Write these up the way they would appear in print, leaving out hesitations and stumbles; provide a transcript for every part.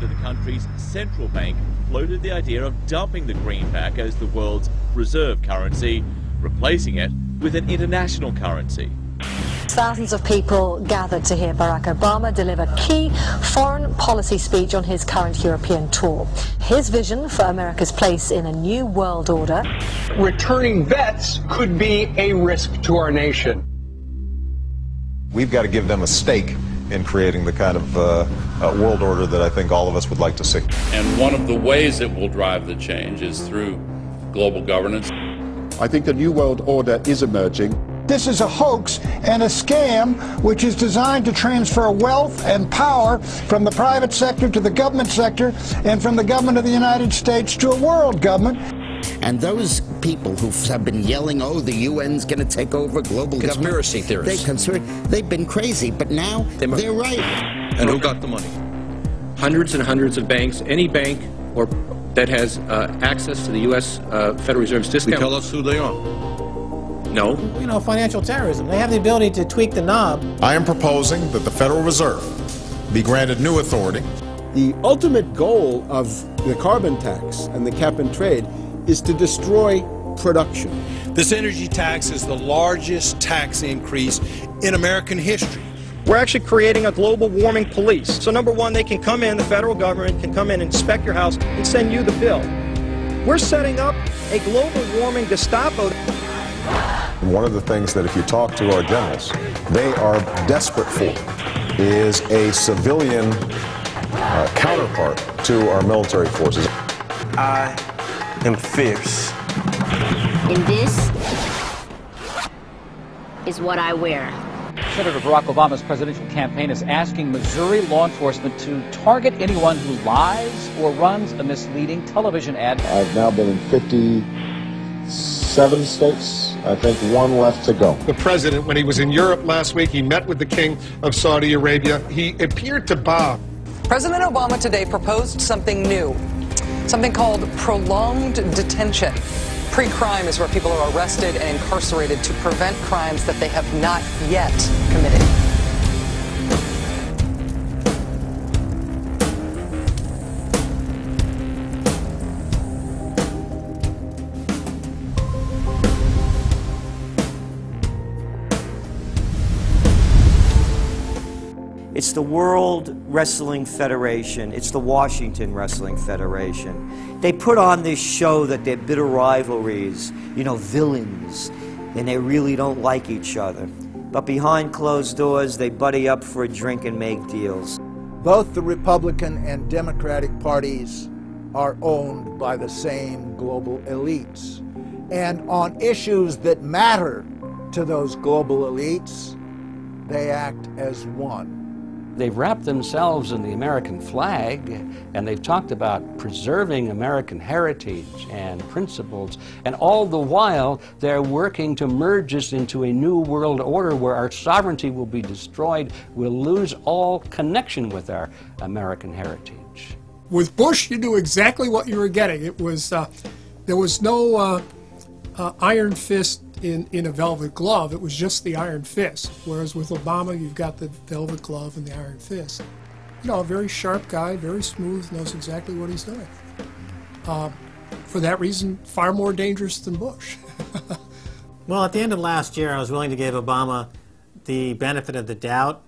of the country's central bank floated the idea of dumping the greenback as the world's reserve currency, replacing it with an international currency. Thousands of people gathered to hear Barack Obama deliver key foreign policy speech on his current European tour. His vision for America's place in a new world order. Returning vets could be a risk to our nation. We've got to give them a stake in creating the kind of world order that I think all of us would like to see. And one of the ways it will drive the change is through global governance. I think the new world order is emerging. This is a hoax and a scam which is designed to transfer wealth and power from the private sector to the government sector and from the government of the United States to a world government. And those people who have been yelling, oh, the UN's going to take over global conspiracy government. theorists. They've been crazy, but now they're right. And who got the money? Hundreds and hundreds of banks. Any bank or that has access to the U.S. Federal Reserve's discount. Tell us who they are. No. You know, financial terrorism. They have the ability to tweak the knob. I am proposing that the Federal Reserve be granted new authority. The ultimate goal of the carbon tax and the cap and trade is to destroy production. This energy tax is the largest tax increase in American history. We're actually creating a global warming police. So number one, they can come in, the federal government can come in and inspect your house and send you the bill. We're setting up a global warming Gestapo. One of the things that if you talk to our generals, they are desperate for is a civilian counterpart to our military forces. I am fierce. And this is what I wear. Senator Barack Obama's presidential campaign is asking Missouri law enforcement to target anyone who lies or runs a misleading television ad. I've now been in 57 states. I think one left to go. The president, when he was in Europe last week, he met with the king of Saudi Arabia. He appeared to bow. President Obama today proposed something new, something called prolonged detention. Pre-crime is where people are arrested and incarcerated to prevent crimes that they have not yet committed. It's the World Wrestling Federation. It's the Washington Wrestling Federation. They put on this show that they're bitter rivalries, you know, villains, and they really don't like each other. But behind closed doors, they buddy up for a drink and make deals. Both the Republican and Democratic parties are owned by the same global elites. And on issues that matter to those global elites, they act as one. They've wrapped themselves in the American flag, and they've talked about preserving American heritage and principles, and all the while they're working to merge us into a new world order where our sovereignty will be destroyed. We'll lose all connection with our American heritage. With Bush, you knew exactly what you were getting. It was there was no iron fist in a velvet glove. It was just the iron fist. Whereas with Obama, you've got the velvet glove and the iron fist. You know, a very sharp guy, very smooth, knows exactly what he's doing. For that reason, far more dangerous than Bush. Well, at the end of last year, I was willing to give Obama the benefit of the doubt.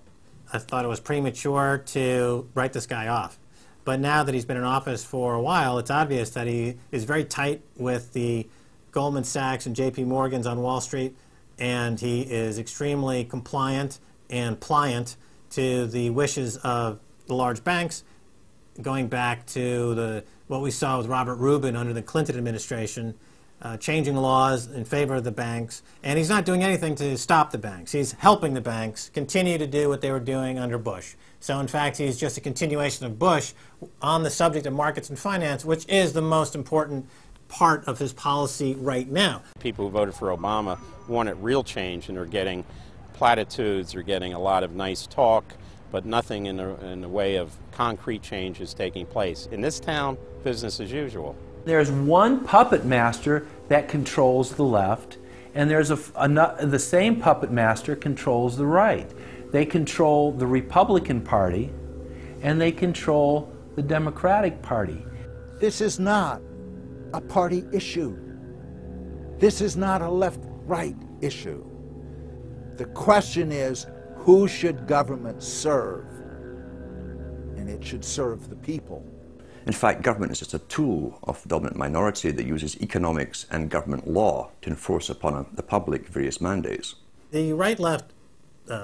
I thought it was premature to write this guy off. But now that he's been in office for a while, it's obvious that he is very tight with the Goldman Sachs and JP Morgan's on Wall Street, and he is extremely compliant and pliant to the wishes of the large banks, going back to what we saw with Robert Rubin under the Clinton administration, changing laws in favor of the banks, and he's not doing anything to stop the banks. He's helping the banks continue to do what they were doing under Bush. So in fact, he's just a continuation of Bush on the subject of markets and finance, which is the most important part of his policy right now. People who voted for Obama wanted real change, and they're getting platitudes, they're getting a lot of nice talk, but nothing in the way of concrete change is taking place. In this town, business as usual. There's one puppet master that controls the left, and there's the same puppet master controls the right. They control the Republican Party, and they control the Democratic Party. This is not a party issue. This is not a left-right issue. The question is, who should government serve? And it should serve the people. In fact, government is just a tool of the dominant minority that uses economics and government law to enforce upon the public various mandates. The right-left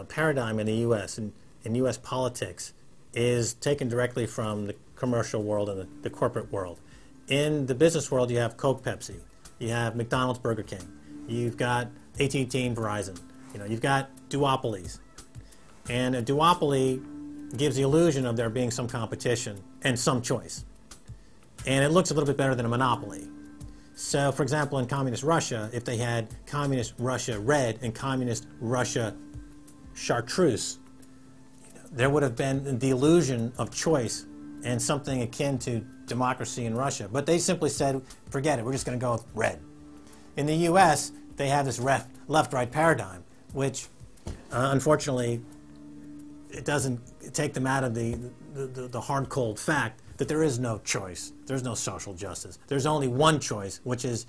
paradigm in the U.S. and in U.S. politics is taken directly from the commercial world and the corporate world. In the business world, you have Coke, Pepsi. You have McDonald's, Burger King. You've got AT&T and Verizon. You've got duopolies. And a duopoly gives the illusion of there being some competition and some choice. And it looks a little bit better than a monopoly. So, for example, in Communist Russia, if they had Communist Russia Red and Communist Russia Chartreuse, there would have been the illusion of choice and something akin to democracy in Russia. But they simply said, forget it, we're just going to go with red. In the U.S., they have this left-right paradigm, which, unfortunately, it doesn't take them out of the hard, cold fact that there is no choice. There's no social justice. There's only one choice, which is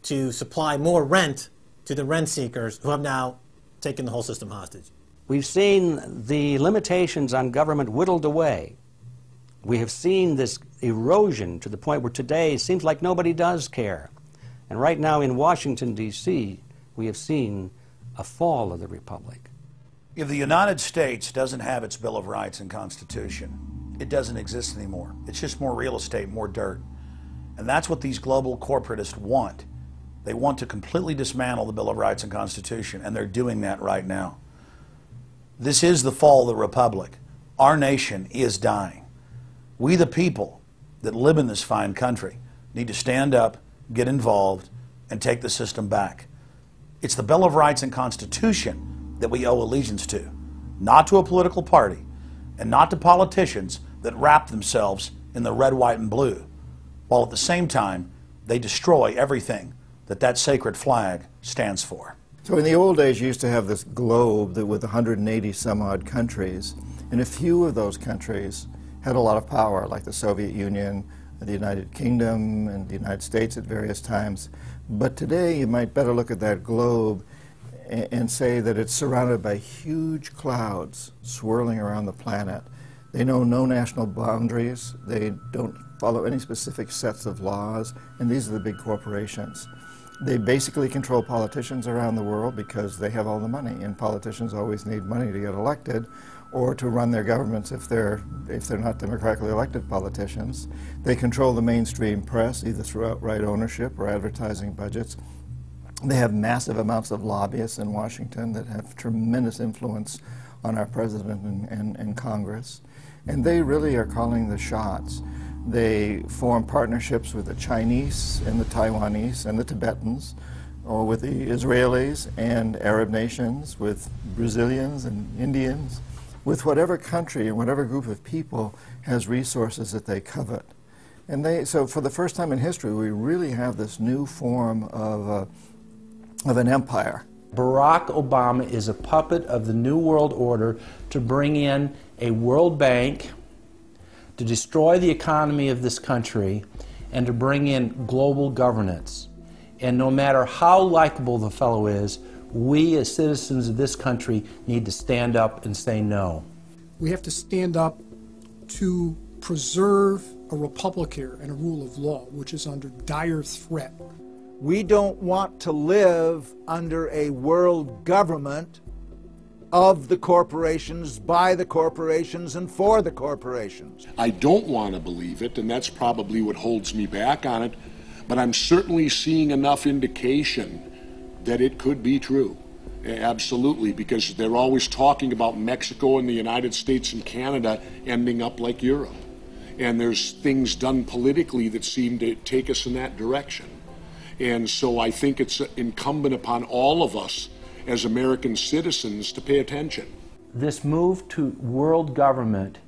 to supply more rent to the rent seekers who have now taken the whole system hostage. We've seen the limitations on government whittled away. We have seen this erosion to the point where today it seems like nobody does care. And right now in Washington, D.C., we have seen a fall of the republic. If the United States doesn't have its Bill of Rights and Constitution, it doesn't exist anymore. It's just more real estate, more dirt. And that's what these global corporatists want. They want to completely dismantle the Bill of Rights and Constitution, and they're doing that right now. This is the fall of the republic. Our nation is dying. We, the people that live in this fine country, need to stand up, get involved, and take the system back. It's the Bill of Rights and Constitution that we owe allegiance to, not to a political party, and not to politicians that wrap themselves in the red, white, and blue, while at the same time they destroy everything that sacred flag stands for. So in the old days, you used to have this globe that with 180 some odd countries, and a few of those countries had a lot of power, like the Soviet Union, the United Kingdom, and the United States at various times. But today, you might better look at that globe and say that it's surrounded by huge clouds swirling around the planet. They know no national boundaries, they don't follow any specific sets of laws, and these are the big corporations. They basically control politicians around the world because they have all the money, and politicians always need money to get elected or to run their governments if they're not democratically elected politicians. They control the mainstream press, either through outright ownership or advertising budgets. They have massive amounts of lobbyists in Washington that have tremendous influence on our president and Congress. And they really are calling the shots. They form partnerships with the Chinese and the Taiwanese and the Tibetans, or with the Israelis and Arab nations, with Brazilians and Indians, with whatever country and whatever group of people has resources that they covet. And so for the first time in history, we really have this new form of an empire. Barack Obama is a puppet of the New World Order to bring in a World Bank, to destroy the economy of this country, and to bring in global governance. And no matter how likable the fellow is, we as citizens of this country need to stand up and say no. We have to stand up to preserve a republic here and a rule of law, which is under dire threat. We don't want to live under a world government of the corporations, by the corporations, and for the corporations. I don't want to believe it, and that's probably what holds me back on it, but I'm certainly seeing enough indication that it could be true. Absolutely, because they're always talking about Mexico and the United States and Canada ending up like Europe. And there's things done politically that seem to take us in that direction. And so I think it's incumbent upon all of us as American citizens to pay attention. This move to world government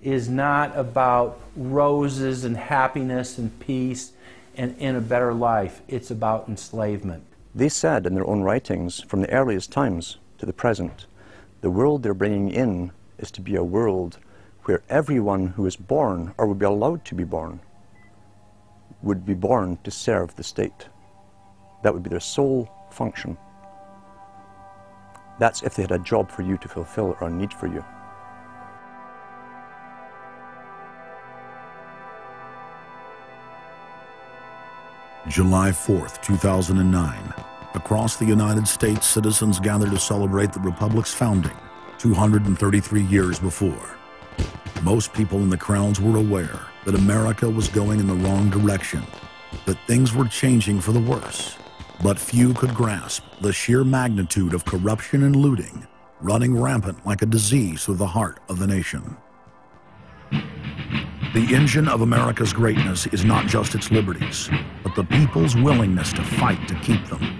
is not about roses and happiness and peace and in a better life. It's about enslavement. They said in their own writings, from the earliest times to the present, the world they're bringing in is to be a world where everyone who is born, or would be allowed to be born, would be born to serve the state. That would be their sole function. That's if they had a job for you to fulfill or a need for you. July 4th, 2009. Across the United States, citizens gathered to celebrate the Republic's founding 233 years before. Most people in the crowds were aware that America was going in the wrong direction, that things were changing for the worse. But few could grasp the sheer magnitude of corruption and looting running rampant like a disease through the heart of the nation. The engine of America's greatness is not just its liberties, but the people's willingness to fight to keep them.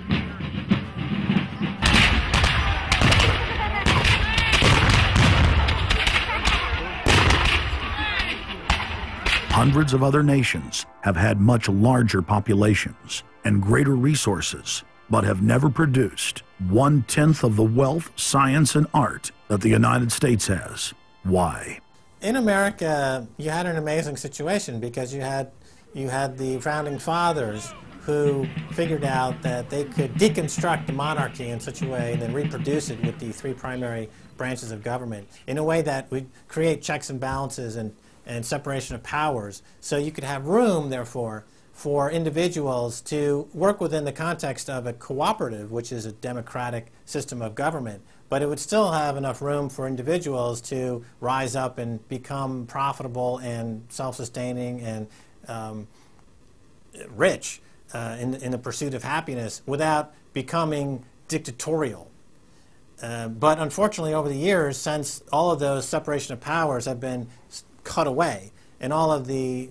Hundreds of other nations have had much larger populations and greater resources, but have never produced 1/10 of the wealth, science, and art that the United States has. Why? In America, you had an amazing situation because you had the founding fathers who figured out that they could deconstruct the monarchy in such a way and then reproduce it with the three primary branches of government in a way that would create checks and balances and separation of powers. So you could have room, therefore, for individuals to work within the context of a cooperative, which is a democratic system of government, but it would still have enough room for individuals to rise up and become profitable and self-sustaining and rich in the pursuit of happiness without becoming dictatorial. But unfortunately, over the years, since all of those separation of powers have been cut away, and all of the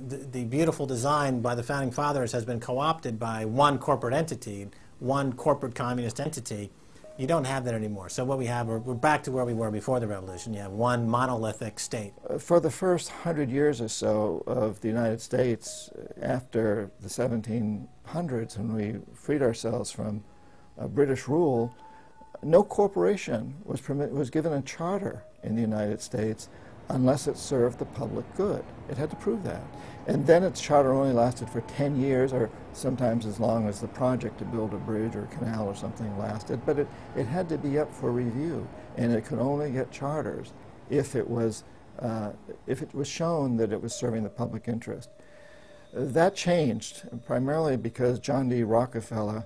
beautiful design by the founding fathers has been co-opted by one corporate entity, one corporate communist entity, you don't have that anymore. So what we have, we're back to where we were before the revolution. You have one monolithic state. For the first 100 years or so of the United States, after the 1700s, when we freed ourselves from British rule, no corporation was given a charter in the United States unless it served the public good. It had to prove that. And then its charter only lasted for 10 years, or sometimes as long as the project to build a bridge or a canal or something lasted. But it had to be up for review, and it could only get charters if it was shown that it was serving the public interest. That changed, primarily because John D. Rockefeller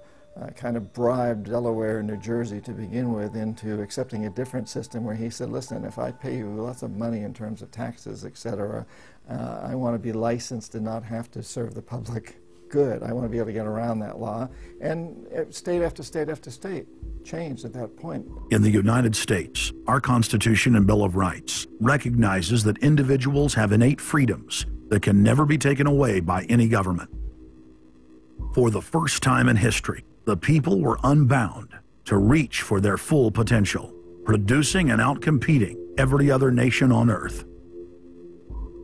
kind of bribed Delaware and New Jersey to begin with into accepting a different system where he said, listen, if I pay you lots of money in terms of taxes, etc., I want to be licensed and not have to serve the public good. I want to be able to get around that law. And state after state after state changed at that point. In the United States, our Constitution and Bill of Rights recognizes that individuals have innate freedoms that can never be taken away by any government. For the first time in history, the people were unbound to reach for their full potential, producing and outcompeting every other nation on earth.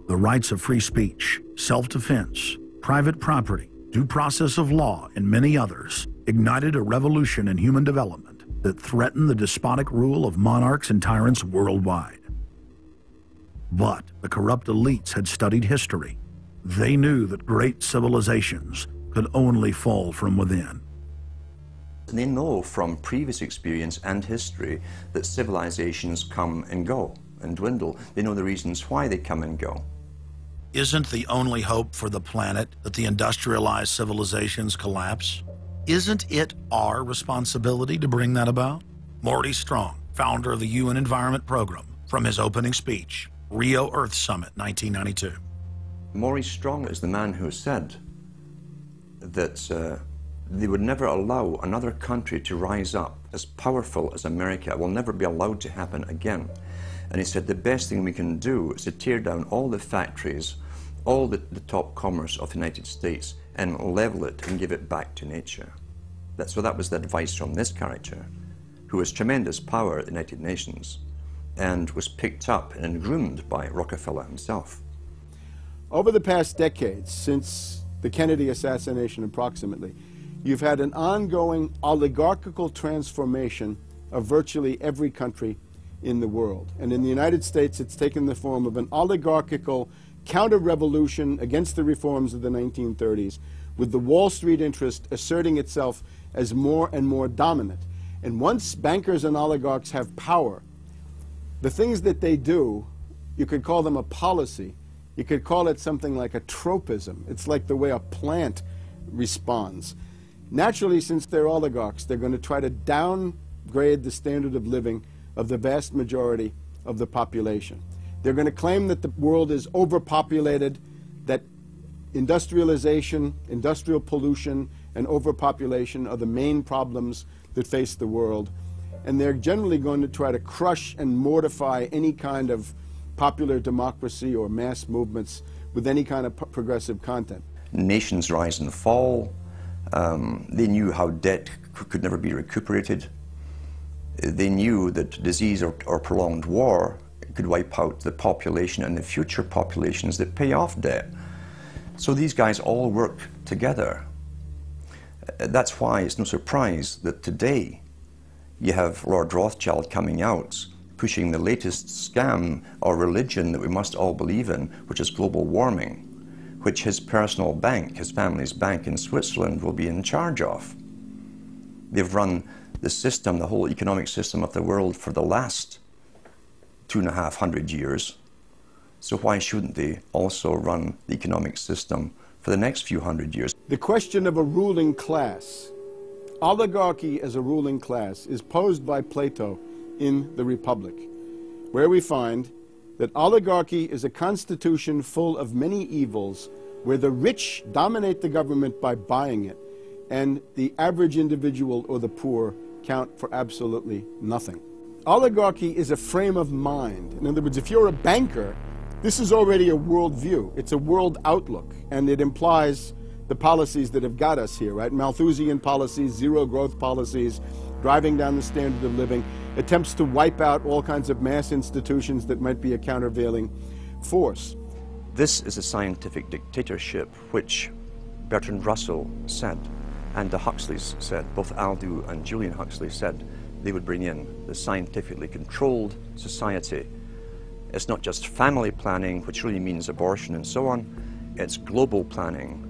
The rights of free speech, self-defense, private property, due process of law, and many others ignited a revolution in human development that threatened the despotic rule of monarchs and tyrants worldwide. But the corrupt elites had studied history. They knew that great civilizations could only fall from within. They know from previous experience and history that civilizations come and go and dwindle. They know the reasons why they come and go. Isn't the only hope for the planet that the industrialized civilizations collapse? Isn't it our responsibility to bring that about? Morty Strong, founder of the UN Environment Program, from his opening speech, Rio Earth Summit, 1992. Morty Strong is the man who said that they would never allow another country to rise up as powerful as America. It will never be allowed to happen again. And he said the best thing we can do is to tear down all the factories, all the top commerce of the United States, and level it and give it back to nature. So that was the advice from this character, who has tremendous power at the United Nations and was picked up and groomed by Rockefeller himself. Over the past decades, since the Kennedy assassination approximately, you've had an ongoing oligarchical transformation of virtually every country in the world. And in the United States, it's taken the form of an oligarchical counter-revolution against the reforms of the 1930s, with the Wall Street interest asserting itself as more and more dominant. And once bankers and oligarchs have power, the things that they do, you could call them a policy. You could call it something like a tropism. It's like the way a plant responds. Naturally, since they're oligarchs, they're going to try to downgrade the standard of living of the vast majority of the population. They're going to claim that the world is overpopulated, that industrialization, industrial pollution, and overpopulation are the main problems that face the world. And they're generally going to try to crush and mortify any kind of popular democracy or mass movements with any kind of progressive content. Nations rise and fall. They knew how debt could never be recuperated. They knew that disease or prolonged war could wipe out the population and the future populations that pay off debt. So these guys all work together. That's why it's no surprise that today you have Lord Rothschild coming out pushing the latest scam or religion that we must all believe in, which is global warming, which his personal bank, his family's bank in Switzerland, will be in charge of. They've run the system, the whole economic system of the world for the last 250 years. So why shouldn't they also run the economic system for the next few hundred years? The question of a ruling class, oligarchy as a ruling class, is posed by Plato in the Republic, where we find that oligarchy is a constitution full of many evils, where the rich dominate the government by buying it, and the average individual or the poor count for absolutely nothing. Oligarchy is a frame of mind. In other words, if you're a banker, this is already a world view. It's a world outlook, and it implies the policies that have got us here, right? Malthusian policies, zero growth policies, driving down the standard of living, attempts to wipe out all kinds of mass institutions that might be a countervailing force. This is a scientific dictatorship, which Bertrand Russell said, and the Huxleys said, both Aldous and Julian Huxley said they would bring in the scientifically controlled society. It's not just family planning, which really means abortion and so on, it's global planning,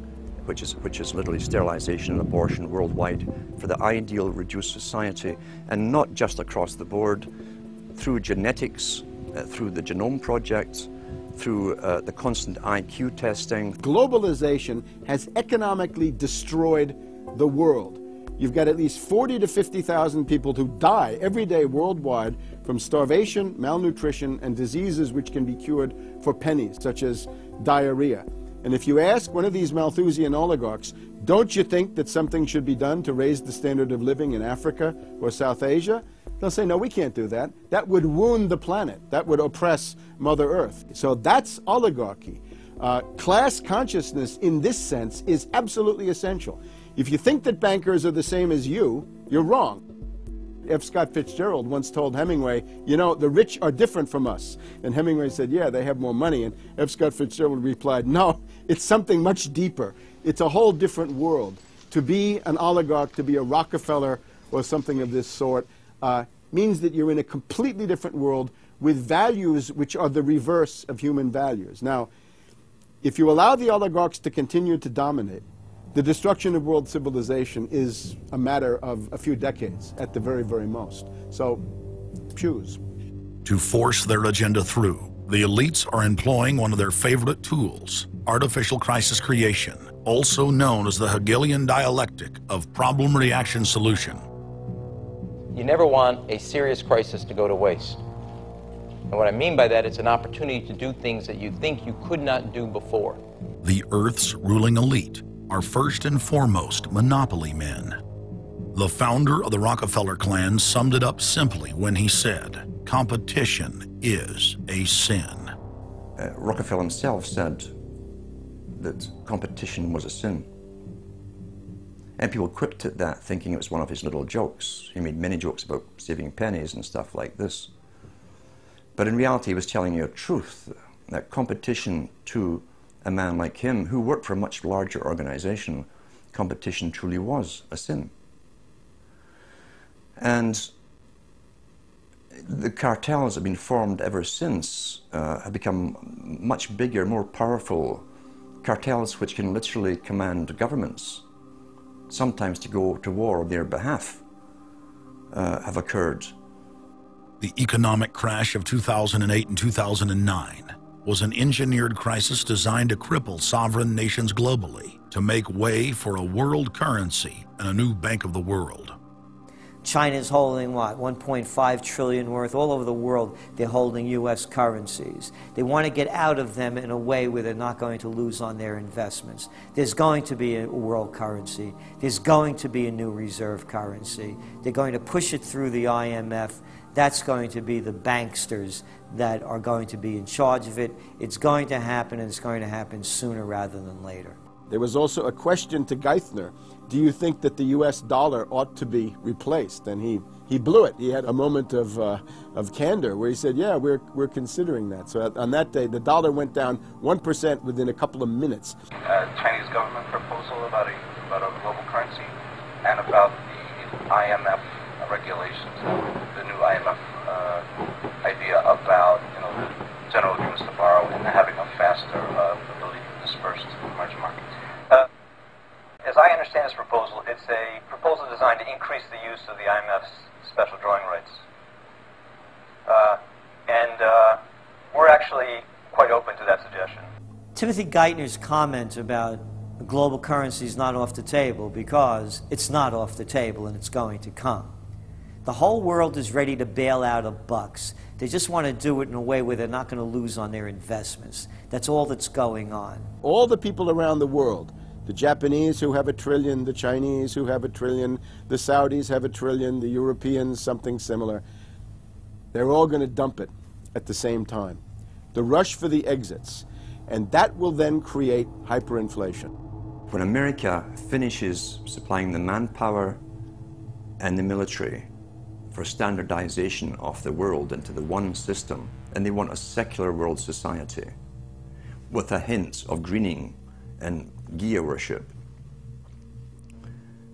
which is literally sterilization and abortion worldwide for the ideal reduced society, and not just across the board, through genetics, through the Genome Project, through the constant IQ testing. Globalization has economically destroyed the world. You've got at least 40 to 50,000 people who die every day worldwide from starvation, malnutrition, and diseases which can be cured for pennies, such as diarrhea. And if you ask one of these Malthusian oligarchs, don't you think that something should be done to raise the standard of living in Africa or South Asia? They'll say, no, we can't do that. That would wound the planet. That would oppress Mother Earth. So that's oligarchy. Class consciousness in this sense is absolutely essential. If you think that bankers are the same as you, you're wrong. F. Scott Fitzgerald once told Hemingway, you know, the rich are different from us. And Hemingway said, yeah, they have more money. And F. Scott Fitzgerald replied, no, it's something much deeper. It's a whole different world. To be an oligarch, to be a Rockefeller or something of this sort, means that you're in a completely different world with values which are the reverse of human values. Now, if you allow the oligarchs to continue to dominate, the destruction of world civilization is a matter of a few decades at the very, very most. So, choose. To force their agenda through, the elites are employing one of their favorite tools, artificial crisis creation, also known as the Hegelian dialectic of problem-reaction-solution. You never want a serious crisis to go to waste. And what I mean by that, it's an opportunity to do things that you think you could not do before. The Earth's ruling elite are first and foremost monopoly men. The founder of the Rockefeller clan summed it up simply when he said, competition is a sin. Rockefeller himself said that competition was a sin. And people quipped at that, thinking it was one of his little jokes. He made many jokes about saving pennies and stuff like this. But in reality, he was telling you a truth, that competition to a man like him, who worked for a much larger organization, competition truly was a sin. And the cartels have been formed ever since, have become much bigger, more powerful. Cartels which can literally command governments, sometimes to go to war on their behalf, have occurred. The economic crash of 2008 and 2009 was an engineered crisis designed to cripple sovereign nations globally to make way for a world currency and a new Bank of the World. China's holding, what, 1.5 trillion worth. All over the world, they're holding U.S. currencies. They want to get out of them in a way where they're not going to lose on their investments. There's going to be a world currency. There's going to be a new reserve currency. They're going to push it through the IMF. That's going to be the banksters that are going to be in charge of it. It's going to happen, and it's going to happen sooner rather than later. There was also a question to Geithner. Do you think that the U.S. dollar ought to be replaced? And he blew it. He had a moment of candor where he said, yeah, we're considering that. So on that day, the dollar went down 1% within a couple of minutes. Chinese government proposal about a global currency and about the IMF regulations, the new IMF idea about the general agreements to borrow and having a faster ability to disperse to the emerging market. As I understand this proposal, it's a proposal designed to increase the use of the IMF's special drawing rights. And we're actually quite open to that suggestion. Timothy Geithner's comment about global currency is not off the table because it's not off the table and it's going to come. The whole world is ready to bail out of bucks. They just want to do it in a way where they're not going to lose on their investments. That's all that's going on. All the people around the world, the Japanese who have $1 trillion, the Chinese who have $1 trillion, the Saudis have $1 trillion, the Europeans something similar, they're all going to dump it at the same time. The rush for the exits. And that will then create hyperinflation. When America finishes supplying the manpower and the military for standardization of the world into the one system, and they want a secular world society with a hint of greening and Gia worship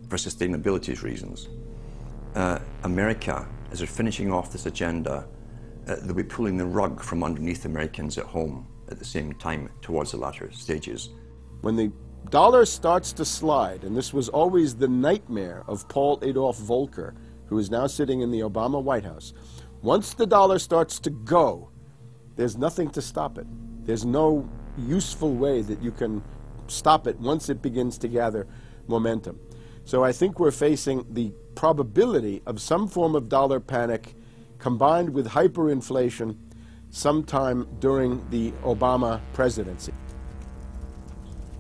for sustainability reasons. America, as they're finishing off this agenda, they'll be pulling the rug from underneath Americans at home at the same time towards the latter stages. When the dollar starts to slide, and this was always the nightmare of Paul Adolph Volcker, who is now sitting in the Obama White House, once the dollar starts to go, there's nothing to stop it. There's no useful way that you can stop it once it begins to gather momentum. So I think we're facing the probability of some form of dollar panic combined with hyperinflation sometime during the Obama presidency.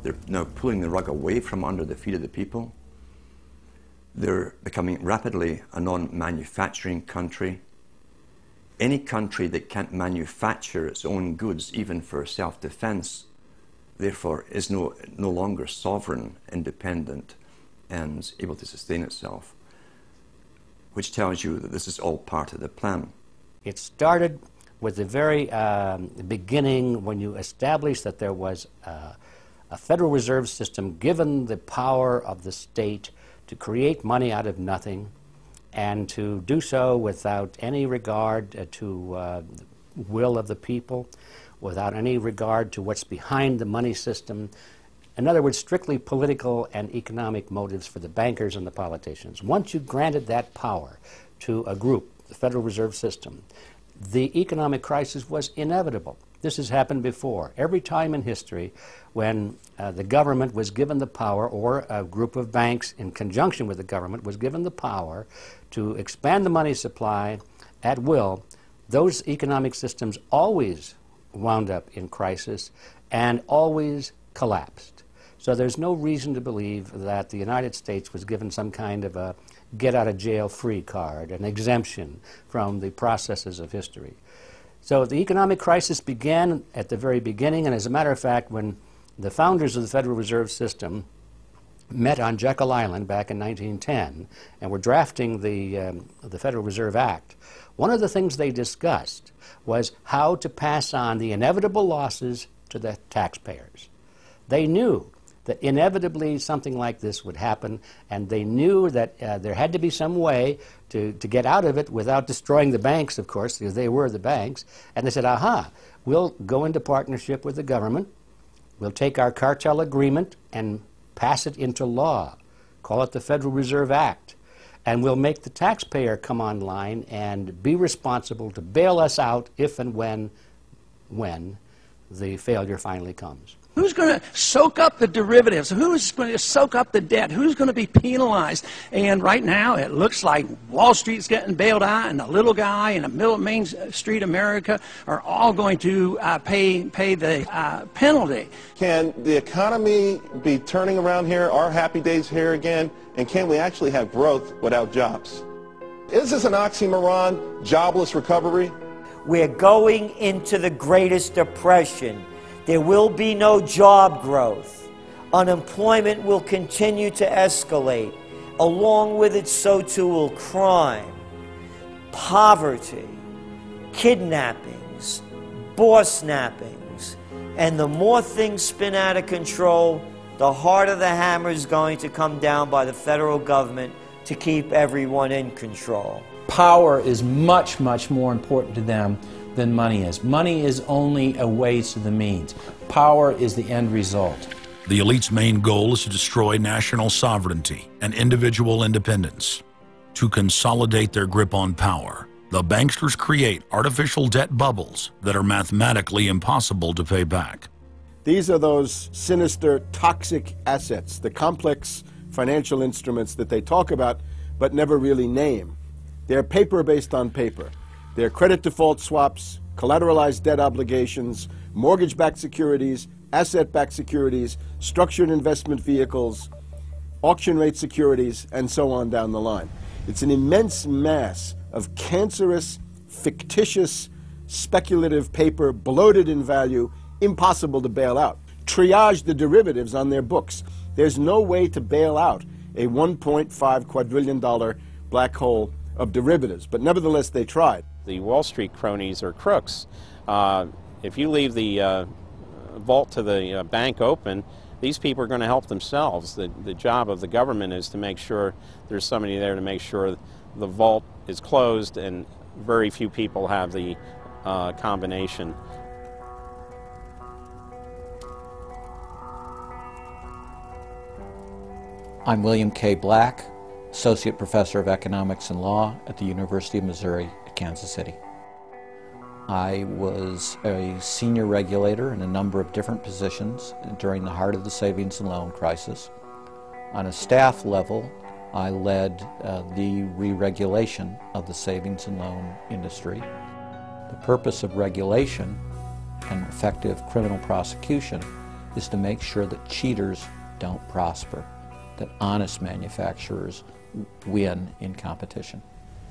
They're now pulling the rug away from under the feet of the people. They're becoming rapidly a non-manufacturing country. Any country that can't manufacture its own goods, even for self-defense, therefore is no longer sovereign, independent, and able to sustain itself, which tells you that this is all part of the plan. It started with the very beginning when you established that there was a Federal Reserve System given the power of the state to create money out of nothing and to do so without any regard to the will of the people, without any regard to what's behind the money system. In other words, strictly political and economic motives for the bankers and the politicians. Once you granted that power to a group, the Federal Reserve System, the economic crisis was inevitable. This has happened before. Every time in history when the government was given the power, or a group of banks in conjunction with the government was given the power to expand the money supply at will, those economic systems always wound up in crisis and always collapsed. So there's no reason to believe that the United States was given some kind of a get-out-of-jail-free card, an exemption from the processes of history. So the economic crisis began at the very beginning, and as a matter of fact, when the founders of the Federal Reserve System met on Jekyll Island back in 1910 and were drafting the Federal Reserve Act, one of the things they discussed was how to pass on the inevitable losses to the taxpayers. They knew that inevitably something like this would happen, and they knew that there had to be some way to get out of it without destroying the banks, of course, because they were the banks. And they said, aha, we'll go into partnership with the government, we'll take our cartel agreement and pass it into law, call it the Federal Reserve Act, and we'll make the taxpayer come online and be responsible to bail us out if and when the failure finally comes. Who's going to soak up the derivatives? Who's going to soak up the debt? Who's going to be penalized? And right now, it looks like Wall Street's getting bailed out, and the little guy in the middle of Main Street America are all going to pay the penalty. Can the economy be turning around here? Are happy days here again? And can we actually have growth without jobs? Is this an oxymoron, jobless recovery? We're going into the greatest depression. There will be no job growth. Unemployment will continue to escalate. Along with it, so too will crime, poverty, kidnappings, boss snappings. And the more things spin out of control, the harder the hammer is going to come down by the federal government to keep everyone in control. Power is much, much more important to them than money is. Money is only a ways to the means. Power is the end result. The elite's main goal is to destroy national sovereignty and individual independence. To consolidate their grip on power, the banksters create artificial debt bubbles that are mathematically impossible to pay back. These are those sinister, toxic assets, the complex financial instruments that they talk about but never really name. They're paper based on paper. They're credit default swaps, collateralized debt obligations, mortgage-backed securities, asset-backed securities, structured investment vehicles, auction rate securities, and so on down the line. It's an immense mass of cancerous, fictitious, speculative paper, bloated in value, impossible to bail out. Triage the derivatives on their books. There's no way to bail out a $1.5 quadrillion black hole of derivatives, but nevertheless they tried. The Wall Street cronies are crooks. If you leave the vault to the bank open, these people are going to help themselves. The job of the government is to make sure there's somebody there to make sure the vault is closed, and very few people have the combination. I'm William K. Black, Associate Professor of Economics and Law at the University of Missouri at Kansas City. I was a senior regulator in a number of different positions during the heart of the savings and loan crisis. On a staff level, I led the re-regulation of the savings and loan industry. The purpose of regulation and effective criminal prosecution is to make sure that cheaters don't prosper, that honest manufacturers win in competition.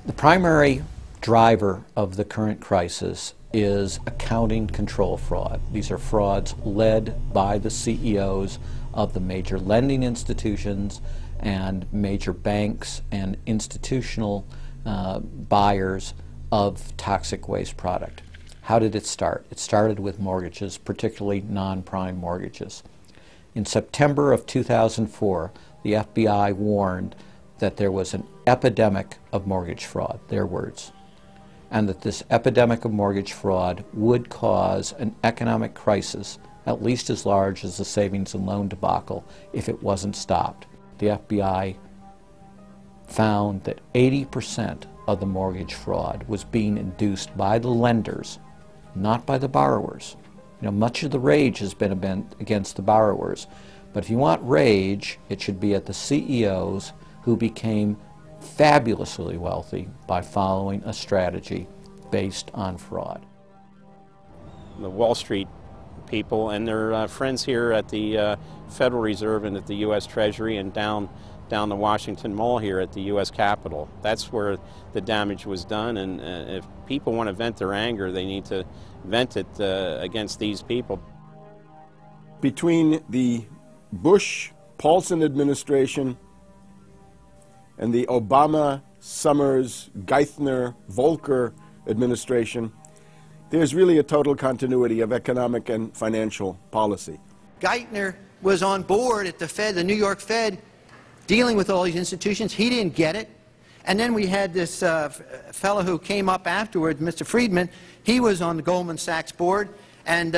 The primary driver of the current crisis is accounting control fraud. These are frauds led by the CEOs of the major lending institutions and major banks and institutional buyers of toxic waste product. How did it start? It started with mortgages, particularly non-prime mortgages. In September of 2004, the FBI warned that there was an epidemic of mortgage fraud, their words, and that this epidemic of mortgage fraud would cause an economic crisis at least as large as the savings and loan debacle if it wasn't stopped. The FBI found that 80% of the mortgage fraud was being induced by the lenders, not by the borrowers. You know, much of the rage has been against the borrowers, but if you want rage, it should be at the CEOs who became fabulously wealthy by following a strategy based on fraud. The Wall Street people and their friends here at the Federal Reserve and at the U.S. Treasury and down the Washington Mall here at the U.S. Capitol. That's where the damage was done, and if people want to vent their anger, they need to vent it against these people. Between the Bush-Paulson administration and the Obama, Summers, Geithner, Volcker administration, there's really a total continuity of economic and financial policy. Geithner was on board at the Fed, the New York Fed, dealing with all these institutions. He didn't get it. And then we had this fellow who came up afterwards, Mr. Friedman. He was on the Goldman Sachs board, and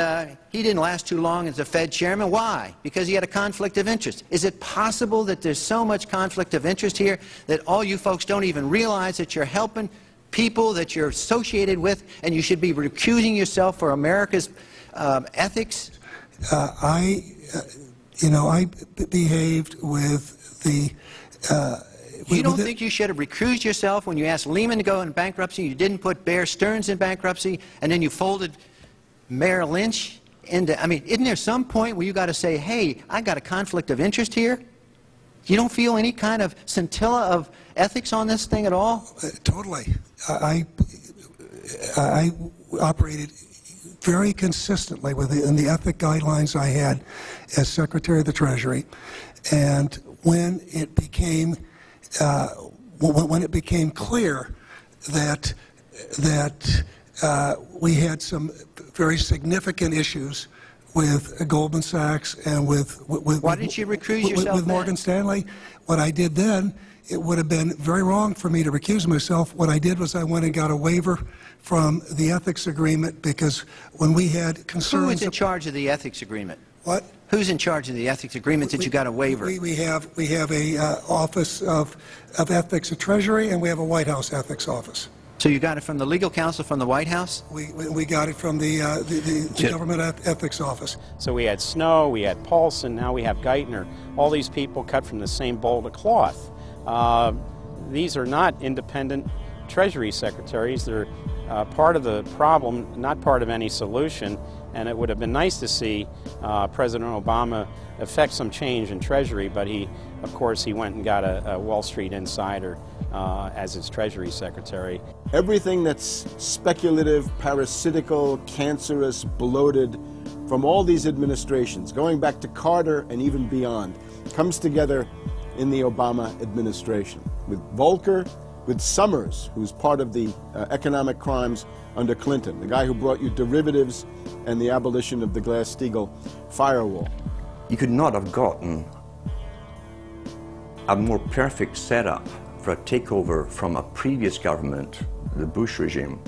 he didn't last too long as a Fed chairman. Why? Because he had a conflict of interest. Is it possible that there's so much conflict of interest here that all you folks don't even realize that you're helping people that you're associated with, and you should be recusing yourself for America's ethics? I behaved with the... You don't think you should have recused yourself when you asked Lehman to go in bankruptcy, you didn't put Bear Stearns in bankruptcy, and then you folded Merrill Lynch into... I mean, isn't there some point where you got to say, hey, I got a conflict of interest here? You don't feel any kind of scintilla of ethics on this thing at all? Totally. I operated very consistently within the ethic guidelines I had as Secretary of the Treasury, and when it became clear that we had some very significant issues with Goldman Sachs and with why didn't you recuse yourself with Morgan Stanley, what I did then, it would have been very wrong for me to recuse myself. What I did was I went and got a waiver from the ethics agreement, because when we had concerns... Who is in charge of the ethics agreement? What? Who's in charge of the ethics agreement that you got a waiver? We have a Office of Ethics at Treasury, and we have a White House Ethics Office. So you got it from the legal counsel from the White House? We got it from the Government Ethics Office. So we had Snow, we had Paulson, now we have Geithner. All these people cut from the same bowl of cloth. These are not independent Treasury secretaries. They're part of the problem, not part of any solution. And it would have been nice to see President Obama effect some change in Treasury, but of course, he went and got a Wall Street insider as his Treasury Secretary. Everything that's speculative, parasitical, cancerous, bloated from all these administrations, going back to Carter and even beyond, comes together in the Obama administration. With Volcker, with Summers, who's part of the economic crimes under Clinton, the guy who brought you derivatives and the abolition of the Glass-Steagall firewall. You could not have gotten a more perfect setup for a takeover from a previous government, the Bush regime,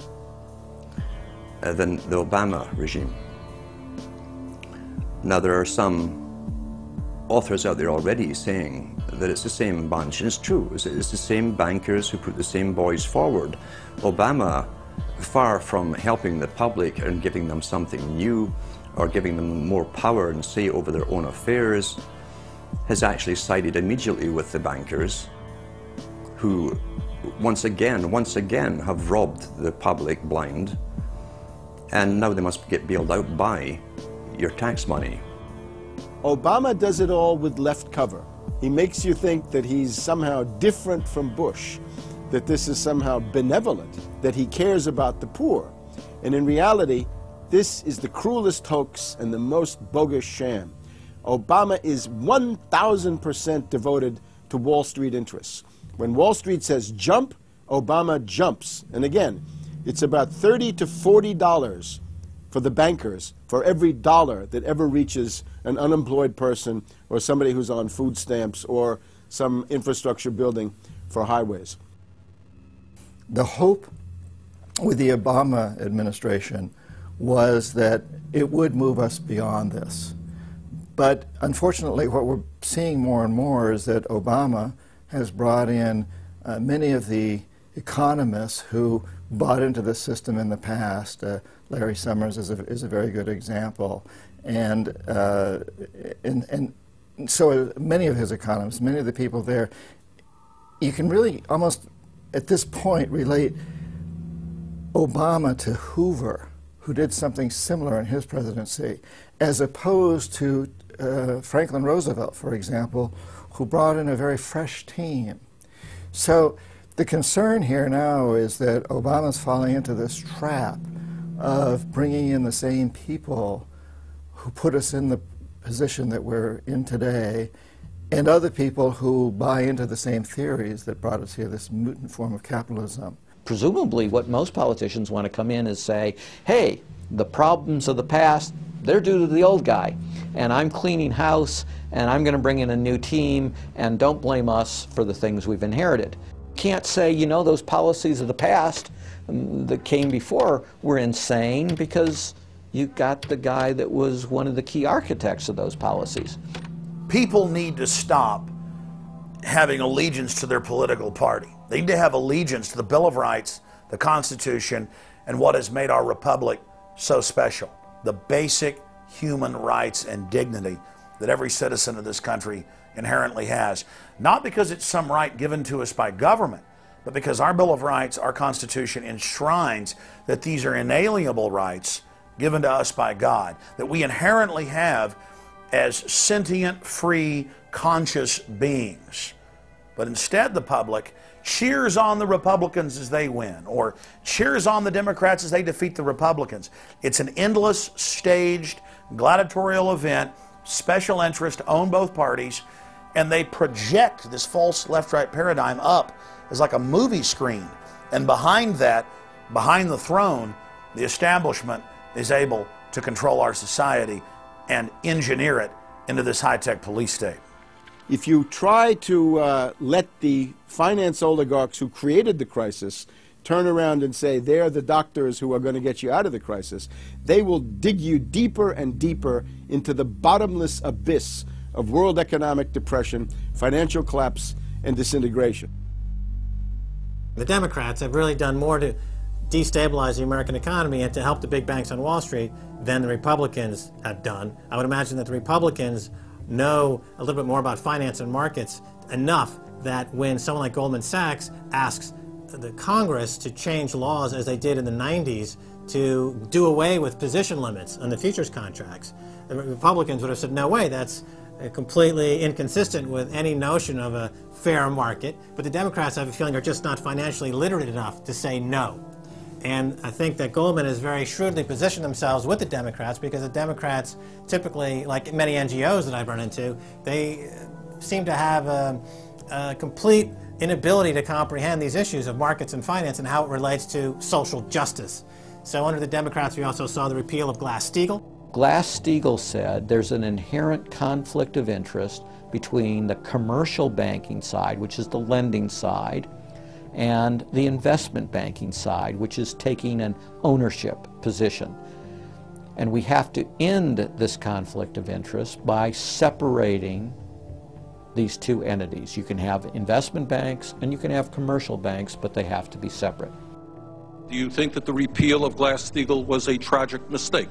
than the Obama regime. Now, there are some authors out there already saying that it's the same bunch, and it's true. It's the same bankers who put the same boys forward. Obama, far from helping the public and giving them something new or giving them more power and say over their own affairs, has actually sided immediately with the bankers who once again have robbed the public blind, and now they must get bailed out by your tax money. Obama does it all with left cover. He makes you think that he's somehow different from Bush, that this is somehow benevolent, that he cares about the poor. And in reality, this is the cruelest hoax and the most bogus sham. Obama is 1,000% devoted to Wall Street interests. When Wall Street says jump, Obama jumps. And again, it's about $30 to $40 for the bankers for every dollar that ever reaches an unemployed person or somebody who's on food stamps or some infrastructure building for highways. The hope with the Obama administration was that it would move us beyond this. But unfortunately, what we're seeing more and more is that Obama has brought in many of the economists who bought into the system in the past. Larry Summers is a very good example. And so many of his economists, many of the people there, you can really almost at this point relate Obama to Hoover, who did something similar in his presidency, as opposed to Franklin Roosevelt, for example, who brought in a very fresh team. So the concern here now is that Obama's falling into this trap of bringing in the same people who put us in the position that we're in today, and other people who buy into the same theories that brought us here, this mutant form of capitalism. Presumably what most politicians want to come in is say, hey, the problems of the past, they're due to the old guy. And I'm cleaning house, and I'm going to bring in a new team, and don't blame us for the things we've inherited. Can't say, you know, those policies of the past that came before were insane, because you got the guy that was one of the key architects of those policies. People need to stop having allegiance to their political party. They need to have allegiance to the Bill of Rights, the Constitution, and what has made our republic so special. The basic human rights and dignity that every citizen of this country inherently has. Not because it's some right given to us by government, but because our Bill of Rights, our Constitution, enshrines that these are inalienable rights given to us by God, that we inherently have as sentient, free, conscious beings. But instead the public cheers on the Republicans as they win, or cheers on the Democrats as they defeat the Republicans. It's an endless, staged, gladiatorial event, special interest own both parties, and they project this false left-right paradigm up as like a movie screen. And behind that, behind the throne, the establishment is able to control our society and engineer it into this high-tech police state. If you try to let the finance oligarchs who created the crisis turn around and say they're the doctors who are going to get you out of the crisis, they will dig you deeper and deeper into the bottomless abyss of world economic depression, financial collapse, and disintegration. The Democrats have really done more to destabilize the American economy and to help the big banks on Wall Street than the Republicans have done. I would imagine that the Republicans know a little bit more about finance and markets enough that when someone like Goldman Sachs asks the Congress to change laws as they did in the 90s to do away with position limits on the futures contracts, the Republicans would have said, no way, that's completely inconsistent with any notion of a fair market. But the Democrats, I have a feeling, are just not financially literate enough to say no. And I think that Goldman has very shrewdly positioned themselves with the Democrats, because the Democrats typically, like many NGOs that I've run into, they seem to have a complete inability to comprehend these issues of markets and finance and how it relates to social justice. So under the Democrats, we also saw the repeal of Glass-Steagall. Glass-Steagall said there's an inherent conflict of interest between the commercial banking side, which is the lending side, and the investment banking side, which is taking an ownership position. And we have to end this conflict of interest by separating these two entities. You can have investment banks and you can have commercial banks, but they have to be separate. Do you think that the repeal of Glass-Steagall was a tragic mistake?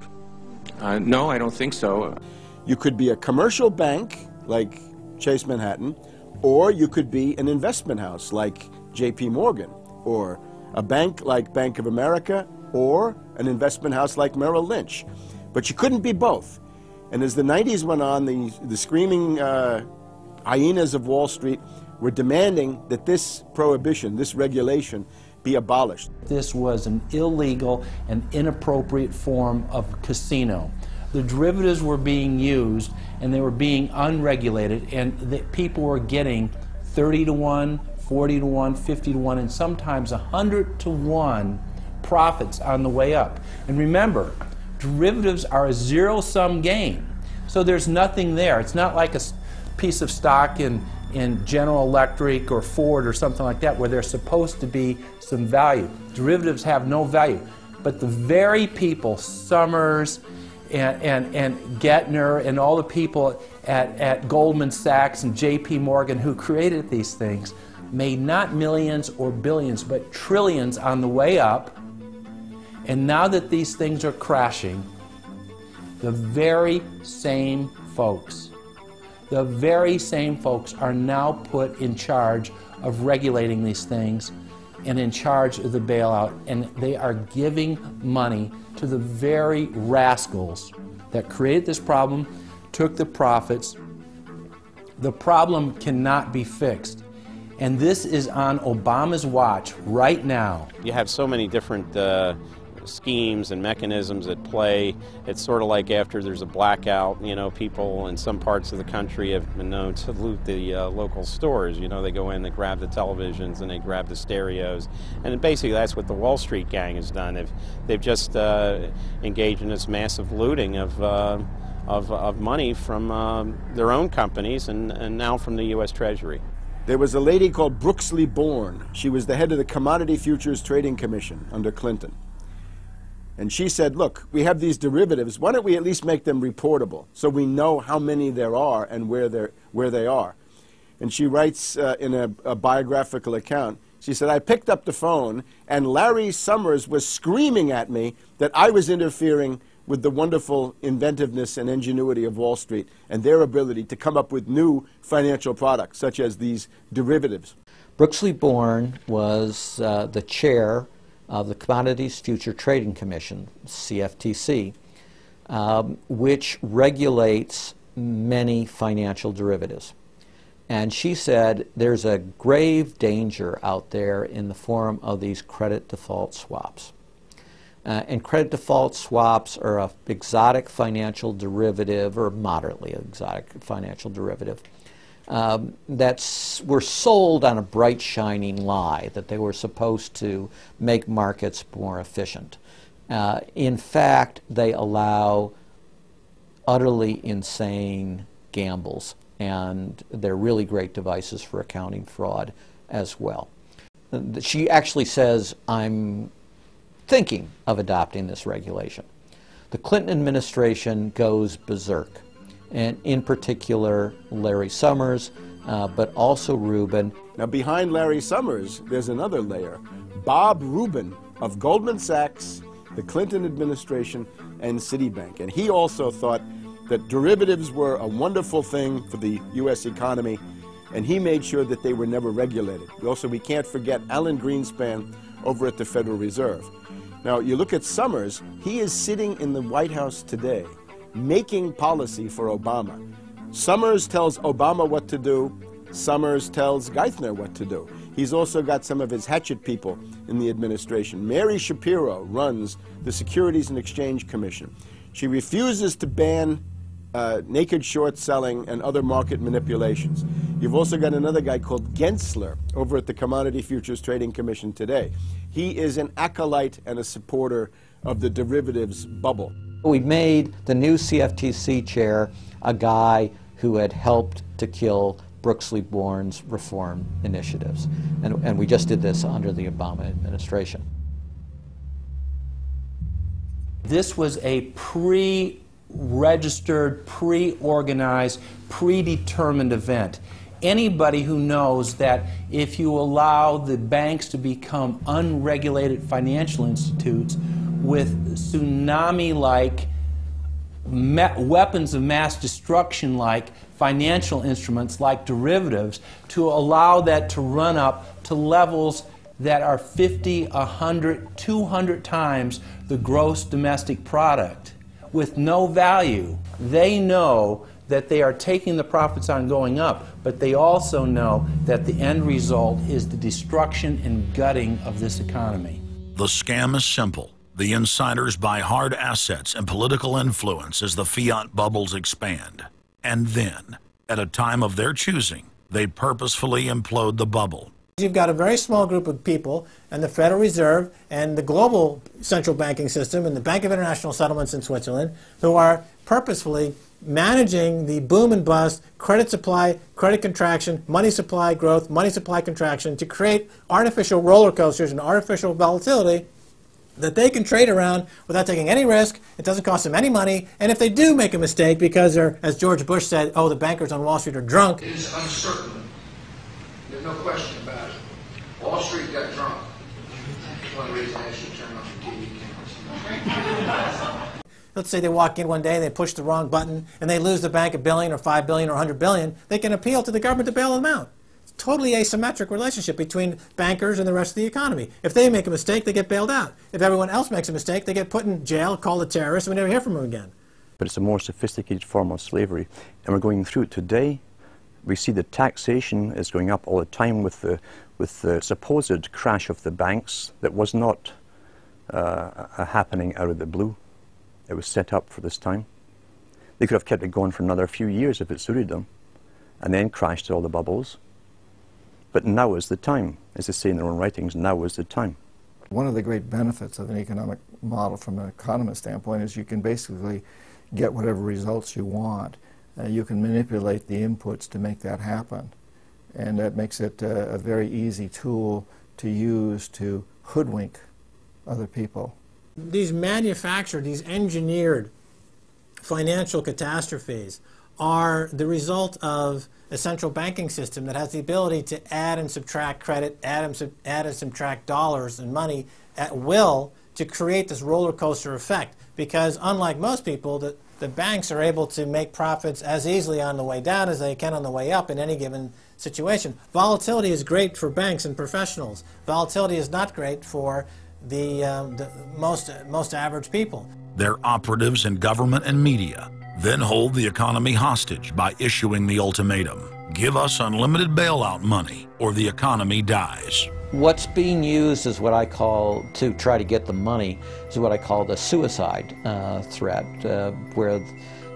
No, I don't think so. You could be a commercial bank like Chase Manhattan, or you could be an investment house like J.P. Morgan, or a bank like Bank of America, or an investment house like Merrill Lynch. But you couldn't be both. And as the 90s went on, the screaming hyenas of Wall Street were demanding that this prohibition, this regulation, be abolished. This was an illegal and inappropriate form of casino. The derivatives were being used and they were being unregulated, and people were getting 30 to 1, 40 to 1, 50 to 1, and sometimes 100 to 1 profits on the way up. And remember, derivatives are a zero-sum game. So there's nothing there. It's not like a piece of stock in General Electric or Ford or something like that where there's supposed to be some value. Derivatives have no value. But the very people, Summers and Gettner and all the people at Goldman Sachs and J.P. Morgan who created these things, made not millions or billions, but trillions on the way up. And now that these things are crashing, the very same folks are now put in charge of regulating these things and in charge of the bailout, and they are giving money to the very rascals that created this problem, took the profits. The problem cannot be fixed. And this is on Obama's watch right now. You have so many different schemes and mechanisms at play. It's sort of like after there's a blackout, you know, people in some parts of the country have been known to loot the local stores. You know, they go in, they grab the televisions, and they grab the stereos. And basically that's what the Wall Street gang has done. They've just engaged in this massive looting of money from their own companies and now from the U.S. Treasury. There was a lady called Brooksley Born. She was the head of the Commodity Futures Trading Commission under Clinton. And she said, look, we have these derivatives. Why don't we at least make them reportable so we know how many there are and where they are? And she writes in a biographical account, she said, I picked up the phone and Larry Summers was screaming at me that I was interfering with the wonderful inventiveness and ingenuity of Wall Street and their ability to come up with new financial products, such as these derivatives. Brooksley Born was the chair of the Commodities Future Trading Commission, CFTC, which regulates many financial derivatives. And she said there's a grave danger out there in the form of these credit default swaps. And credit default swaps are an exotic financial derivative, or moderately exotic financial derivative, were sold on a bright, shining lie that they were supposed to make markets more efficient. In fact, they allow utterly insane gambles, and they're really great devices for accounting fraud as well. She actually says, I'm thinking of adopting this regulation. The Clinton administration goes berserk, and in particular Larry Summers, but also Rubin. Now behind Larry Summers, there's another layer. Bob Rubin of Goldman Sachs, the Clinton administration, and Citibank. And he also thought that derivatives were a wonderful thing for the U.S. economy, and he made sure that they were never regulated. Also, we can't forget Alan Greenspan over at the Federal Reserve. Now, you look at Summers, he is sitting in the White House today, making policy for Obama. Summers tells Obama what to do. Summers tells Geithner what to do. He's also got some of his hatchet people in the administration. Mary Shapiro runs the Securities and Exchange Commission. She refuses to ban naked short selling and other market manipulations. You've also got another guy called Gensler over at the Commodity Futures Trading Commission today. He is an acolyte and a supporter of the derivatives bubble. We made the new CFTC chair a guy who had helped to kill Brooksley Born's reform initiatives. And we just did this under the Obama administration. This was a pre-registered, pre-organized, predetermined event. Anybody who knows that if you allow the banks to become unregulated financial institutes with tsunami-like weapons of mass destruction-like financial instruments like derivatives, to allow that to run up to levels that are 50, 100, 200 times the gross domestic product with no value. They know that they are taking the profits on going up, but they also know that the end result is the destruction and gutting of this economy. The scam is simple. The insiders buy hard assets and political influence as the fiat bubbles expand. And then, at a time of their choosing, they purposefully implode the bubble. You've got a very small group of people, and the Federal Reserve and the global central banking system and the Bank of International Settlements in Switzerland, who are purposefully managing the boom and bust, credit supply, credit contraction, money supply growth, money supply contraction, to create artificial roller coasters and artificial volatility that they can trade around without taking any risk. It doesn't cost them any money. And if they do make a mistake because they're, as George Bush said, oh, the bankers on Wall Street are drunk. It is uncertain. There's no question about it. Wall Street got drunk. That's one reason I should turn off the TV cameras. Let's say they walk in one day and they push the wrong button and they lose the bank $1 billion or $5 billion or $100 billion. They can appeal to the government to bail them out. Totally asymmetric relationship between bankers and the rest of the economy. If they make a mistake, they get bailed out. If everyone else makes a mistake, they get put in jail, called a terrorist, and we never hear from them again. But it's a more sophisticated form of slavery, and we're going through it today. We see the taxation is going up all the time with the supposed crash of the banks that was not happening out of the blue. It was set up for this time. They could have kept it going for another few years if it suited them, and then crashed all the bubbles. But now is the time. As they say in their own writings, now is the time. One of the great benefits of an economic model from an economist standpoint is you can basically get whatever results you want. You can manipulate the inputs to make that happen. And that makes it a very easy tool to use to hoodwink other people. These manufactured, these engineered financial catastrophes are the result of a central banking system that has the ability to add and subtract credit, add and subtract dollars and money at will to create this roller coaster effect. Because unlike most people, the banks are able to make profits as easily on the way down as they can on the way up in any given situation. Volatility is great for banks and professionals. Volatility is not great for the most average people. Their operatives in government and media then hold the economy hostage by issuing the ultimatum: give us unlimited bailout money or the economy dies. What's being used is what I call, to try to get the money, is what I call the suicide threat, where,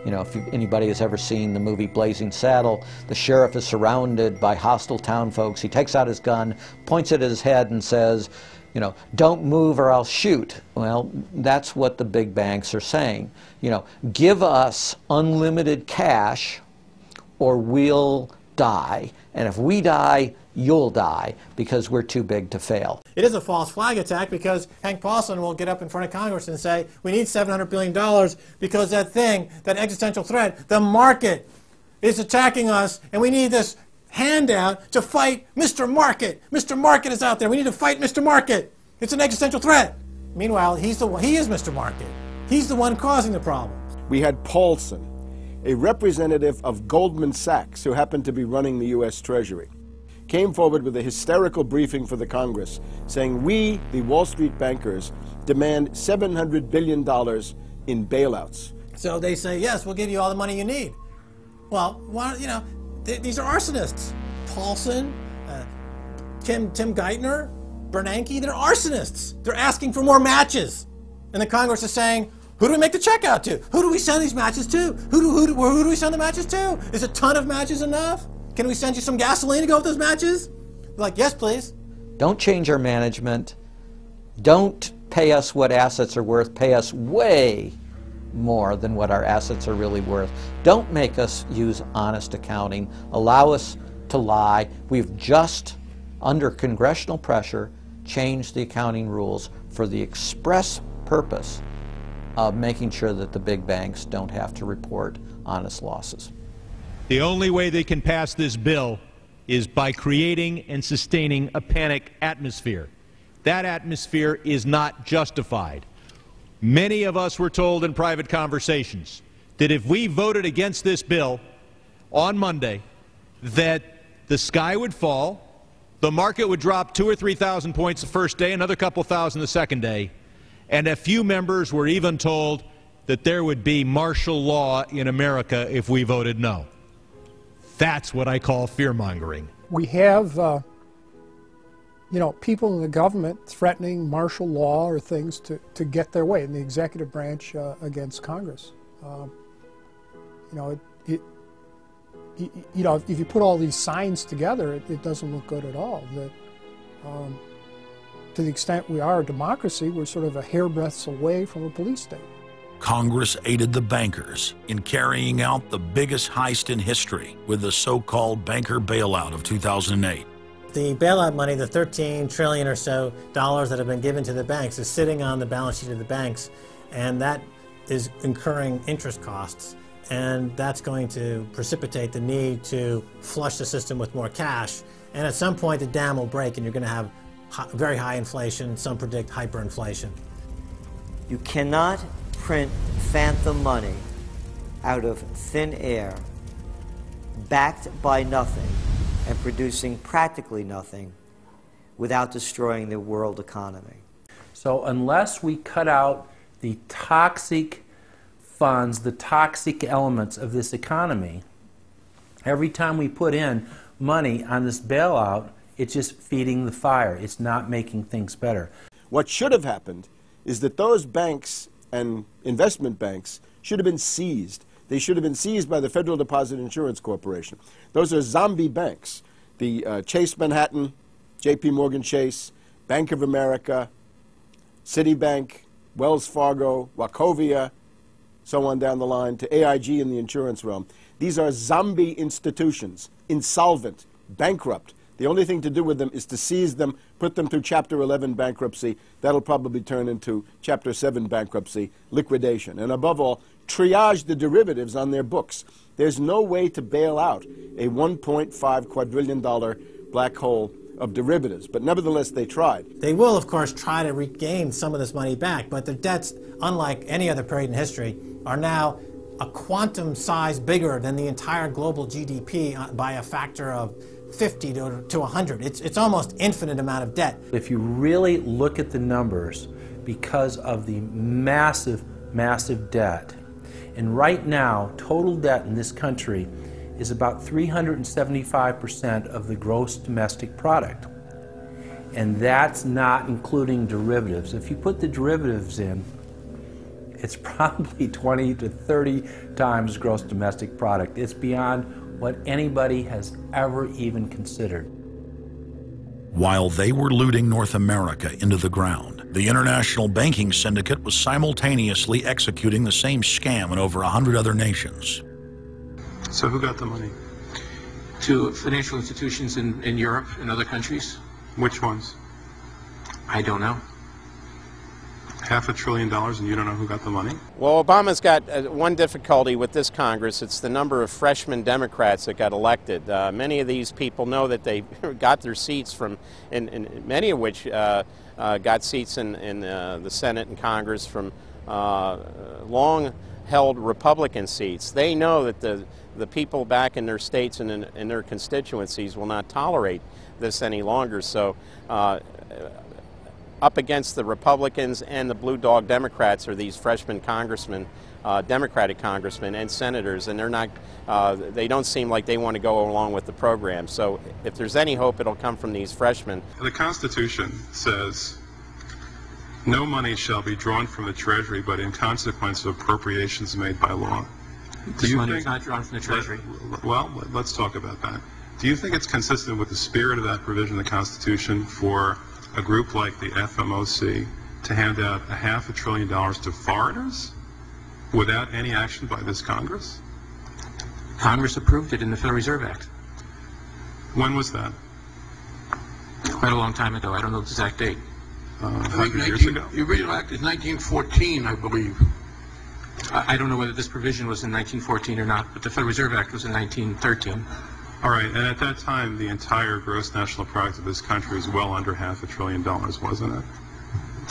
you know, if anybody has ever seen the movie Blazing Saddle, the sheriff is surrounded by hostile town folks. He takes out his gun, points it at his head and says, you know, don't move or I'll shoot. Well, that's what the big banks are saying. You know, give us unlimited cash or we'll die. And if we die, you'll die because we're too big to fail. It is a false flag attack because Hank Paulson will get up in front of Congress and say, we need $700 billion because that thing, that existential threat, the market is attacking us and we need this handout to fight Mr. Market. Mr. Market is out there. We need to fight Mr. Market. It's an existential threat. Meanwhile, he is Mr. Market. He's the one causing the problem. We had Paulson, a representative of Goldman Sachs who happened to be running the U.S. Treasury, came forward with a hysterical briefing for the Congress saying, we, the Wall Street bankers, demand $700 billion in bailouts. So they say, yes, we'll give you all the money you need. Well, you know, these are arsonists. Paulson, Tim Geithner, Bernanke, they're arsonists. They're asking for more matches. And the Congress is saying, who do we make the check out to? Who do we send these matches to? Who do we send the matches to? Is a ton of matches enough? Can we send you some gasoline to go with those matches? They're like, yes, please. Don't change our management. Don't pay us what assets are worth. Pay us way more than what our assets are really worth. Don't make us use honest accounting. Allow us to lie. We've just, under congressional pressure, changed the accounting rules for the express purpose of making sure that the big banks don't have to report honest losses. The only way they can pass this bill is by creating and sustaining a panic atmosphere. That atmosphere is not justified. Many of us were told in private conversations that if we voted against this bill on Monday, that the sky would fall, the market would drop 2,000 or 3,000 points the first day, another couple thousand the second day, and a few members were even told that there would be martial law in America if we voted no. That's what I call fear-mongering. We have you know, people in the government threatening martial law or things to get their way in the executive branch against Congress. You know, you know, if you put all these signs together, it doesn't look good at all. That, to the extent we are a democracy, we're sort of a hairbreadth away from a police state. Congress aided the bankers in carrying out the biggest heist in history with the so-called banker bailout of 2008. The bailout money, the $13 trillion or so that have been given to the banks, is sitting on the balance sheet of the banks, and that is incurring interest costs. And that's going to precipitate the need to flush the system with more cash. And at some point, the dam will break, and you're going to have very high inflation. Some predict hyperinflation. You cannot print phantom money out of thin air, backed by nothing, and producing practically nothing without destroying the world economy. So unless we cut out the toxic funds, the toxic elements of this economy, every time we put in money on this bailout, it's just feeding the fire. It's not making things better. What should have happened is that those banks and investment banks should have been seized. They should have been seized by the Federal Deposit Insurance Corporation. Those are zombie banks. The Chase Manhattan, J.P. Morgan Chase, Bank of America, Citibank, Wells Fargo, Wachovia, so on down the line, to AIG in the insurance realm. These are zombie institutions, insolvent, bankrupt. The only thing to do with them is to seize them, put them through Chapter 11 bankruptcy. That'll probably turn into Chapter 7 bankruptcy, liquidation. And above all, triage the derivatives on their books. There's no way to bail out a $1.5 quadrillion black hole of derivatives, but nevertheless they tried. They will, of course, try to regain some of this money back, but their debts, unlike any other period in history, are now a quantum size bigger than the entire global GDP by a factor of 50 to 100. It's almost infinite amount of debt. If you really look at the numbers, because of the massive, massive debt, and right now, total debt in this country is about 375% of the gross domestic product. And that's not including derivatives. If you put the derivatives in, it's probably 20 to 30 times gross domestic product. It's beyond what anybody has ever even considered. While they were looting North America into the ground, the international banking syndicate was simultaneously executing the same scam in over 100 other nations. So who got the money? To financial institutions in Europe and other countries. Which ones? I don't know. $500 billion and you don't know who got the money? Well, Obama's got one difficulty with this Congress. It's the number of freshman Democrats that got elected. Many of these people know that they got their seats from, and many of which got seats in the Senate and Congress from long-held Republican seats. They know that the people back in their states and in their constituencies will not tolerate this any longer. So up against the Republicans and the blue dog Democrats are these freshman congressmen, Democratic congressmen and senators, and they're not, they don't seem like they want to go along with the program. So if there's any hope, it'll come from these freshmen. The Constitution says no money shall be drawn from the Treasury but in consequence of appropriations made by law. This money is not drawn from the Treasury. Well, let's talk about that. Do you think it's consistent with the spirit of that provision of the Constitution for a group like the FMOC to hand out $500 billion to foreigners without any action by this Congress? Congress approved it in the Federal Reserve Act. When was that? Quite a long time ago. I don't know the exact date. 100 years ago? The original act is 1914, I believe. I don't know whether this provision was in 1914 or not, but the Federal Reserve Act was in 1913. All right, and at that time, the entire gross national product of this country was well under $500 billion, wasn't it?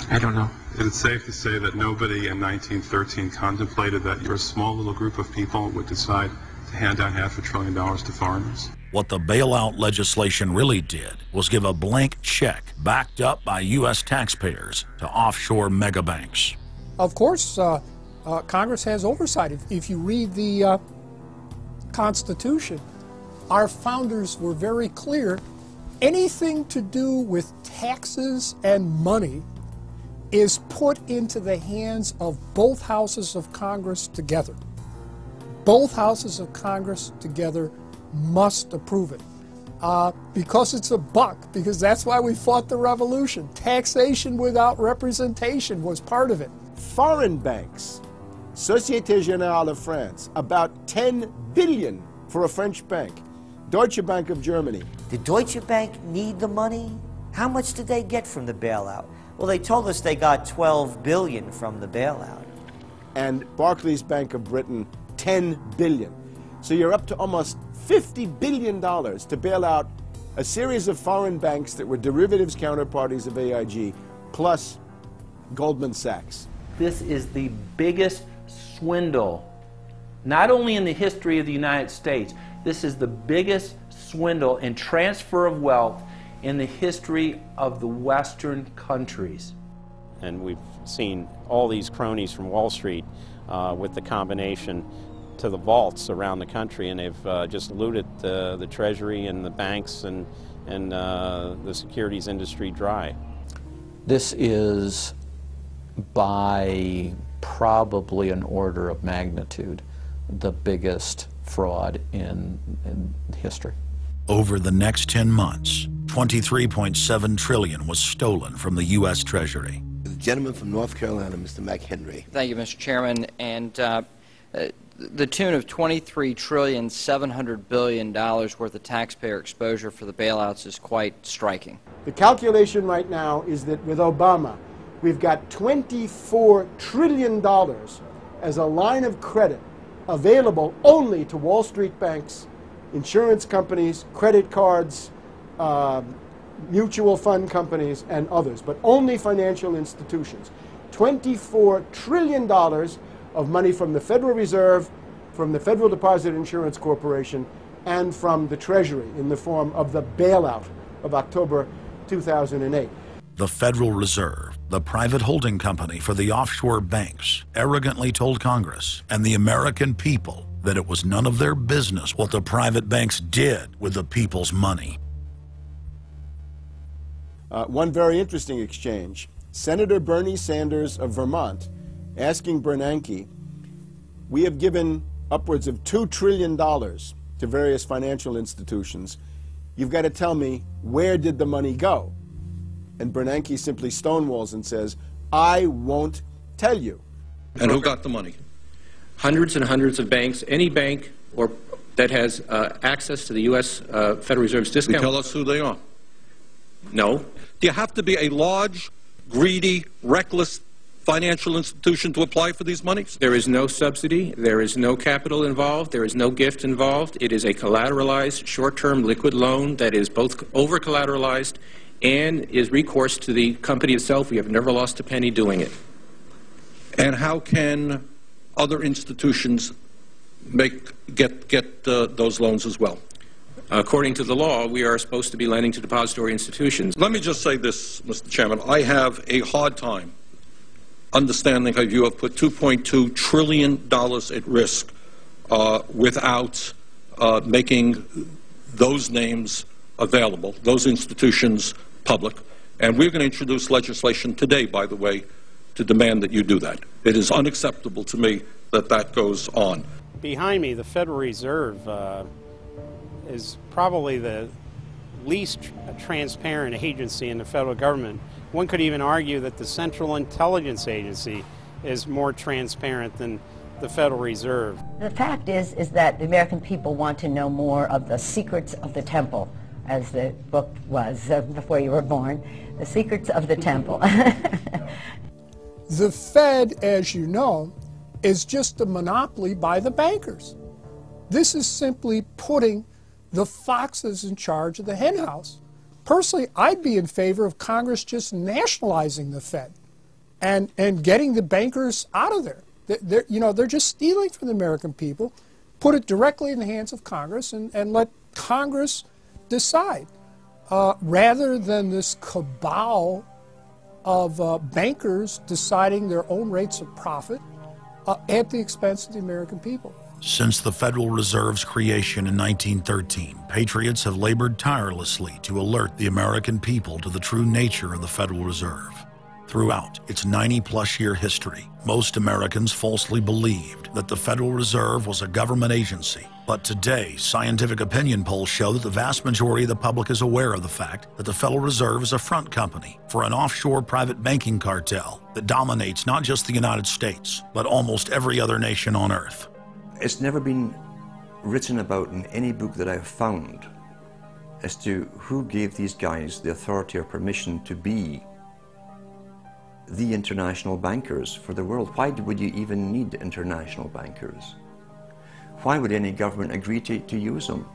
I don't know. Is it safe to say that nobody in 1913 contemplated that your small little group of people would decide to hand out $500 billion to foreigners? What the bailout legislation really did was give a blank check backed up by U.S. taxpayers to offshore megabanks. Of course, Congress has oversight. If you read the Constitution, our founders were very clear. Anything to do with taxes and money is put into the hands of both houses of Congress together. Both houses of Congress together must approve it. Because it's a buck, because that's why we fought the revolution. Taxation without representation was part of it. Foreign banks, Société Générale of France, about 10 billion for a French bank. Deutsche Bank of Germany. Did Deutsche Bank need the money? How much did they get from the bailout? Well, they told us they got $12 billion from the bailout. And Barclays Bank of Britain, $10 billion. So you're up to almost $50 billion to bail out a series of foreign banks that were derivatives counterparties of AIG, plus Goldman Sachs. This is the biggest swindle, not only in the history of the United States, this is the biggest swindle and transfer of wealth in the history of the Western countries. And we've seen all these cronies from Wall Street with the combination to the vaults around the country, and they've just looted the Treasury and the banks and the securities industry dry. This is by probably an order of magnitude the biggest fraud in history. Over the next 10 months, $23.7 trillion was stolen from the U.S. Treasury. The gentleman from North Carolina, Mr. McHenry. Thank you, Mr. Chairman. And the tune of $23.7 trillion worth of taxpayer exposure for the bailouts is quite striking. The calculation right now is that with Obama, we've got $24 trillion as a line of credit available only to Wall Street banks, insurance companies, credit cards, mutual fund companies, and others, but only financial institutions. $24 trillion of money from the Federal Reserve, from the Federal Deposit Insurance Corporation, and from the Treasury in the form of the bailout of October 2008. The Federal Reserve, the private holding company for the offshore banks, arrogantly told Congress and the American people that it was none of their business what the private banks did with the people's money. One very interesting exchange. Senator Bernie Sanders of Vermont asking Bernanke, we have given upwards of $2 trillion to various financial institutions. You've got to tell me, where did the money go? And Bernanke simply stonewalls and says, I won't tell you. And who got the money? Hundreds and hundreds of banks. Any bank or that has access to the U.S. Federal Reserve's discount. You tell us who they are. No. Do you have to be a large, greedy, reckless financial institution to apply for these monies? There is no subsidy. There is no capital involved. There is no gift involved. It is a collateralized, short-term liquid loan that is both over-collateralized and is recourse to the company itself. We have never lost a penny doing it. And how can other institutions get those loans as well? According to the law, we are supposed to be lending to depository institutions. Let me just say this, Mr. Chairman. I have a hard time understanding how you have put $2.2 trillion at risk without making those names available, those institutions public. And we're going to introduce legislation today, by the way, to demand that you do that. It is unacceptable to me that that goes on. Behind me, the Federal Reserve is probably the least transparent agency in the federal government. One could even argue that the Central Intelligence Agency is more transparent than the Federal Reserve. The fact is that the American people want to know more of the secrets of the temple, as the book was before you were born, the secrets of the temple. The Fed, as you know, is just a monopoly by the bankers. This is simply putting the foxes in charge of the henhouse. Personally, I'd be in favor of Congress just nationalizing the Fed and getting the bankers out of there. They're just stealing from the American people. Put it directly in the hands of Congress and let Congress decide, rather than this cabal of bankers deciding their own rates of profit at the expense of the American people. Since the Federal Reserve's creation in 1913, patriots have labored tirelessly to alert the American people to the true nature of the Federal Reserve. Throughout its 90-plus year history, most Americans falsely believed that the Federal Reserve was a government agency. But today, scientific opinion polls show that the vast majority of the public is aware of the fact that the Federal Reserve is a front company for an offshore private banking cartel that dominates not just the United States, but almost every other nation on Earth. It's never been written about in any book that I've found as to who gave these guys the authority or permission to be the international bankers for the world. Why would you even need international bankers? Why would any government agree to use them?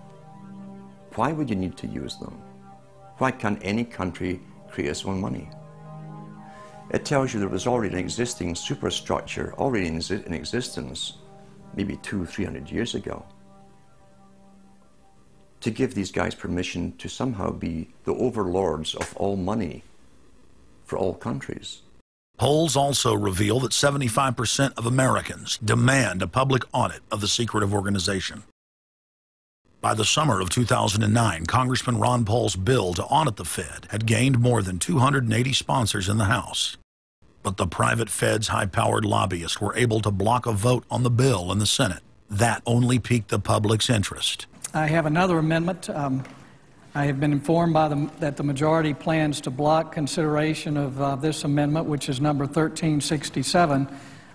Why would you need to use them? Why can't any country create its own money? It tells you there was already an existing superstructure, already in existence, maybe 200-300 years ago, to give these guys permission to somehow be the overlords of all money for all countries. Polls also reveal that 75% of Americans demand a public audit of the secretive organization. By the summer of 2009, Congressman Ron Paul's bill to audit the Fed had gained more than 280 sponsors in the House. But the private Fed's high-powered lobbyists were able to block a vote on the bill in the Senate. That only piqued the public's interest. I have another amendment. I have been informed that the majority plans to block consideration of this amendment, which is number 1367,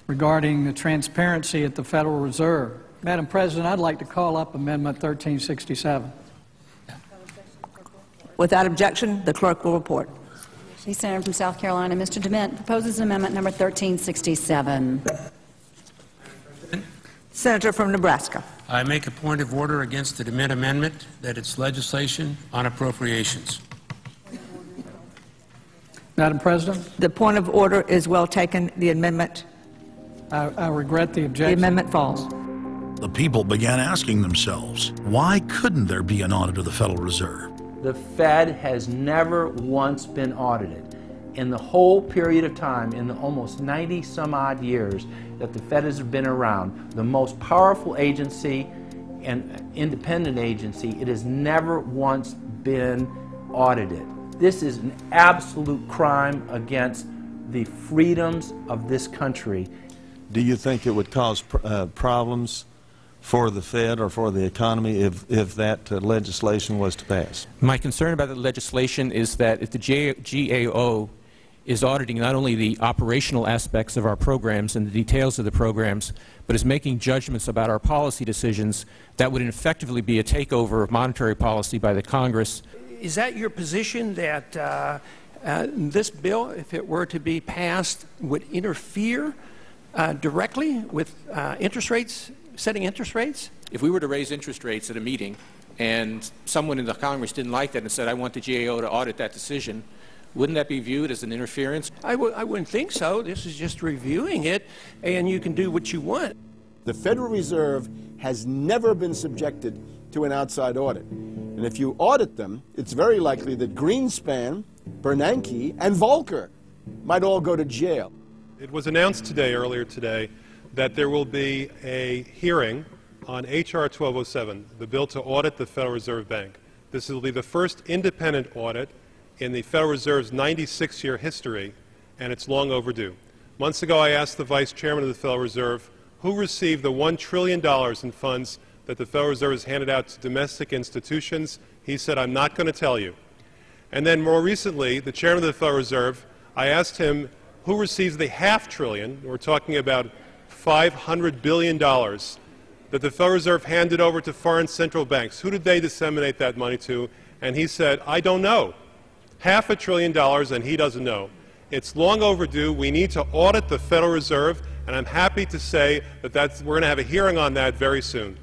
regarding the transparency at the Federal Reserve. Madam President, I'd like to call up Amendment 1367. Without objection, the clerk will report. The Senator from South Carolina, Mr. DeMint, proposes amendment number 1367. Senator from Nebraska. I make a point of order against the DeMint amendment that it's legislation on appropriations. Madam President? The point of order is well taken. The amendment. I regret the objection. The amendment falls. The people began asking themselves, why couldn't there be an audit of the Federal Reserve? The Fed has never once been audited. In the whole period of time, in the almost 90 some odd years that the Fed has been around, the most powerful agency and independent agency, it has never once been audited. This is an absolute crime against the freedoms of this country. Do you think it would cause problems for the Fed or for the economy if that legislation was to pass? My concern about the legislation is that if the GAO is auditing not only the operational aspects of our programs and the details of the programs, but is making judgments about our policy decisions, that would effectively be a takeover of monetary policy by the Congress. Is that your position, that this bill, if it were to be passed, would interfere directly with interest rates, setting interest rates? If we were to raise interest rates at a meeting and someone in the Congress didn't like that and said, I want the GAO to audit that decision, wouldn't that be viewed as an interference? I wouldn't think so. This is just reviewing it, and you can do what you want. The Federal Reserve has never been subjected to an outside audit. And if you audit them, it's very likely that Greenspan, Bernanke, and Volcker might all go to jail. It was announced earlier today, that there will be a hearing on H.R. 1207, the bill to audit the Federal Reserve Bank. This will be the first independent audit in the Federal Reserve's 96-year history, and it's long overdue. Months ago, I asked the Vice Chairman of the Federal Reserve who received the $1 trillion in funds that the Federal Reserve has handed out to domestic institutions. He said, I'm not going to tell you. And then more recently, the Chairman of the Federal Reserve, I asked him who receives the $500 billion, we're talking about $500 billion, that the Federal Reserve handed over to foreign central banks. Who did they disseminate that money to? And he said, I don't know. $500 billion, and he doesn't know. It's long overdue. We need to audit the Federal Reserve, and I'm happy to say that we're going to have a hearing on that very soon.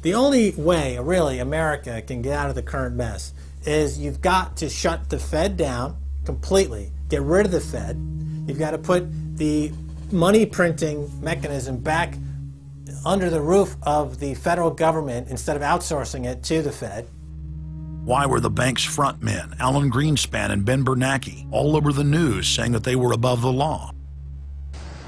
The only way, really, America can get out of the current mess is you've got to shut the Fed down completely, get rid of the Fed. You've got to put the money printing mechanism back under the roof of the federal government instead of outsourcing it to the Fed. Why were the bank's front men, Alan Greenspan and Ben Bernanke, all over the news saying that they were above the law?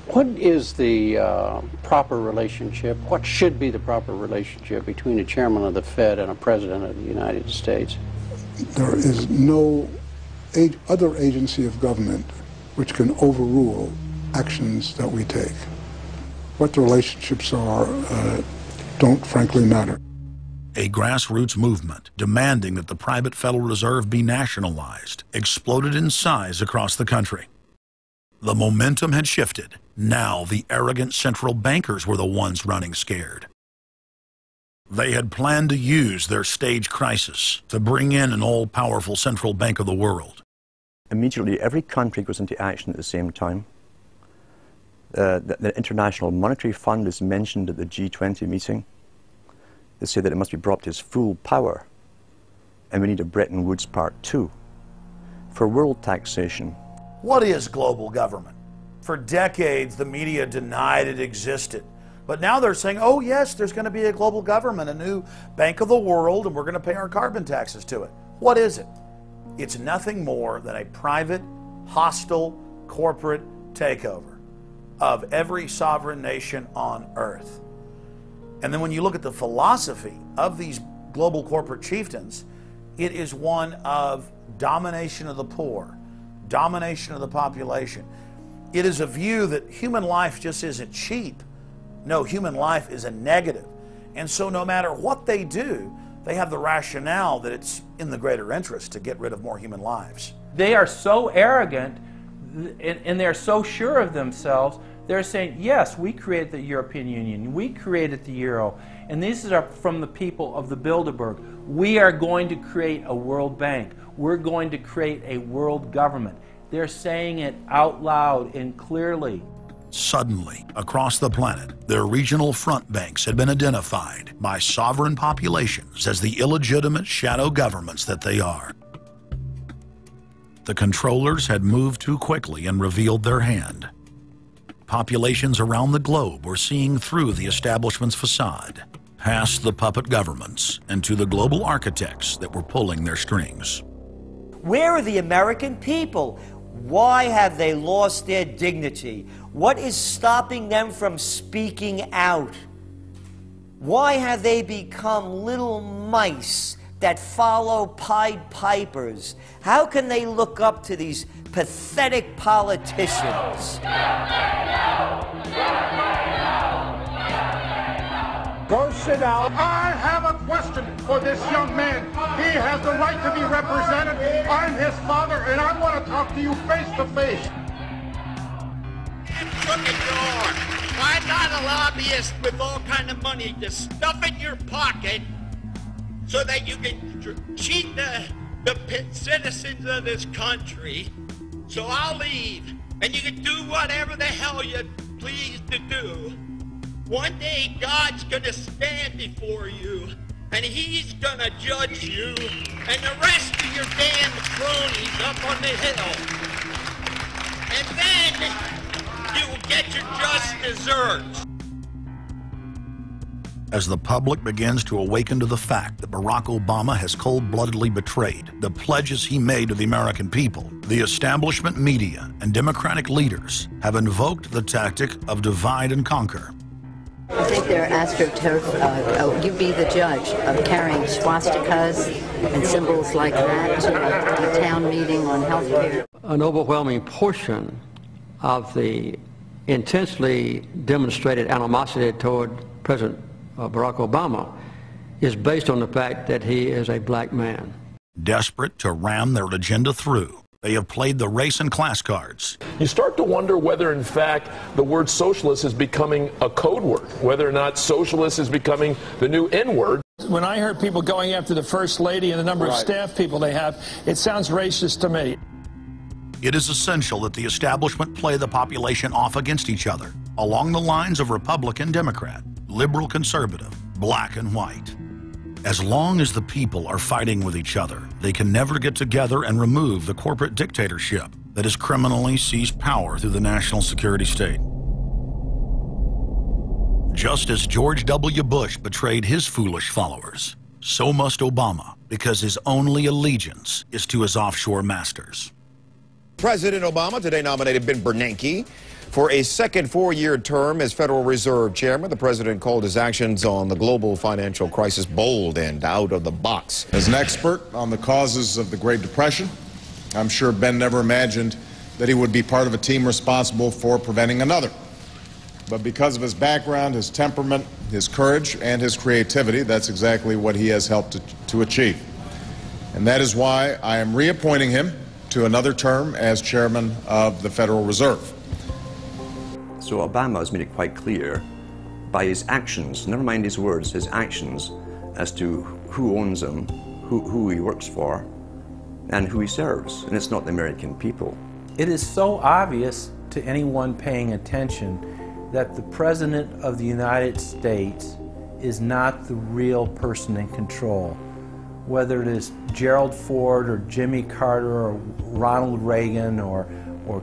What is the proper relationship, what should be the proper relationship between a chairman of the Fed and a president of the United States? There is no other agency of government which can overrule actions that we take. What the relationships are don't frankly matter. A grassroots movement demanding that the private Federal Reserve be nationalized exploded in size across the country. The momentum had shifted. Now the arrogant central bankers were the ones running scared. They had planned to use their stage crisis to bring in an all-powerful central bank of the world. Immediately, every country goes into action at the same time. The International Monetary Fund is mentioned at the G20 meeting. They say that it must be brought to its full power, and we need a Bretton Woods Part 2 for world taxation. What is global government? For decades, the media denied it existed. But now they're saying, oh yes, there's going to be a global government, a new bank of the world, and we're going to pay our carbon taxes to it. What is it? It's nothing more than a private, hostile, corporate takeover of every sovereign nation on earth. And then when you look at the philosophy of these global corporate chieftains, it is one of domination of the poor, domination of the population. It is a view that human life just isn't cheap. No, human life is a negative. And so no matter what they do, they have the rationale that it's in the greater interest to get rid of more human lives. They are so arrogant and they're so sure of themselves, they're saying, yes, we created the European Union, we created the Euro, and these are from the people of the Bilderberg. We are going to create a World Bank. We're going to create a world government. They're saying it out loud and clearly. Suddenly, across the planet, their regional front banks had been identified by sovereign populations as the illegitimate shadow governments that they are. The controllers had moved too quickly and revealed their hand. Populations around the globe were seeing through the establishment's facade, past the puppet governments, and to the global architects that were pulling their strings. Where are the American people? Why have they lost their dignity? What is stopping them from speaking out? Why have they become little mice that follow Pied Pipers? How can they look up to these pathetic politicians? Go sit down. I have a question for this young man. He has the right to be represented. I'm his father, and I want to talk to you face to face. Crooked door. Why not a lobbyist with all kind of money to stuff in your pocket so that you can cheat the citizens of this country? So I'll leave, and you can do whatever the hell you please to do. One day God's gonna stand before you, and he's gonna judge you and the rest of your damn cronies up on the hill. And then you will get your just desserts. As the public begins to awaken to the fact that Barack Obama has cold-bloodedly betrayed the pledges he made to the American people, the establishment media and Democratic leaders have invoked the tactic of divide and conquer. I think they're astroturf. You be the judge of carrying swastikas and symbols like that to a town meeting on health care. An overwhelming portion of the intensely demonstrated animosity toward President Barack Obama is based on the fact that he is a black man. Desperate to ram their agenda through, they have played the race and class cards. You start to wonder whether, in fact, the word socialist is becoming a code word, whether or not socialist is becoming the new N-word. When I heard people going after the First Lady and the number of staff people they have, it sounds racist to me. It is essential that the establishment play the population off against each other, along the lines of Republican, Democrat, liberal, conservative, black and white. As long as the people are fighting with each other, they can never get together and remove the corporate dictatorship that has criminally seized power through the national security state. Just as George W. Bush betrayed his foolish followers, so must Obama, because his only allegiance is to his offshore masters. President Obama today nominated Ben Bernanke for a second four-year term as Federal Reserve Chairman. The president called his actions on the global financial crisis bold and out of the box. As an expert on the causes of the Great Depression, I'm sure Ben never imagined that he would be part of a team responsible for preventing another. But because of his background, his temperament, his courage, and his creativity, that's exactly what he has helped to achieve. And that is why I am reappointing him to another term as Chairman of the Federal Reserve. So Obama has made it quite clear by his actions, never mind his words, his actions, as to who owns him, who he works for, and who he serves, and it's not the American people. It is so obvious to anyone paying attention that the President of the United States is not the real person in control. Whether it is Gerald Ford or Jimmy Carter or Ronald Reagan or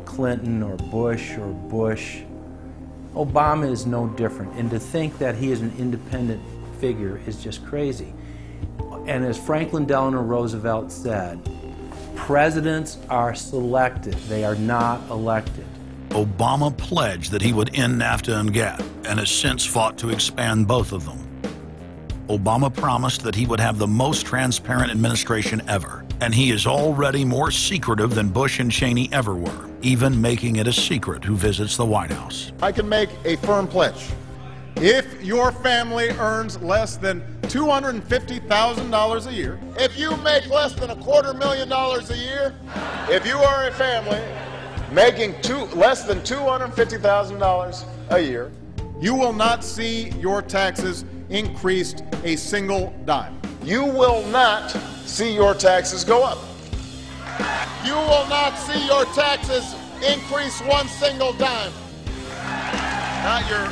Clinton or Bush, Obama is no different, and to think that he is an independent figure is just crazy. And as Franklin Delano Roosevelt said, presidents are selected, they are not elected. Obama pledged that he would end NAFTA and GATT, and has since fought to expand both of them. Obama promised that he would have the most transparent administration ever, and he is already more secretive than Bush and Cheney ever were, even making it a secret who visits the White House. I can make a firm pledge. If your family earns less than $250,000 a year, if you make less than $250,000 a year, if you are a family making less than $250,000 a year, you will not see your taxes increased a single dime. You will not see your taxes go up. You will not see your taxes increase one single dime. Not your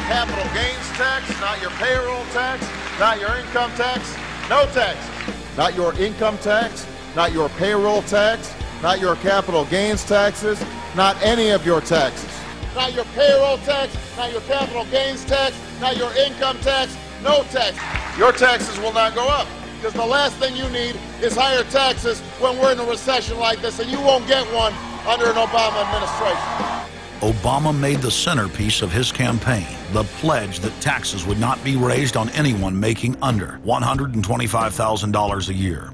capital gains tax, not your payroll tax, not your income tax, no taxes. Not your income tax, not your payroll tax, not your capital gains taxes, not any of your taxes. Not your payroll tax, not your capital gains tax, not your income tax, no tax. Your taxes will not go up, because the last thing you need is higher taxes when we're in a recession like this, and you won't get one under an Obama administration. Obama made the centerpiece of his campaign the pledge that taxes would not be raised on anyone making under $125,000 a year.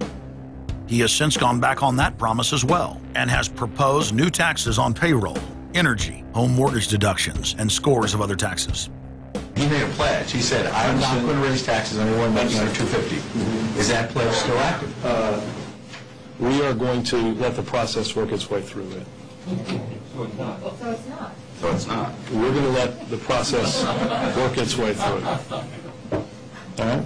He has since gone back on that promise as well and has proposed new taxes on payroll, energy, home mortgage deductions, and scores of other taxes. He made a pledge. He said, I'm not going to raise taxes on anyone making under $250,000. Is that pledge still active? We are going to let the process work its way through it. So it's not. So it's not. So it's not. We're going to let the process work its way through it. All right?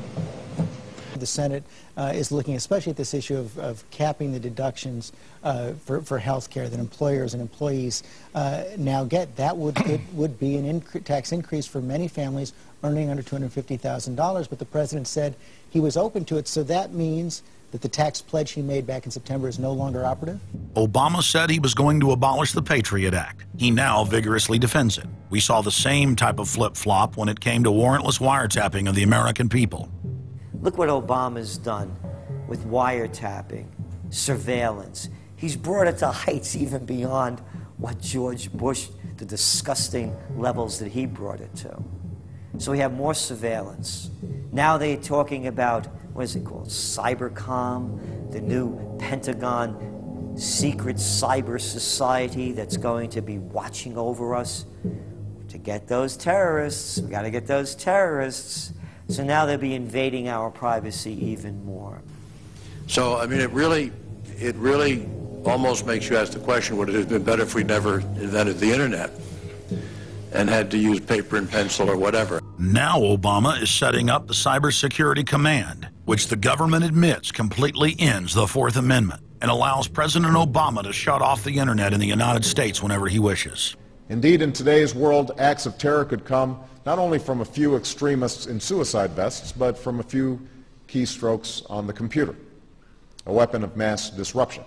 The Senate is looking especially at this issue of capping the deductions for health care that employers and employees now get. That would be an tax increase for many families earning under $250,000, but the president said he was open to it, so that means that the tax pledge he made back in September is no longer operative? Obama said he was going to abolish the Patriot Act. He now vigorously defends it. We saw the same type of flip-flop when it came to warrantless wiretapping of the American people. Look what Obama's done with wiretapping, surveillance. He's brought it to heights even beyond what George Bush, the disgusting levels that he brought it to. So we have more surveillance. Now they're talking about, what is it called, Cybercom, the new Pentagon secret cyber society that's going to be watching over us. To get those terrorists, we got to get those terrorists. So now they'll be invading our privacy even more. So, I mean, it really almost makes you ask the question, would it have been better if we never invented the internet and had to use paper and pencil or whatever? Now Obama is setting up the Cybersecurity Command, which the government admits completely ends the Fourth Amendment and allows President Obama to shut off the internet in the United States whenever he wishes. Indeed, in today's world, acts of terror could come not only from a few extremists in suicide vests, but from a few keystrokes on the computer, a weapon of mass disruption.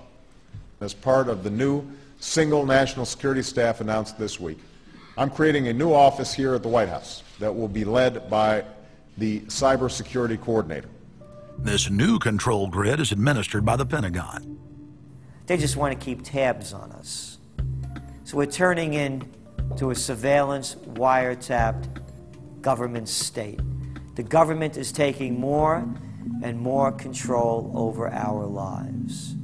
As part of the new single national security staff announced this week, I'm creating a new office here at the White House that will be led by the cybersecurity coordinator. This new control grid is administered by the Pentagon. They just want to keep tabs on us. So we're turning into a surveillance, wiretapped government state. The government is taking more and more control over our lives.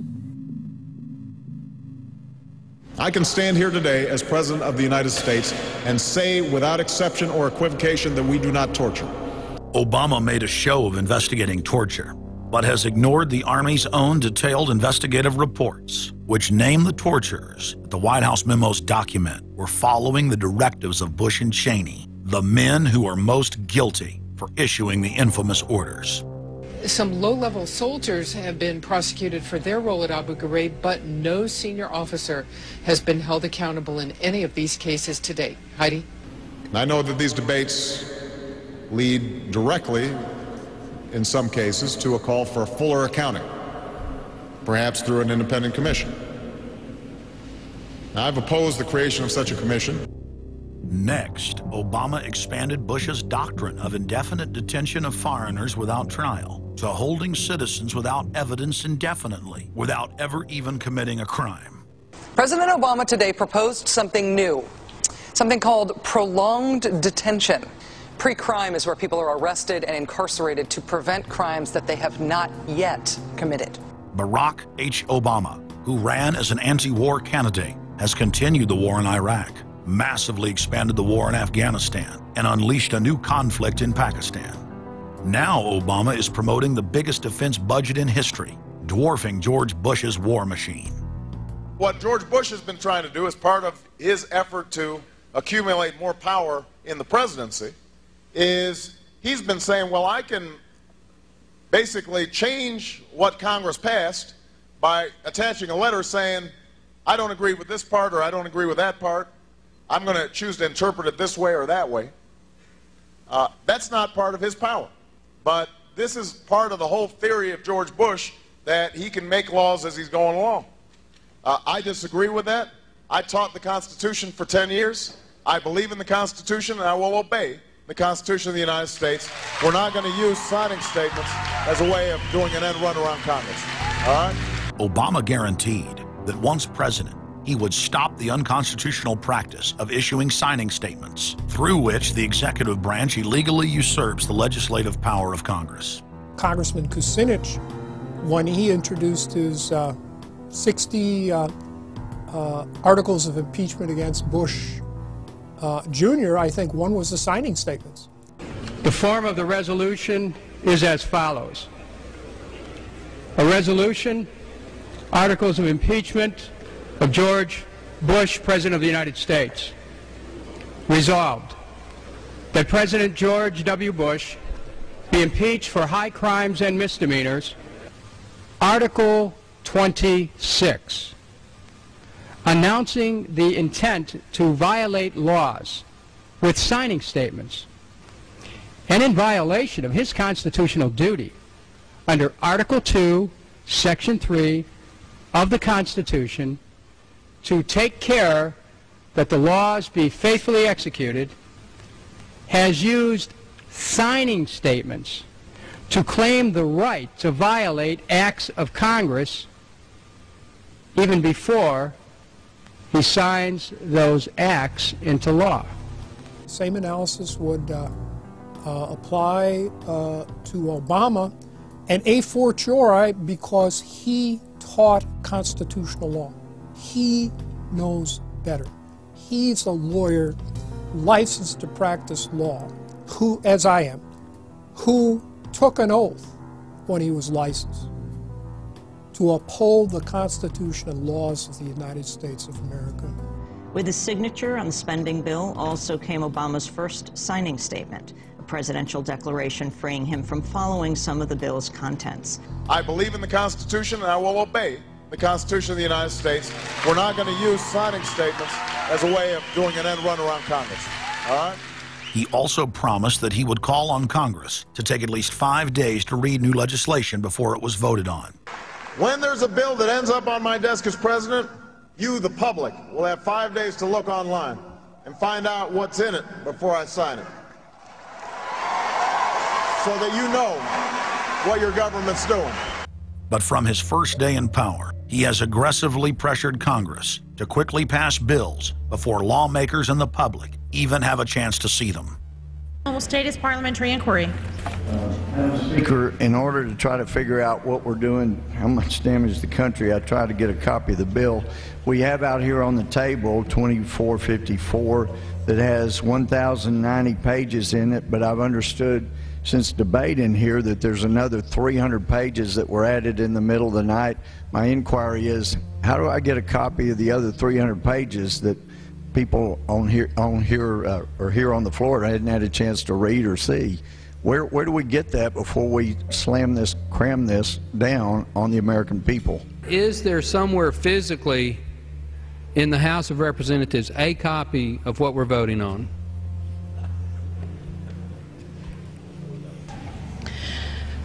I can stand here today as President of the United States and say without exception or equivocation that we do not torture. Obama made a show of investigating torture, but has ignored the Army's own detailed investigative reports, which name the torturers that the White House memos document were following the directives of Bush and Cheney, the men who are most guilty for issuing the infamous orders. Some low-level soldiers have been prosecuted for their role at Abu Ghraib, but no senior officer has been held accountable in any of these cases to date. Heidi? I know that these debates lead directly, in some cases, to a call for fuller accounting, perhaps through an independent commission. Now, I've opposed the creation of such a commission. Next, Obama expanded Bush's doctrine of indefinite detention of foreigners without trial to holding citizens without evidence indefinitely, without ever even committing a crime. President Obama today proposed something new, something called prolonged detention. Pre-crime is where people are arrested and incarcerated to prevent crimes that they have not yet committed. Barack H. Obama, who ran as an anti-war candidate, has continued the war in Iraq, massively expanded the war in Afghanistan, and unleashed a new conflict in Pakistan. Now Obama is promoting the biggest defense budget in history, dwarfing George Bush's war machine. What George Bush has been trying to do as part of his effort to accumulate more power in the presidency is he's been saying, well, I can basically change what Congress passed by attaching a letter saying, I don't agree with this part or I don't agree with that part. I'm going to choose to interpret it this way or that way. That's not part of his power. But this is part of the whole theory of George Bush, that he can make laws as he's going along. I disagree with that. I taught the Constitution for 10 years. I believe in the Constitution, and I will obey the Constitution of the United States. We're not going to use signing statements as a way of doing an end run around Congress. All right? Obama guaranteed that once president, he would stop the unconstitutional practice of issuing signing statements, through which the executive branch illegally usurps the legislative power of Congress. Congressman Kucinich, when he introduced his 60 articles of impeachment against Bush Jr., I think one was the signing statements. The form of the resolution is as follows. A resolution, articles of impeachment of George Bush, President of the United States. Resolved, that President George W. Bush be impeached for high crimes and misdemeanors. Article 26, announcing the intent to violate laws with signing statements, and in violation of his constitutional duty under Article 2, Section 3 of the Constitution, to take care that the laws be faithfully executed, has used signing statements to claim the right to violate acts of Congress even before he signs those acts into law. Same analysis would apply to Obama, and a fortiori because he taught constitutional law. He knows better. He's a lawyer licensed to practice law, who, as I am, who took an oath when he was licensed to uphold the Constitution and laws of the United States of America. With his signature on the spending bill also came Obama's first signing statement, a presidential declaration freeing him from following some of the bill's contents. I believe in the Constitution, and I will obey the Constitution of the United States. We're not going to use signing statements as a way of doing an end run around Congress. All right? He also promised that he would call on Congress to take at least 5 days to read new legislation before it was voted on. When there's a bill that ends up on my desk as president, you, the public, will have 5 days to look online and find out what's in it before I sign it, so that you know what your government's doing. But from his first day in power, he has aggressively pressured Congress to quickly pass bills before lawmakers and the public even have a chance to see them. Will state his parliamentary inquiry. Speaker, in order to try to figure out what we're doing, how much damage to the country, I tried to get a copy of the bill. We have out here on the table 2454 that has 1,090 pages in it, but I've understood since debate in here that there's another 300 pages that were added in the middle of the night. My inquiry is, how do I get a copy of the other 300 pages that people on here on the floor hadn't had a chance to read or see? Where do we get that before we cram this down on the American people? Is there somewhere physically in the House of Representatives a copy of what we're voting on?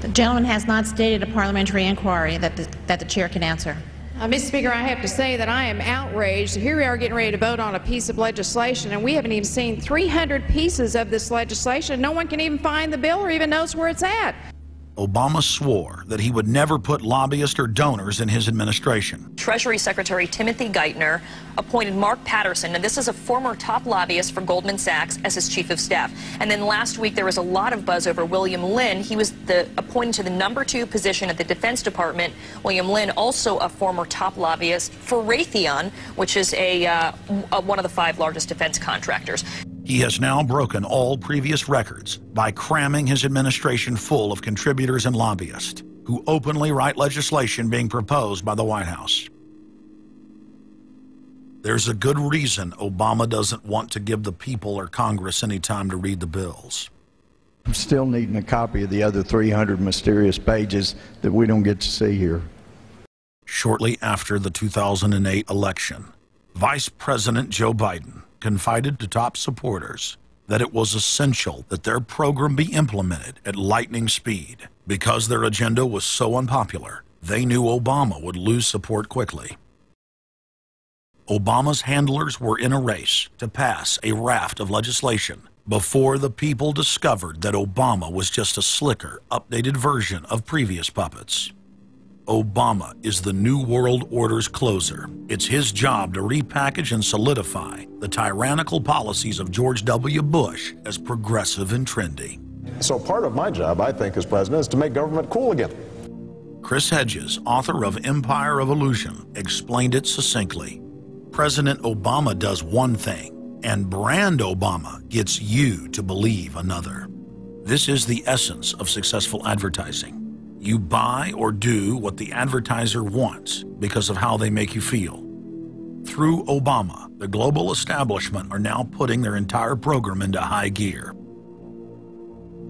The gentleman has not stated a parliamentary inquiry that the chair can answer. Mr. Speaker, I have to say that I am outraged. Here we are getting ready to vote on a piece of legislation, and we haven't even seen 300 pieces of this legislation. No one can even find the bill or even knows where it's at. Obama swore that he would never put lobbyists or donors in his administration. Treasury Secretary Timothy Geithner appointed Mark Patterson, and this is a former top lobbyist for Goldman Sachs, as his chief of staff. And then last week there was a lot of buzz over William Lynn. He was appointed to the #2 position at the Defense Department. William Lynn, also a former top lobbyist for Raytheon, which is one of the 5 largest defense contractors. He has now broken all previous records by cramming his administration full of contributors and lobbyists who openly write legislation being proposed by the White House. There's a good reason Obama doesn't want to give the people or Congress any time to read the bills. I'm still needing a copy of the other 300 mysterious pages that we don't get to see here. Shortly after the 2008 election, Vice President Joe Biden confided to top supporters that it was essential that their program be implemented at lightning speed. Because their agenda was so unpopular, they knew Obama would lose support quickly. Obama's handlers were in a race to pass a raft of legislation before the people discovered that Obama was just a slicker, updated version of previous puppets. Obama is the New World Order's closer. It's his job to repackage and solidify the tyrannical policies of George W. Bush as progressive and trendy. So part of my job, I think, as president, is to make government cool again. Chris Hedges, author of Empire of Illusion, explained it succinctly. President Obama does one thing, and brand Obama gets you to believe another. This is the essence of successful advertising. You buy or do what the advertiser wants because of how they make you feel. Through Obama, the global establishment are now putting their entire program into high gear.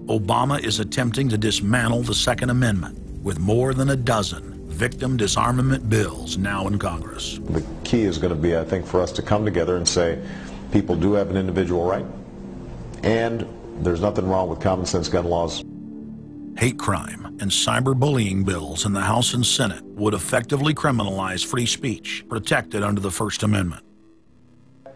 Obama is attempting to dismantle the Second Amendment with more than a dozen victim disarmament bills now in Congress. The key is going to be, I think, for us to come together and say people do have an individual right, and there's nothing wrong with common sense gun laws. Hate crime and cyberbullying bills in the House and Senate would effectively criminalize free speech protected under the First Amendment.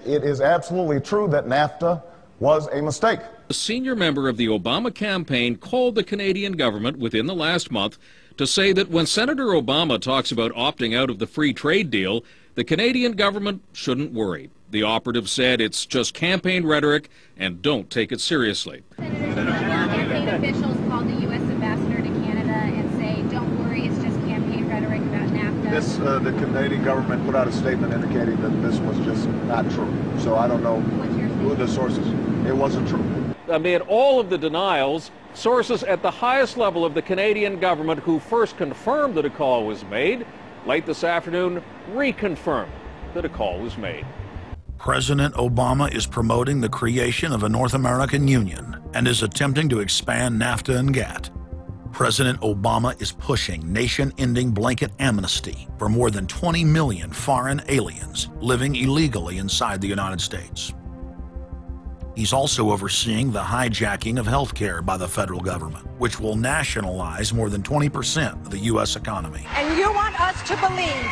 It is absolutely true that NAFTA was a mistake. A senior member of the Obama campaign called the Canadian government within the last month to say that when Senator Obama talks about opting out of the free trade deal, the Canadian government shouldn't worry. The operative said it's just campaign rhetoric and don't take it seriously. Campaign officials called the U.S. ambassador to Canada and say, don't worry, it's just campaign rhetoric about NAFTA. The Canadian government put out a statement indicating that this was just not true. So I don't know who the sources. It wasn't true. Amid all of the denials, sources at the highest level of the Canadian government who first confirmed that a call was made, late this afternoon reconfirmed that a call was made. President Obama is promoting the creation of a North American Union and is attempting to expand NAFTA and GATT. President Obama is pushing nation-ending blanket amnesty for more than 20 million foreign aliens living illegally inside the United States. He's also overseeing the hijacking of health care by the federal government, which will nationalize more than 20% of the U.S. economy. And you want us to believe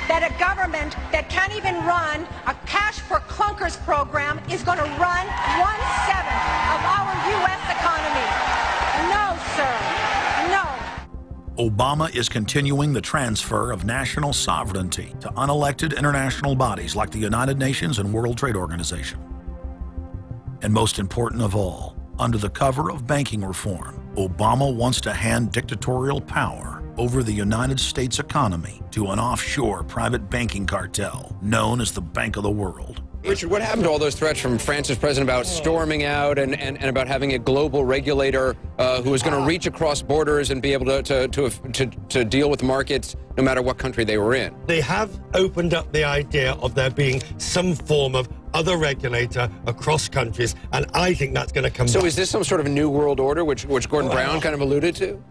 that a government that can't even run a cash for clunkers program is going to run 1/7 of our U.S. economy. No, sir. No. Obama is continuing the transfer of national sovereignty to unelected international bodies like the United Nations and World Trade Organization. And most important of all, under the cover of banking reform, Obama wants to hand dictatorial power over the United States economy to an offshore private banking cartel known as the Bank of the World. Richard, what happened to all those threats from France's president about storming out and about having a global regulator who was going to reach across borders and be able to deal with markets no matter what country they were in? They have opened up the idea of there being some form of other regulator across countries, and I think that's going to come So back. is this some sort of a new world order, which Gordon Brown kind of alluded to?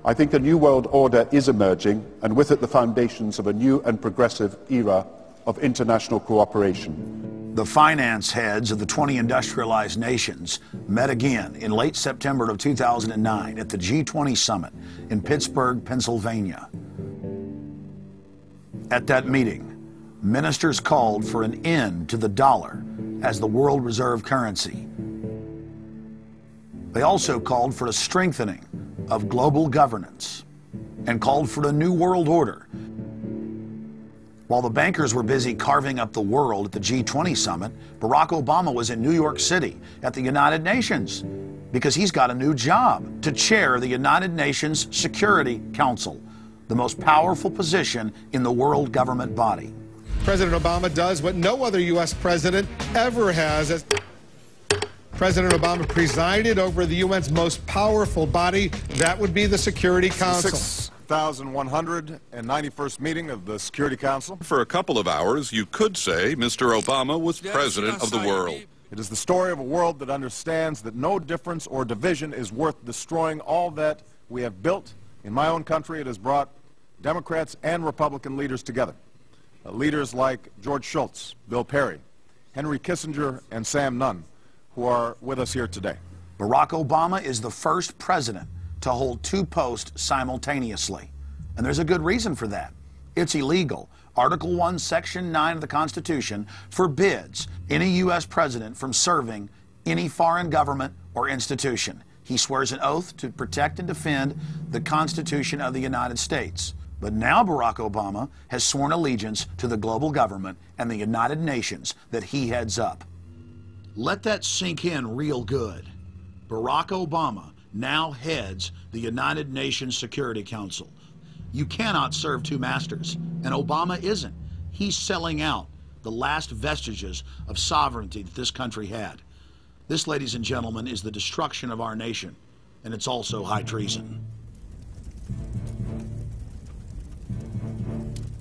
I think a new world order is emerging, and with it the foundations of a new and progressive era of international cooperation. The finance heads of the 20 industrialized nations met again in late September of 2009 at the G20 summit in Pittsburgh, Pennsylvania. At that meeting, ministers called for an end to the dollar as the world reserve currency. They also called for a strengthening of global governance and called for a new world order. While the bankers were busy carving up the world at the G20 summit, Barack Obama was in New York City at the United Nations because he's got a new job to chair the United Nations Security Council, the most powerful position in the world government body. President Obama does what no other U.S. president ever has. As President Obama presided over the UN's most powerful body, that would be the Security Council. 6,191st meeting of the Security Council. For a couple of hours, you could say Mr. Obama was president of the world. It is the story of a world that understands that no difference or division is worth destroying all that we have built. In my own country, it has brought Democrats and Republican leaders together. Leaders like George Shultz, Bill Perry, Henry Kissinger, and Sam Nunn, who are with us here today. Barack Obama is the first president to hold two posts simultaneously. And there's a good reason for that. It's illegal. Article 1, Section 9 of the Constitution forbids any U.S. president from serving any foreign government or institution. He swears an oath to protect and defend the Constitution of the United States. But now Barack Obama has sworn allegiance to the global government and the United Nations that he heads up. Let that sink in real good. Barack Obama now heads the United Nations Security Council. You cannot serve two masters, and Obama isn't. He's selling out the last vestiges of sovereignty that this country had. This, ladies and gentlemen, is the destruction of our nation, and it's also high treason.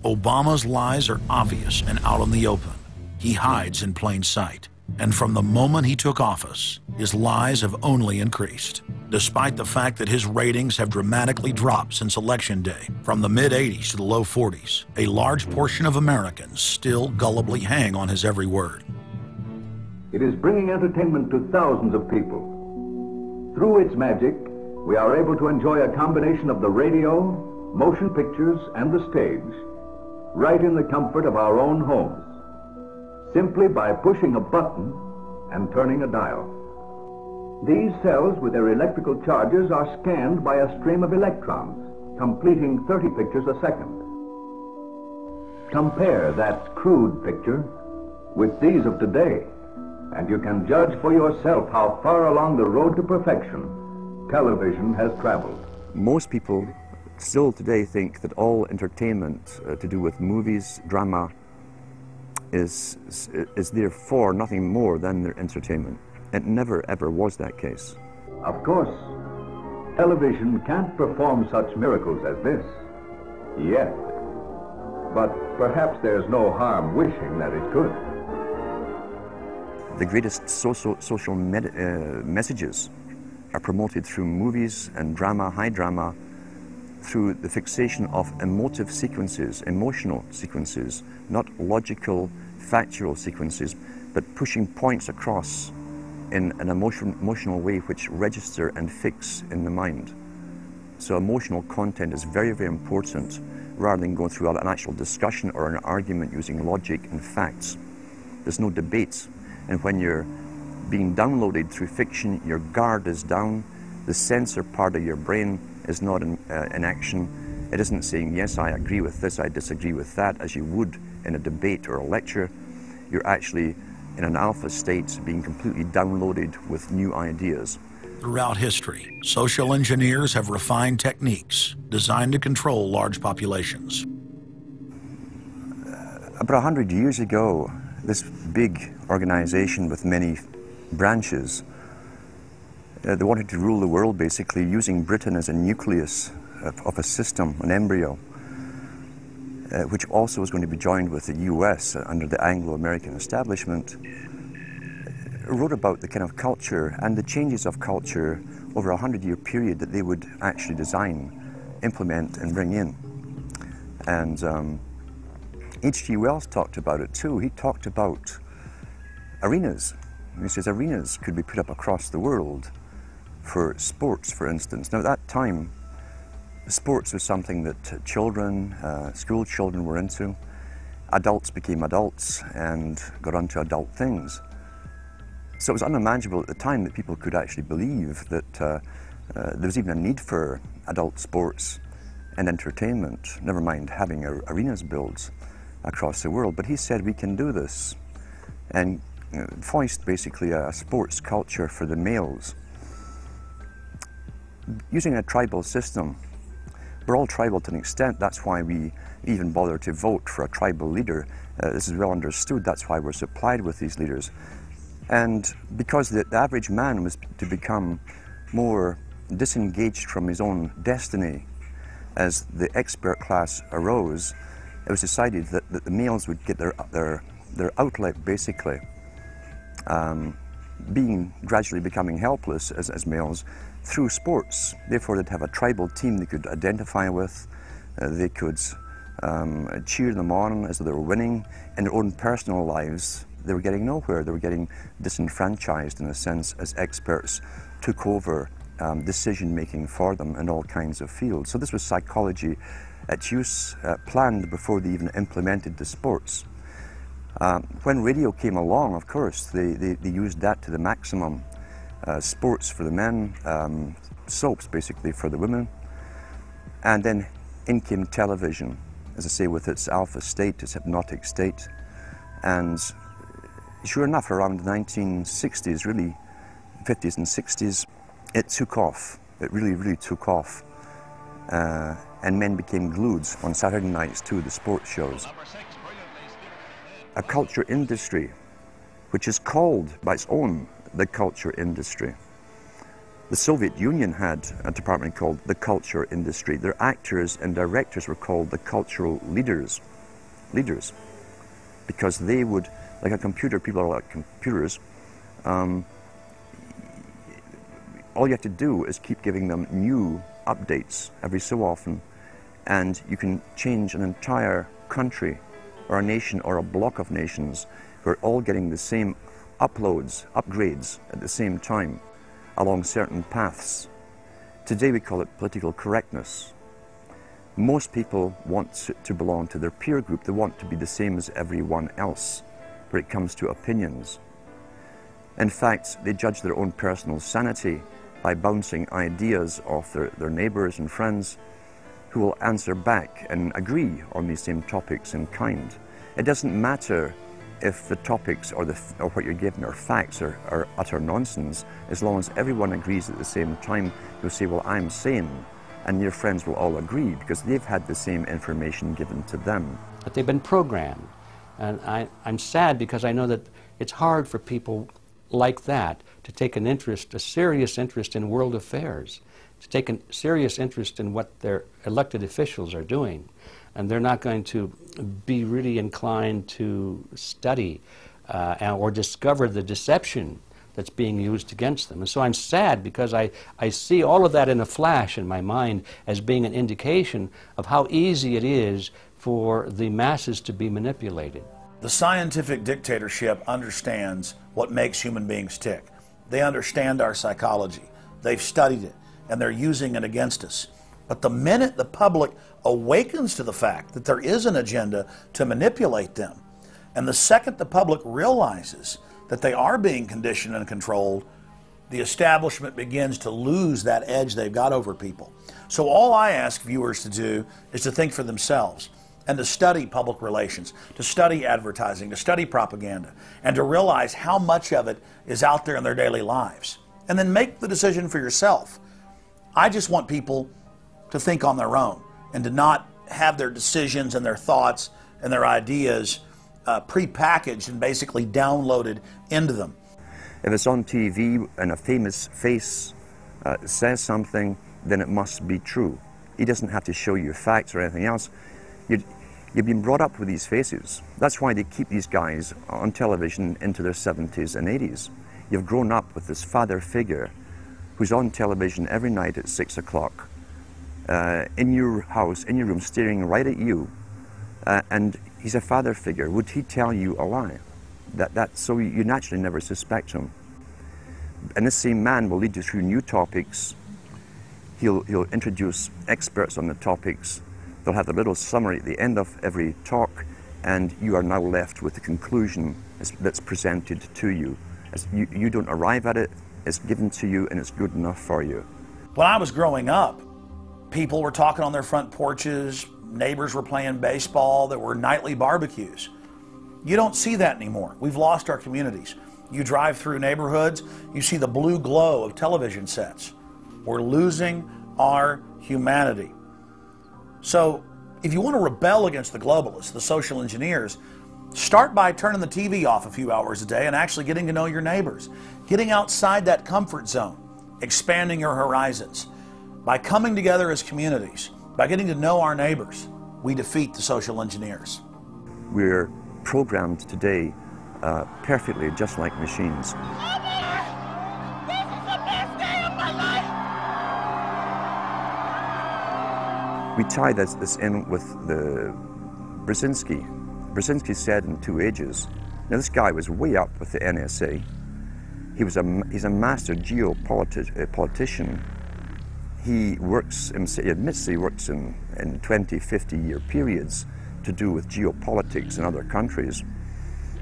Obama's lies are obvious and out in the open. He hides in plain sight. And from the moment he took office, his lies have only increased, despite the fact that his ratings have dramatically dropped since Election Day. From the mid-80s to the low 40s, a large portion of Americans still gullibly hang on his every word. It is bringing entertainment to thousands of people. Through its magic, we are able to enjoy a combination of the radio, motion pictures, and the stage, right in the comfort of our own homes, simply by pushing a button and turning a dial. These cells with their electrical charges are scanned by a stream of electrons, completing 30 pictures a second. Compare that crude picture with these of today, and you can judge for yourself how far along the road to perfection television has traveled. Most people still today think that all entertainment to do with movies, drama, is therefore nothing more than their entertainment. It never ever was that case. Of course, television can't perform such miracles as this, yet. But perhaps there's no harm wishing that it could. The greatest social messages are promoted through movies and drama, high drama, through the fixation of emotive sequences, emotional sequences, not logical, factual sequences, but pushing points across in an emotional way which register and fix in the mind. So emotional content is very, very important, rather than going through an actual discussion or an argument using logic and facts. There's no debate. And when you're being downloaded through fiction, your guard is down, the censor part of your brain is not in action. It isn't saying, yes, I agree with this, I disagree with that, as you would in a debate or a lecture. You're actually in an alpha state, being completely downloaded with new ideas. Throughout history, social engineers have refined techniques designed to control large populations. About 100 years ago, this big organization with many branches, they wanted to rule the world basically using Britain as a nucleus of a system, an embryo, which also was going to be joined with the US under the Anglo-American establishment, wrote about the kind of culture and the changes of culture over a 100-year period that they would actually design, implement, and bring in. And H.G. Wells talked about it too. He talked about arenas. He says arenas could be put up across the world for sports, for instance. Now at that time, sports was something that children, school children were into. Adults became adults and got onto adult things. So it was unimaginable at the time that people could actually believe that There was even a need for adult sports and entertainment, never mind having arenas built across the world. But he said we can do this, and foist basically a sports culture for the males. Using a tribal system, we're all tribal to an extent. That's why we even bother to vote for a tribal leader. This is well understood. That's why we're supplied with these leaders. And because the average man was to become more disengaged from his own destiny as the expert class arose, it was decided that the males would get their outlet, basically, gradually becoming helpless as males through sports. Therefore, they'd have a tribal team they could identify with. They could cheer them on as they were winning. In their own personal lives, they were getting nowhere. They were getting disenfranchised, in a sense, as experts took over decision-making for them in all kinds of fields. So this was psychology at use, planned before they even implemented the sports. When radio came along, of course, they used that to the maximum. Sports for the men, soaps basically for the women. And then in came television, as I say, with its alpha state, its hypnotic state. And sure enough, around the 1960s, really, 50s and 60s, it took off. It really, really took off. And men became glued on Saturday nights to the sports shows. A culture industry, which is called by its own the culture industry. The Soviet Union had a department called the culture industry. Their actors and directors were called the cultural leaders, because they would, like a computer, people are like computers, all you have to do is keep giving them new updates every so often, and you can change an entire country or a nation or a block of nations who are all getting the same upgrades at the same time along certain paths. Today we call it political correctness. Most people want to belong to their peer group. They want to be the same as everyone else when it comes to opinions. In fact, they judge their own personal sanity by bouncing ideas off their neighbors and friends who will answer back and agree on these same topics in kind. It doesn't matter if the topics or what you're given are facts or utter nonsense, as long as everyone agrees at the same time. You'll say, well, I'm sane, and your friends will all agree because they've had the same information given to them. But they've been programmed, and I'm sad because I know that it's hard for people like that to take an interest, a serious interest in world affairs, to take a serious interest in what their elected officials are doing. And they're not going to be really inclined to study or discover the deception that's being used against them. And so I'm sad because I see all of that in a flash in my mind as being an indication of how easy it is for the masses to be manipulated. The scientific dictatorship understands what makes human beings tick. They understand our psychology. They've studied it, and they're using it against us. But the minute the public awakens to the fact that there is an agenda to manipulate them, and the second the public realizes that they are being conditioned and controlled, the establishment begins to lose that edge they've got over people. So all I ask viewers to do is to think for themselves and to study public relations, to study advertising, to study propaganda, and to realize how much of it is out there in their daily lives. And then make the decision for yourself. I just want people to think on their own and to not have their decisions and their thoughts and their ideas pre-packaged and basically downloaded into them. If it's on TV and a famous face says something, then it must be true. He doesn't have to show you facts or anything else. You've been brought up with these faces. That's why they keep these guys on television into their 70s and 80s. You've grown up with this father figure who's on television every night at 6 o'clock. In your house, in your room, staring right at you, and he's a father figure. Would he tell you a lie? So you naturally never suspect him. And this same man will lead you through new topics. He'll introduce experts on the topics. They'll have a little summary at the end of every talk, and you are now left with the conclusion that's presented to you. You don't arrive at it, it's given to you, and it's good enough for you. When I was growing up, people were talking on their front porches, neighbors were playing baseball, there were nightly barbecues. You don't see that anymore. We've lost our communities. You drive through neighborhoods, you see the blue glow of television sets. We're losing our humanity. So if you want to rebel against the globalists, the social engineers, start by turning the TV off a few hours a day and actually getting to know your neighbors. Getting outside that comfort zone, expanding your horizons. By coming together as communities, by getting to know our neighbors, we defeat the social engineers. We're programmed today perfectly, just like machines. We tie this in with the Brzezinski. Brzezinski said in 2 Ages, now this guy was way up with the NSA. He's a master geopolitician. He admits he works in 20, 50-year periods to do with geopolitics in other countries.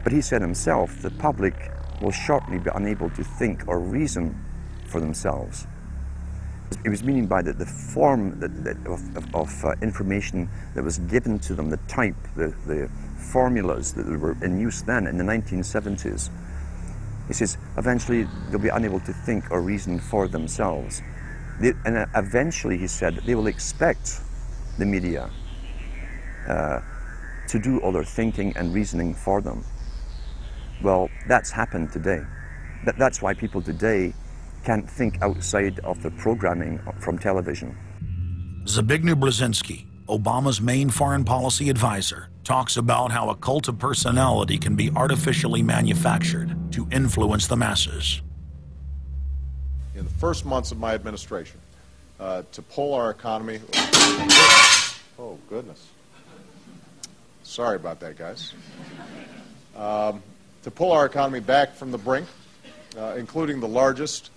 But he said himself, the public will shortly be unable to think or reason for themselves. It was meaning by that the form of information that was given to them, the type, the formulas that were in use then in the 1970s. He says, eventually they'll be unable to think or reason for themselves. And eventually, he said, they will expect the media to do all their thinking and reasoning for them. Well, that's happened today. That's why people today can't think outside of the programming from television. Zbigniew Brzezinski, Obama's main foreign policy advisor, talks about how a cult of personality can be artificially manufactured to influence the masses. In the first months of my administration, to pull our economy... Oh, goodness. Sorry about that, guys. To pull our economy back from the brink, including the largest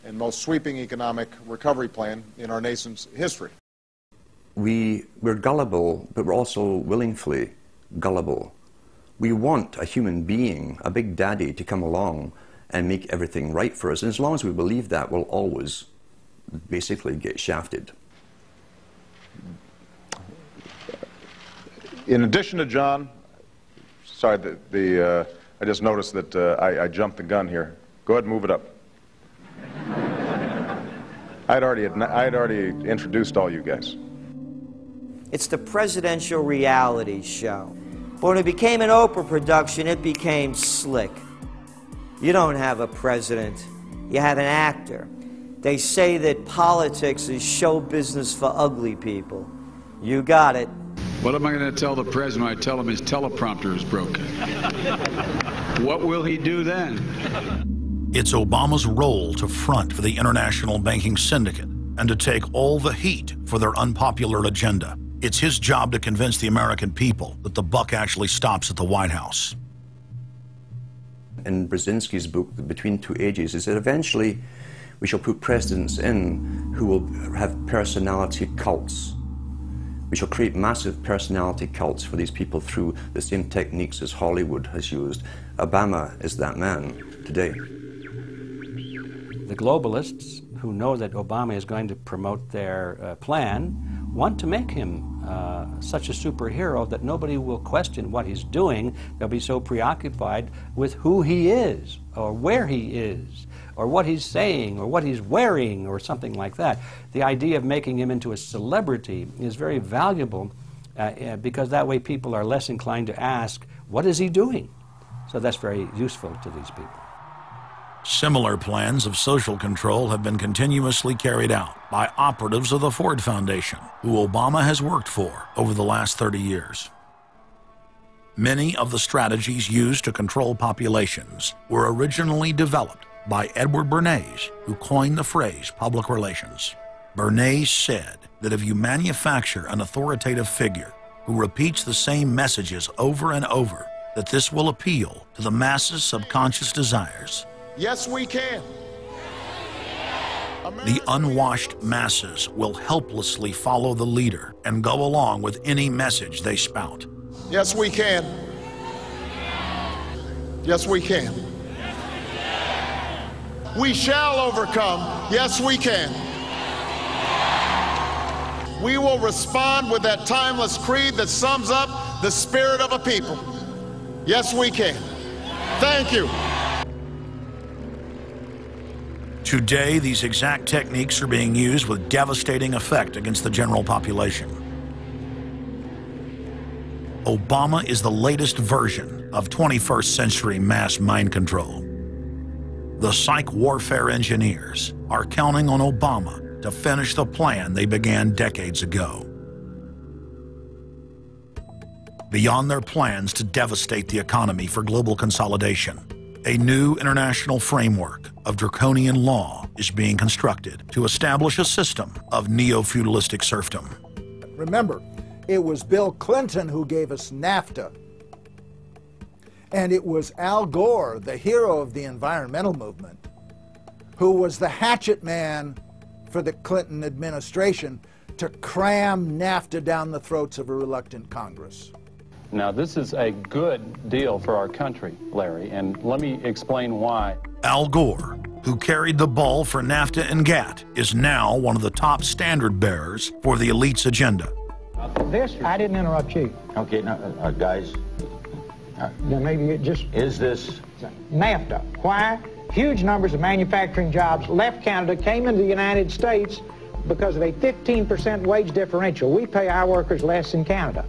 and most sweeping economic recovery plan in our nation's history. We're gullible, but we're also willingly gullible. We want a human being, a big daddy, to come along and make everything right for us. And as long as we believe that, we'll always basically get shafted. In addition to John, sorry, I just noticed that I jumped the gun here. Go ahead and move it up. I'd already introduced all you guys. It's the presidential reality show. But when it became an Oprah production, it became slick. You don't have a president, you have an actor. They say that politics is show business for ugly people. You got it. What am I going to tell the president when I tell him his teleprompter is broken? What will he do then? It's Obama's role to front for the international banking syndicate and to take all the heat for their unpopular agenda. It's his job to convince the American people that the buck actually stops at the White House. In Brzezinski's book, Between Two Ages, is that eventually we shall put presidents in who will have personality cults. We shall create massive personality cults for these people through the same techniques as Hollywood has used. Obama is that man today. The globalists, who know that Obama is going to promote their plan, want to make him such a superhero that nobody will question what he's doing. They'll be so preoccupied with who he is, or where he is, or what he's saying, or what he's wearing, or something like that. The idea of making him into a celebrity is very valuable because that way people are less inclined to ask, what is he doing? So that's very useful to these people. Similar plans of social control have been continuously carried out by operatives of the Ford Foundation, who Obama has worked for over the last 30 years. Many of the strategies used to control populations were originally developed by Edward Bernays, who coined the phrase public relations. Bernays said that if you manufacture an authoritative figure who repeats the same messages over and over, that this will appeal to the masses' subconscious desires. Yes, we can. The unwashed masses will helplessly follow the leader and go along with any message they spout. Yes, we can. Yes, we can. We shall overcome. Yes, we can. we will respond with that timeless creed that sums up the spirit of a people. Yes, we can. Thank you. Today, these exact techniques are being used with devastating effect against the general population. Obama is the latest version of 21st century mass mind control. The psych warfare engineers are counting on Obama to finish the plan they began decades ago. Beyond their plans to devastate the economy for global consolidation, a new international framework of draconian law is being constructed to establish a system of neo-feudalistic serfdom. Remember, it was Bill Clinton who gave us NAFTA. And it was Al Gore, the hero of the environmental movement, who was the hatchet man for the Clinton administration to cram NAFTA down the throats of a reluctant Congress. Now, this is a good deal for our country, Larry, and let me explain why. Al Gore, who carried the ball for NAFTA and GATT, is now one of the top standard bearers for the elite's agenda. I didn't interrupt you. Okay, now, guys. Then maybe it just... Is this... NAFTA. Why? Huge numbers of manufacturing jobs left Canada, came into the United States because of a 15% wage differential. We pay our workers less in Canada.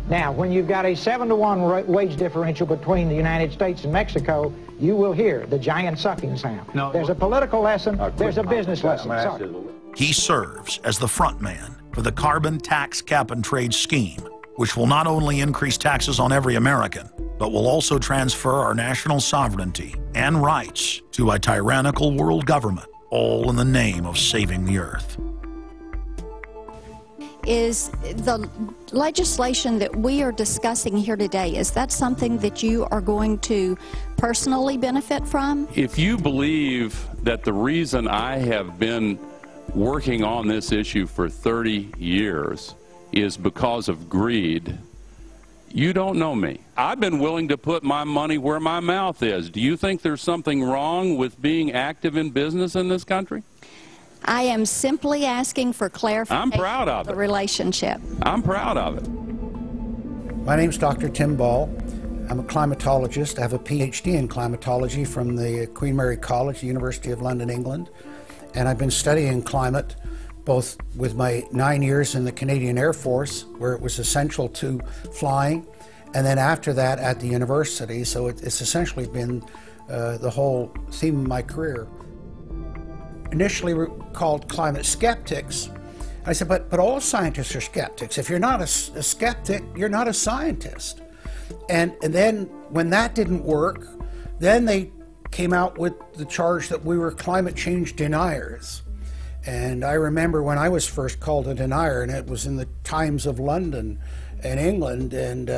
Now, when you've got a 7-to-1 wage differential between the United States and Mexico, you will hear the giant sucking sound. No, there's a political lesson, there's a business lesson. Sorry. He serves as the front man for the carbon tax cap and trade scheme, which will not only increase taxes on every American, but will also transfer our national sovereignty and rights to a tyrannical world government, all in the name of saving the earth. Is the legislation that we are discussing here today, is that something that you are going to personally benefit from? If you believe that the reason I have been working on this issue for 30 years is because of greed, you don't know me. I've been willing to put my money where my mouth is. Do you think there's something wrong with being active in business in this country? I am simply asking for clarification. I'm proud of the relationship. I'm proud of it. My name's Dr. Tim Ball. I'm a climatologist. I have a PhD in climatology from the Queen Mary College, the University of London, England. And I've been studying climate both with my 9 years in the Canadian Air Force, where it was essential to flying, and then after that at the university. So it's essentially been the whole theme of my career. Initially we were called climate skeptics. I said, but all scientists are skeptics. If you're not a skeptic, you're not a scientist. And then when that didn't work, then they came out with the charge that we were climate change deniers. And I remember when I was first called a denier, and it was in the Times of London and England, and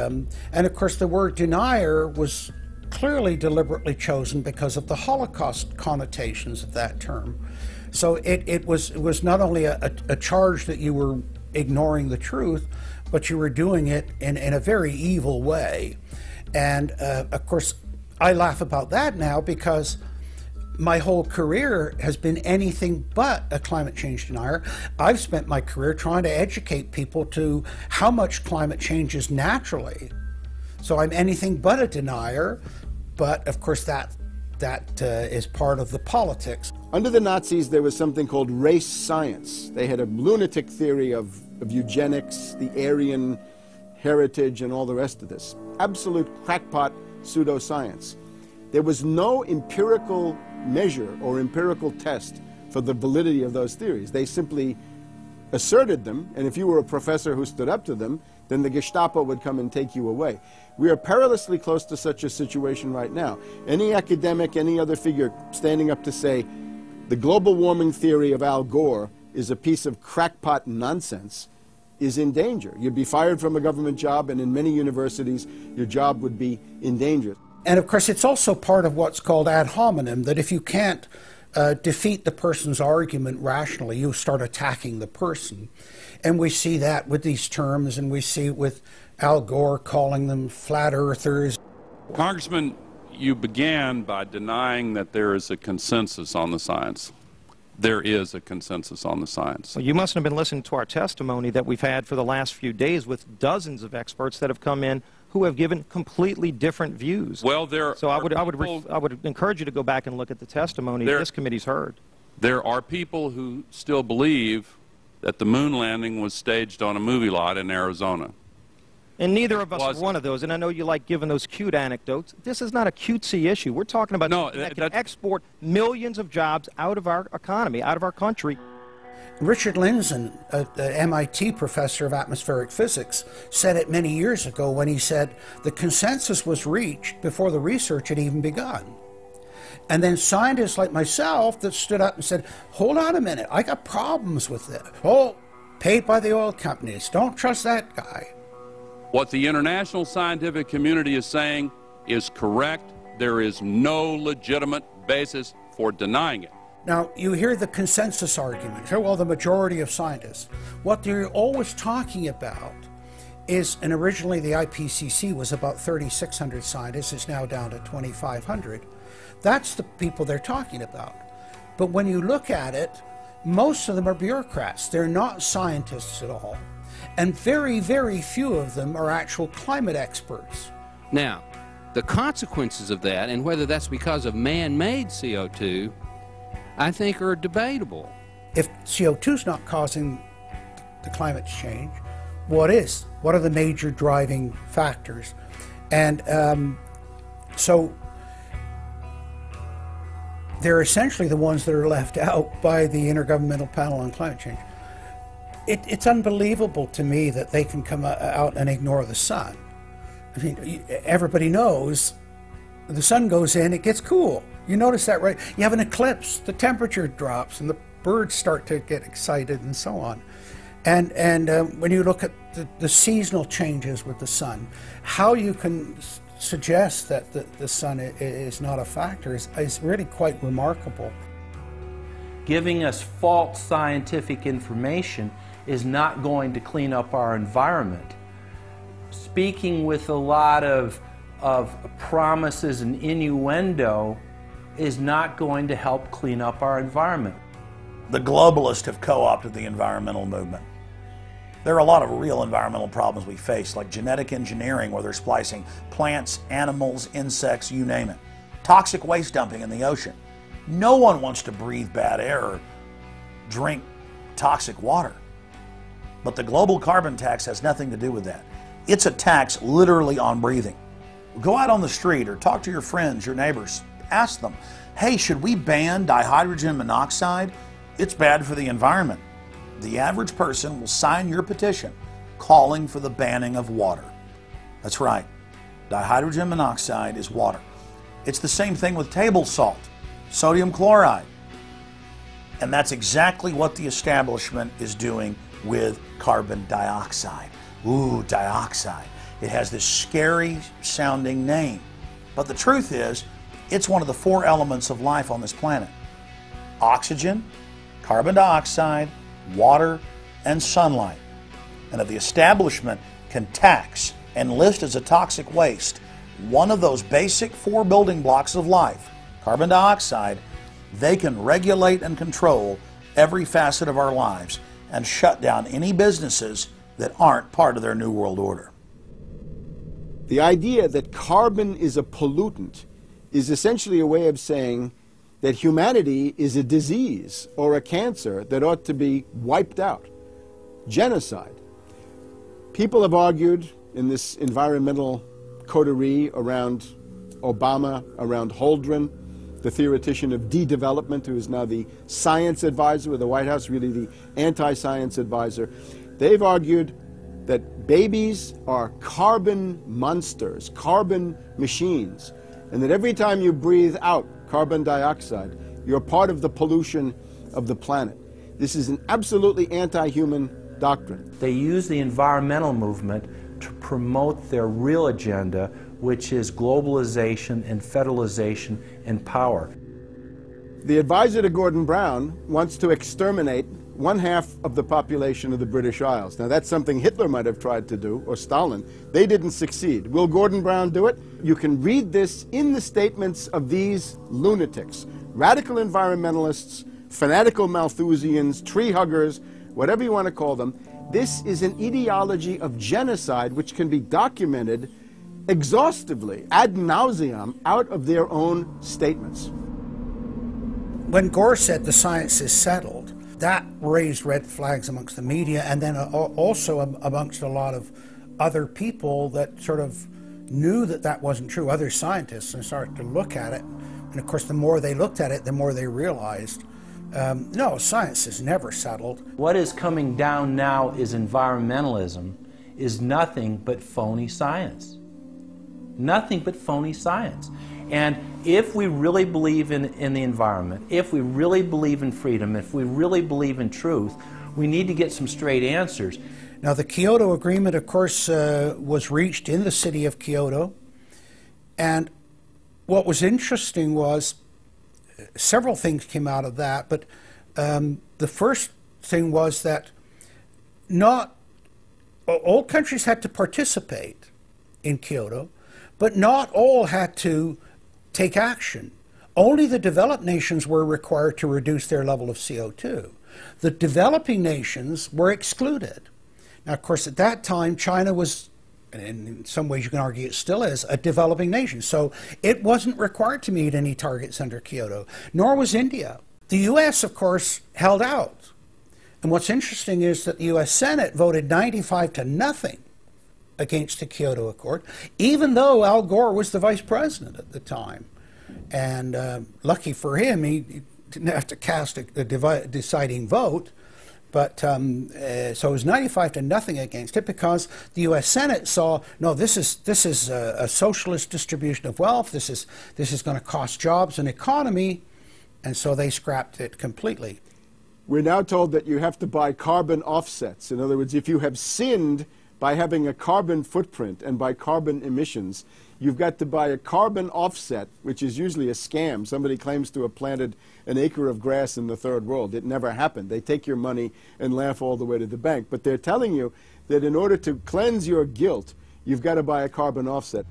of course the word denier was clearly deliberately chosen because of the Holocaust connotations of that term. So it was not only a charge that you were ignoring the truth, but you were doing it in a very evil way. And of course, I laugh about that now because my whole career has been anything but a climate change denier. I've spent my career trying to educate people to how much climate changes naturally. So I'm anything but a denier, but of course that is part of the politics. Under the Nazis, there was something called race science. They had a lunatic theory of eugenics, the Aryan heritage, and all the rest of this. Absolute crackpot pseudoscience. There was no empirical measure or empirical test for the validity of those theories. They simply asserted them, and if you were a professor who stood up to them, then the Gestapo would come and take you away. We are perilously close to such a situation right now. Any academic, any other figure standing up to say the global warming theory of Al Gore is a piece of crackpot nonsense is in danger. You'd be fired from a government job, and in many universities, your job would be in danger. And of course, it's also part of what's called ad hominem, that if you can't defeat the person's argument rationally, you start attacking the person. And we see that with these terms, and we see with Al Gore calling them flat earthers. Congressman, you began by denying that there is a consensus on the science. there is a consensus on the science. Well, you mustn't have been listening to our testimony that we've had for the last few days with dozens of experts that have come in who have given completely different views. Well, I would encourage you to go back and look at the testimony this committee's heard. There are people who still believe that the moon landing was staged on a movie lot in Arizona. And neither of us are one of those, and I know you like giving those cute anecdotes. This is not a cutesy issue. We're talking about something that can export millions of jobs out of our economy, out of our country. Richard Lindzen, an MIT professor of atmospheric physics, said it many years ago when he said the consensus was reached before the research had even begun. And then scientists like myself that stood up and said, hold on a minute, I got problems with this. Oh, paid by the oil companies, don't trust that guy. What the international scientific community is saying is correct. There is no legitimate basis for denying it. Now, you hear the consensus argument. Well, the majority of scientists. What they're always talking about is, and originally the IPCC was about 3,600 scientists, it's now down to 2,500. That's the people they're talking about. But when you look at it, most of them are bureaucrats. They're not scientists at all. And very, very few of them are actual climate experts. Now, the consequences of that, and whether that's because of man-made CO2, I think are debatable. If CO2 is not causing the climate change, what is? What are the major driving factors? And so they're essentially the ones that are left out by the Intergovernmental Panel on Climate Change. It's unbelievable to me that they can come out and ignore the sun. I mean, everybody knows the sun goes in, it gets cool. You notice that, right? You have an eclipse, the temperature drops, and the birds start to get excited and so on. And when you look at the seasonal changes with the sun, how you can suggest that the sun is not a factor is really quite remarkable. Giving us false scientific information is not going to clean up our environment. Speaking with a lot of promises and innuendo is not going to help clean up our environment. The globalists have co-opted the environmental movement. There are a lot of real environmental problems we face, like genetic engineering, where they're splicing plants, animals, insects, you name it. Toxic waste dumping in the ocean. No one wants to breathe bad air or drink toxic water. But the global carbon tax has nothing to do with that. It's a tax literally on breathing. Go out on the street or talk to your friends, your neighbors. Ask them, hey, should we ban dihydrogen monoxide? It's bad for the environment. The average person will sign your petition calling for the banning of water. That's right. Dihydrogen monoxide is water. It's the same thing with table salt, sodium chloride. And that's exactly what the establishment is doing with carbon dioxide. Ooh, dioxide. It has this scary sounding name. But the truth is, it's one of the 4 elements of life on this planet. Oxygen, carbon dioxide, water, and sunlight. And if the establishment can tax and list as a toxic waste one of those basic 4 building blocks of life, carbon dioxide, they can regulate and control every facet of our lives and shut down any businesses that aren't part of their New World Order. The idea that carbon is a pollutant is essentially a way of saying that humanity is a disease or a cancer that ought to be wiped out. Genocide. People have argued in this environmental coterie around Obama, around Holdren, the theoretician of de-development, who is now the science advisor of the White House, really the anti-science advisor. They've argued that babies are carbon monsters, carbon machines, and that every time you breathe out carbon dioxide, you're part of the pollution of the planet. This is an absolutely anti-human doctrine. They use the environmental movement to promote their real agenda, which is globalization and federalization and power. The advisor to Gordon Brown wants to exterminate 1/2 of the population of the British Isles. Now that's something Hitler might have tried to do, or Stalin. They didn't succeed. Will Gordon Brown do it? You can read this in the statements of these lunatics, radical environmentalists fanatical Malthusians, tree huggers, whatever you want to call them. This is an ideology of genocide which can be documented exhaustively, ad nauseum, out of their own statements. When Gore said the science is settled, that raised red flags amongst the media, and then also amongst a lot of other people that sort of knew that that wasn't true, other scientists, and started to look at it. And of course, the more they looked at it, the more they realized, no, science is never settled. What is coming down now is environmentalism, is nothing but phony science. Nothing but phony science. And if we really believe in the environment, if we really believe in freedom, if we really believe in truth, we need to get some straight answers. Now, the Kyoto Agreement, of course, was reached in the city of Kyoto. And what was interesting was several things came out of that, but the first thing was that not all countries had to participate in Kyoto, but not all had to take action. Only the developed nations were required to reduce their level of CO2. The developing nations were excluded. Now, of course, at that time, China was, and in some ways you can argue it still is, a developing nation. So it wasn't required to meet any targets under Kyoto, nor was India. The U.S., of course, held out. And what's interesting is that the U.S. Senate voted 95-0 against the Kyoto Accord, even though Al Gore was the vice president at the time. And lucky for him, he didn't have to cast a deciding vote. But so it was 95-0 against it, because the U.S. Senate saw, no, this is a socialist distribution of wealth. This is going to cost jobs and economy, and so they scrapped it completely. We're now told that you have to buy carbon offsets. In other words, if you have sinned by having a carbon footprint and by carbon emissions, you've got to buy a carbon offset, which is usually a scam. Somebody claims to have planted an acre of grass in the third world. It never happened. They take your money and laugh all the way to the bank. But they're telling you that in order to cleanse your guilt, you've got to buy a carbon offset.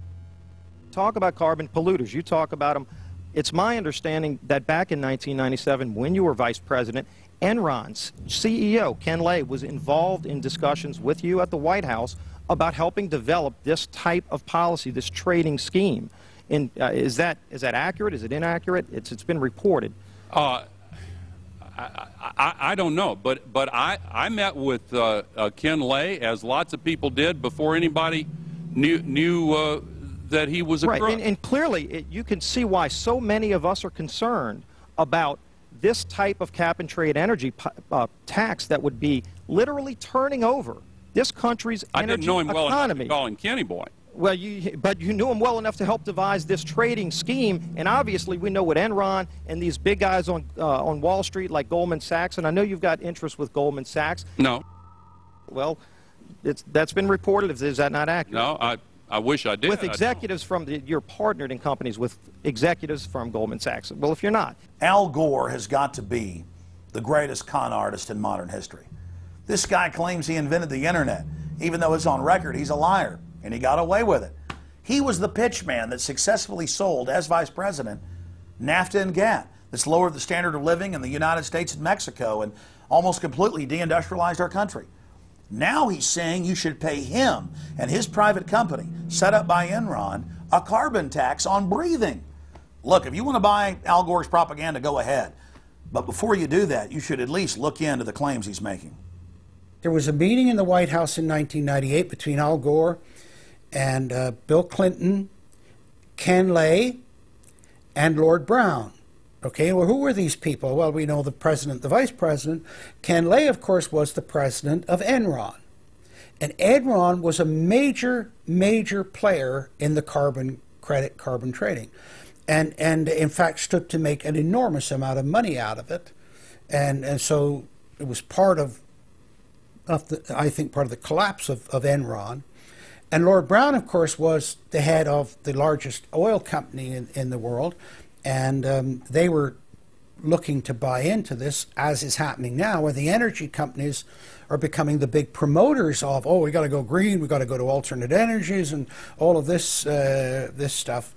Talk about carbon polluters. You talk about them. It's my understanding that back in 1997, when you were vice president, Enron's CEO, Ken Lay, was involved in discussions with you at the White House about helping develop this type of policy, this trading scheme. And is that accurate? Is it inaccurate? It's been reported. I don't know, but I met with Ken Lay, as lots of people did, before anybody knew that he was a crook. Right, and clearly you can see why so many of us are concerned about this type of cap-and-trade energy tax that would be literally turning over this country's energy economy. I didn't know him well enough to call him Kenny Boy. Well, but you knew him well enough to help devise this trading scheme, and obviously we know what Enron and these big guys on Wall Street like Goldman Sachs, and I know you've got interest with Goldman Sachs. No. Well, that's been reported. Is that not accurate? No, I wish I did. With executives from you're partnered in companies with executives from Goldman Sachs. Well, if you're not. Al Gore has got to be the greatest con artist in modern history. This guy claims he invented the internet, even though it's on record he's a liar, and he got away with it. He was the pitch man that successfully sold, as vice president, NAFTA and GATT, that's lowered the standard of living in the United States and Mexico and almost completely deindustrialized our country. Now he's saying you should pay him and his private company, set up by Enron, a carbon tax on breathing. Look, if you want to buy Al Gore's propaganda, go ahead. But before you do that, you should at least look into the claims he's making. There was a meeting in the White House in 1998 between Al Gore and Bill Clinton, Ken Lay, and Lord Brown. Okay, well, who were these people? Well, we know the president, the vice president. Ken Lay, of course, was the president of Enron. And Enron was a major, major player in the carbon credit, carbon trading. And in fact, stood to make an enormous amount of money out of it. And so it was part of I think, part of the collapse of Enron. And Lord Brown, of course, was the head of the largest oil company in the world. And they were looking to buy into this, as is happening now, where the energy companies are becoming the big promoters of, oh, we got to go green, we got to go to alternate energies, and all of this this stuff.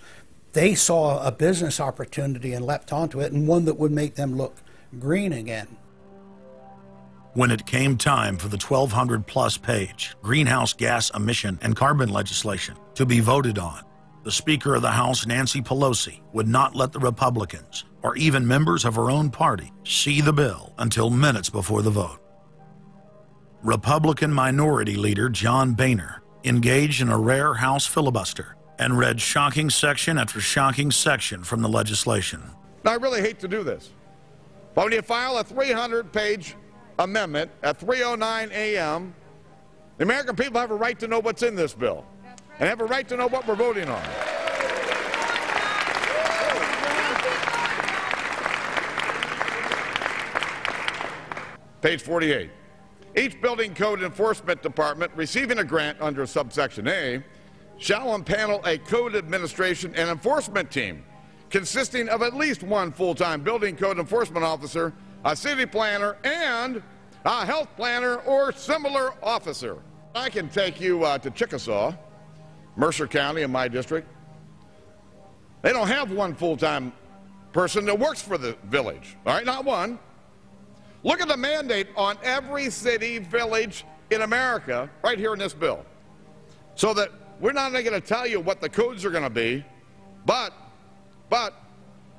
They saw a business opportunity and leapt onto it, and one that would make them look green again. When it came time for the 1,200-plus page greenhouse gas emission and carbon legislation to be voted on, the Speaker of the House, Nancy Pelosi, would not let the Republicans, or even members of her own party, see the bill until minutes before the vote. Republican Minority Leader John Boehner engaged in a rare House filibuster and read shocking section after shocking section from the legislation. Now, I really hate to do this, but when you file a 300-page amendment at 3:09 a.m., the American people have a right to know what's in this bill and have a right to know what we're voting on. Page 48. Each building code enforcement department receiving a grant under subsection A shall impanel a code administration and enforcement team consisting of at least one full-time building code enforcement officer, a city planner, and a health planner or similar officer. I can take you to Chickasaw, Mercer County in my district. They don't have one full-time person that works for the village, all right, not one. Look at the mandate on every city, village in America right here in this bill. So that we're not only going to tell you what the codes are going to be, but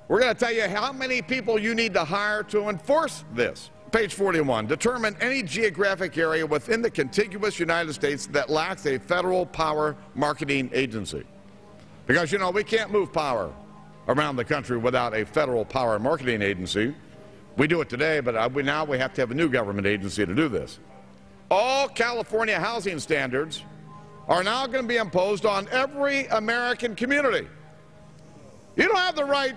we're going to tell you how many people you need to hire to enforce this. Page 41, determine any geographic area within the contiguous United States that lacks a federal power marketing agency. Because, you know, we can't move power around the country without a federal power marketing agency. We do it today, but now we have to have a new government agency to do this. All California housing standards are now going to be imposed on every American community. You don't have the right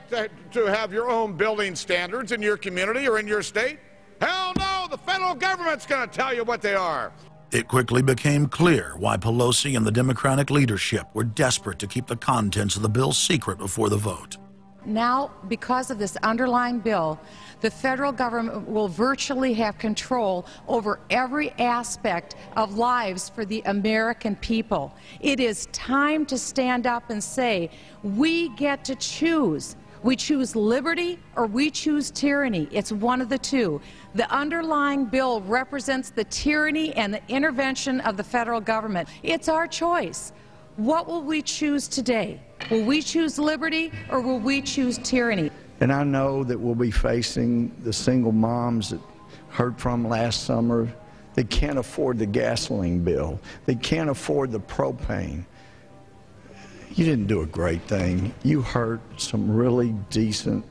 to have your own building standards in your community or in your state. Hell no, the federal government's going to tell you what they are. It quickly became clear why Pelosi and the Democratic leadership were desperate to keep the contents of the bill secret before the vote. Now, because of this underlying bill, the federal government will virtually have control over every aspect of lives for the American people. It is time to stand up and say, we get to choose. We choose liberty or we choose tyranny. It's one of the two. The underlying bill represents the tyranny and the intervention of the federal government. It's our choice. What will we choose today? Will we choose liberty or will we choose tyranny? And I know that we'll be facing the single moms that heard from last summer. They can't afford the gasoline bill. They can't afford the propane. You didn't do a great thing. You hurt some really decent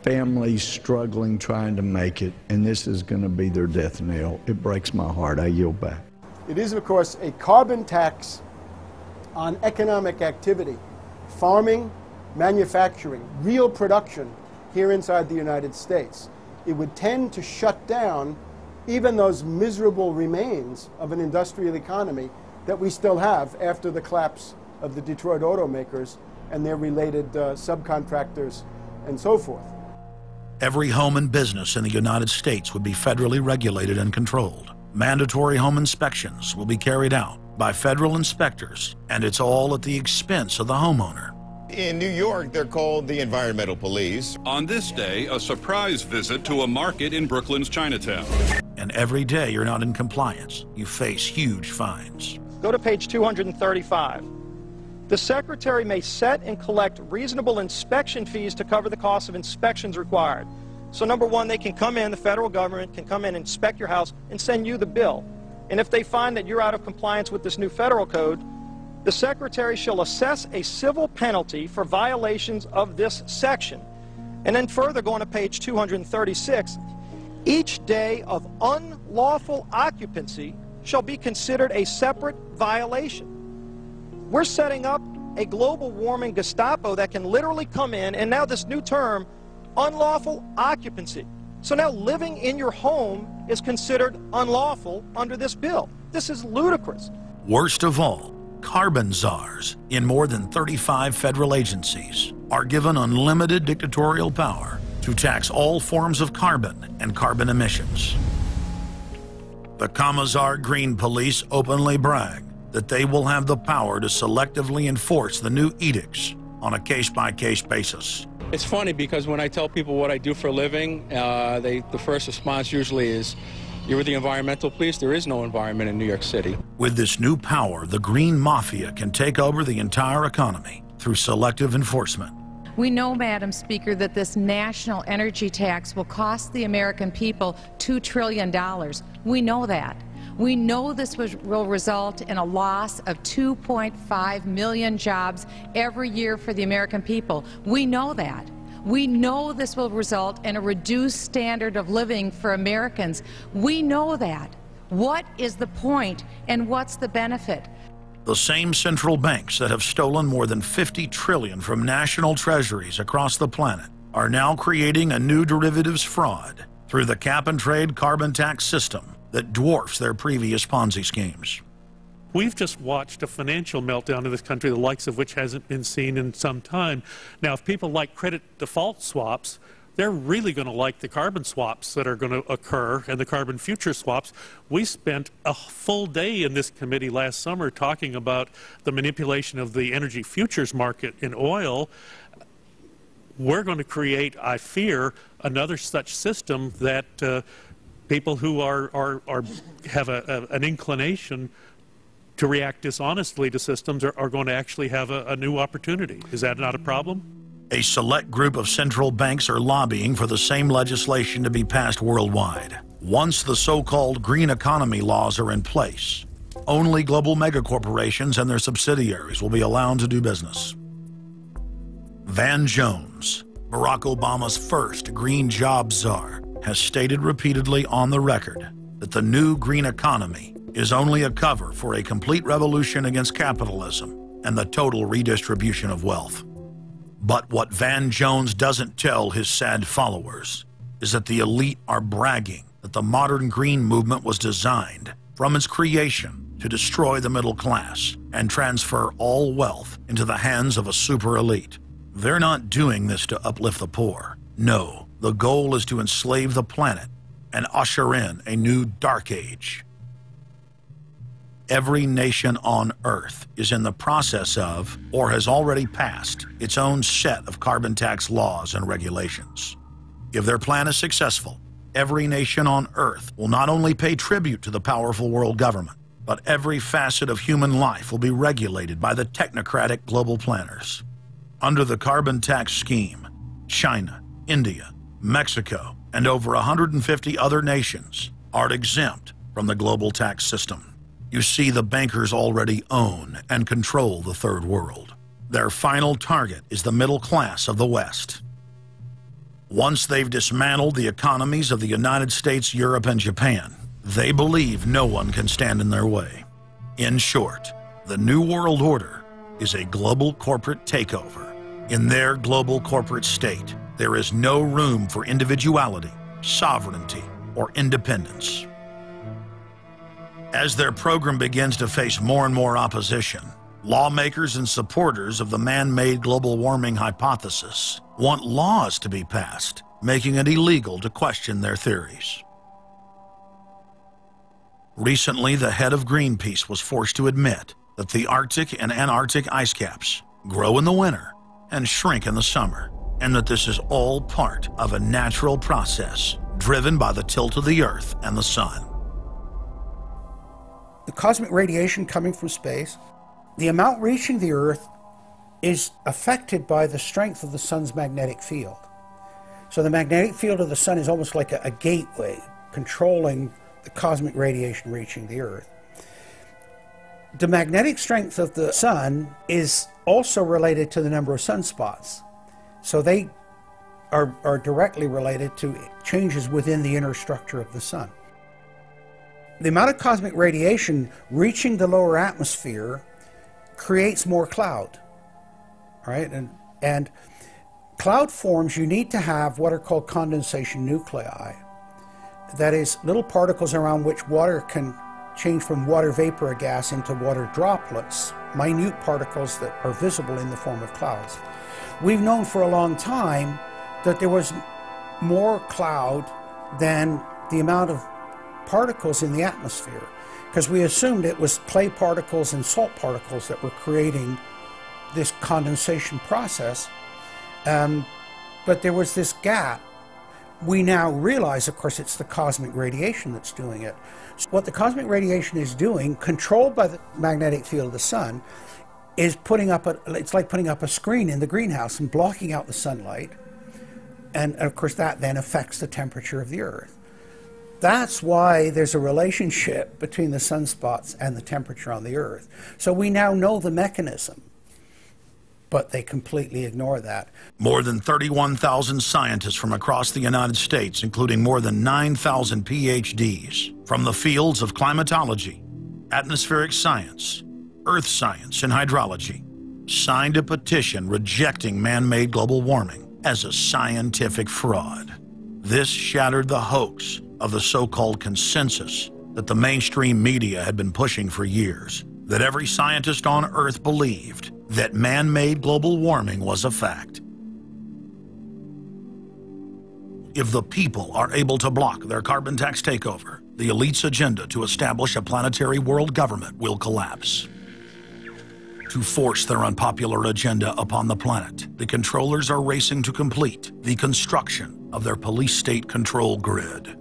families struggling, trying to make it, and this is going to be their death knell. It breaks my heart. I yield back. It is, of course, a carbon tax on economic activity, farming, manufacturing, real production here inside the United States. It would tend to shut down even those miserable remains of an industrial economy that we still have after the collapse of the Detroit automakers and their related subcontractors and so forth. Every home and business in the United States would be federally regulated and controlled. Mandatory home inspections will be carried out by federal inspectors, and it's all at the expense of the homeowner. In New York, they're called the environmental police. On this day, a surprise visit to a market in Brooklyn's Chinatown. And every day you're not in compliance, you face huge fines. Go to page 235. The Secretary may set and collect reasonable inspection fees to cover the cost of inspections required. So number one, they can come in, the federal government can come in and inspect your house and send you the bill. And if they find that you're out of compliance with this new federal code, the Secretary shall assess a civil penalty for violations of this section. And then further, going to page 236, each day of unlawful occupancy shall be considered a separate violation. We're setting up a global warming Gestapo that can literally come in, and now this new term, unlawful occupancy. So now living in your home is considered unlawful under this bill. This is ludicrous. Worst of all, carbon czars in more than 35 federal agencies are given unlimited dictatorial power to tax all forms of carbon and carbon emissions. The Commissar Green Police openly brag that they will have the power to selectively enforce the new edicts on a case-by-case basis. It's funny because when I tell people what I do for a living, the first response usually is, "You're the environmental police?" There is no environment in New York City. With this new power, the green mafia can take over the entire economy through selective enforcement. We know, Madam Speaker, that this national energy tax will cost the American people $2 trillion. We know that. We know this will result in a loss of 2.5 million jobs every year for the American people. We know that. We know this will result in a reduced standard of living for Americans. We know that. What is the point and what's the benefit? The same central banks that have stolen more than $50 trillion from national treasuries across the planet are now creating a new derivatives fraud through the cap-and-trade carbon tax system that dwarfs their previous Ponzi schemes. We've just watched a financial meltdown in this country, the likes of which hasn't been seen in some time. Now, if people like credit default swaps, they're really going to like the carbon swaps that are going to occur and the carbon future swaps. We spent a full day in this committee last summer talking about the manipulation of the energy futures market in oil. We're going to create, I fear, another such system that people who have an inclination to react dishonestly to systems are going to actually have a new opportunity. Is that not a problem? A select group of central banks are lobbying for the same legislation to be passed worldwide. Once the so-called green economy laws are in place, only global megacorporations and their subsidiaries will be allowed to do business. Van Jones, Barack Obama's first green job czar, has stated repeatedly on the record that the new green economy is only a cover for a complete revolution against capitalism and the total redistribution of wealth. But what Van Jones doesn't tell his sad followers is that the elite are bragging that the modern green movement was designed from its creation to destroy the middle class and transfer all wealth into the hands of a super elite. They're not doing this to uplift the poor. No, the goal is to enslave the planet and usher in a new dark age. Every nation on Earth is in the process of, or has already passed, its own set of carbon tax laws and regulations. If their plan is successful, every nation on Earth will not only pay tribute to the powerful world government, but every facet of human life will be regulated by the technocratic global planners. Under the carbon tax scheme, China, India, Mexico, and over 150 other nations are exempt from the global tax system. You see, the bankers already own and control the third world. Their final target is the middle class of the West. Once they've dismantled the economies of the United States, Europe, and Japan, they believe no one can stand in their way. In short, the New World Order is a global corporate takeover. In their global corporate state, there is no room for individuality, sovereignty, or independence. As their program begins to face more and more opposition, lawmakers and supporters of the man-made global warming hypothesis want laws to be passed, making it illegal to question their theories. Recently, the head of Greenpeace was forced to admit that the Arctic and Antarctic ice caps grow in the winter and shrink in the summer, and that this is all part of a natural process driven by the tilt of the Earth and the Sun. The cosmic radiation coming from space, the amount reaching the Earth is affected by the strength of the Sun's magnetic field. So the magnetic field of the Sun is almost like a gateway controlling the cosmic radiation reaching the Earth. The magnetic strength of the Sun is also related to the number of sunspots. So they are directly related to changes within the inner structure of the Sun. The amount of cosmic radiation reaching the lower atmosphere creates more cloud, right? And cloud forms, you need to have what are called condensation nuclei. That is, little particles around which water can change from water vapor or gas into water droplets, minute particles that are visible in the form of clouds. We've known for a long time that there was more cloud than the amount of particles in the atmosphere, because we assumed it was clay particles and salt particles that were creating this condensation process, but there was this gap. We now realize, of course, it's the cosmic radiation that's doing it. So what the cosmic radiation is doing, controlled by the magnetic field of the sun, is it's like putting up a screen in the greenhouse and blocking out the sunlight. And of course, that then affects the temperature of the Earth. That's why there's a relationship between the sunspots and the temperature on the Earth. So we now know the mechanism, but they completely ignore that. More than 31,000 scientists from across the United States, including more than 9,000 PhDs from the fields of climatology, atmospheric science, earth science, and hydrology, signed a petition rejecting man-made global warming as a scientific fraud. This shattered the hoax of the so-called consensus that the mainstream media had been pushing for years, that every scientist on Earth believed that man-made global warming was a fact. If the people are able to block their carbon tax takeover, the elite's agenda to establish a planetary world government will collapse. To force their unpopular agenda upon the planet, the controllers are racing to complete the construction of their police state control grid.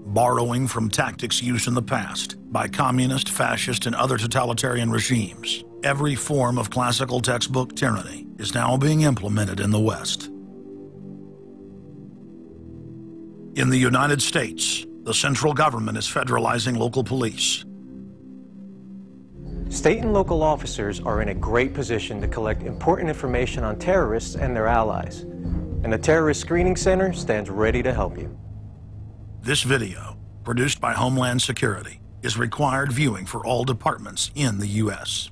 Borrowing from tactics used in the past by communist, fascist, and other totalitarian regimes, every form of classical textbook tyranny is now being implemented in the West. In the United States, the central government is federalizing local police. State and local officers are in a great position to collect important information on terrorists and their allies. And the Terrorist Screening Center stands ready to help you. This video, produced by Homeland Security, is required viewing for all departments in the U.S.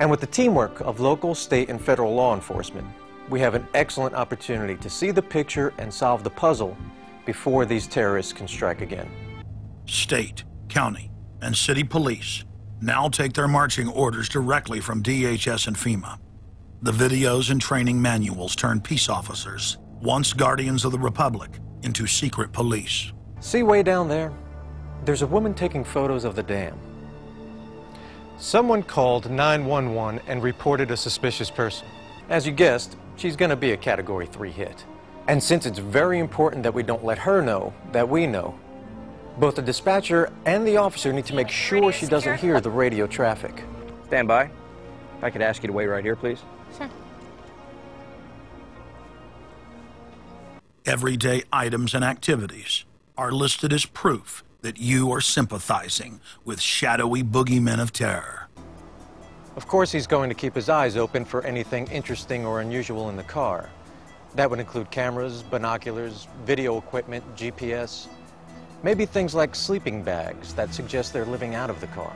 And with the teamwork of local, state, and federal law enforcement, we have an excellent opportunity to see the picture and solve the puzzle before these terrorists can strike again. State, county, and city police now take their marching orders directly from DHS and FEMA. The videos and training manuals turn peace officers, once guardians of the Republic, into secret police. See way down there? There's a woman taking photos of the dam. Someone called 911 and reported a suspicious person. As you guessed, she's going to be a Category 3 hit. And since it's very important that we don't let her know that we know, both the dispatcher and the officer need to make sure she doesn't hear the radio traffic. Stand by. If I could ask you to wait right here, please. Sure. Everyday items and activities are listed as proof that you are sympathizing with shadowy boogeymen of terror. Of course, he's going to keep his eyes open for anything interesting or unusual in the car. That would include cameras, binoculars, video equipment, GPS, maybe things like sleeping bags that suggest they're living out of the car.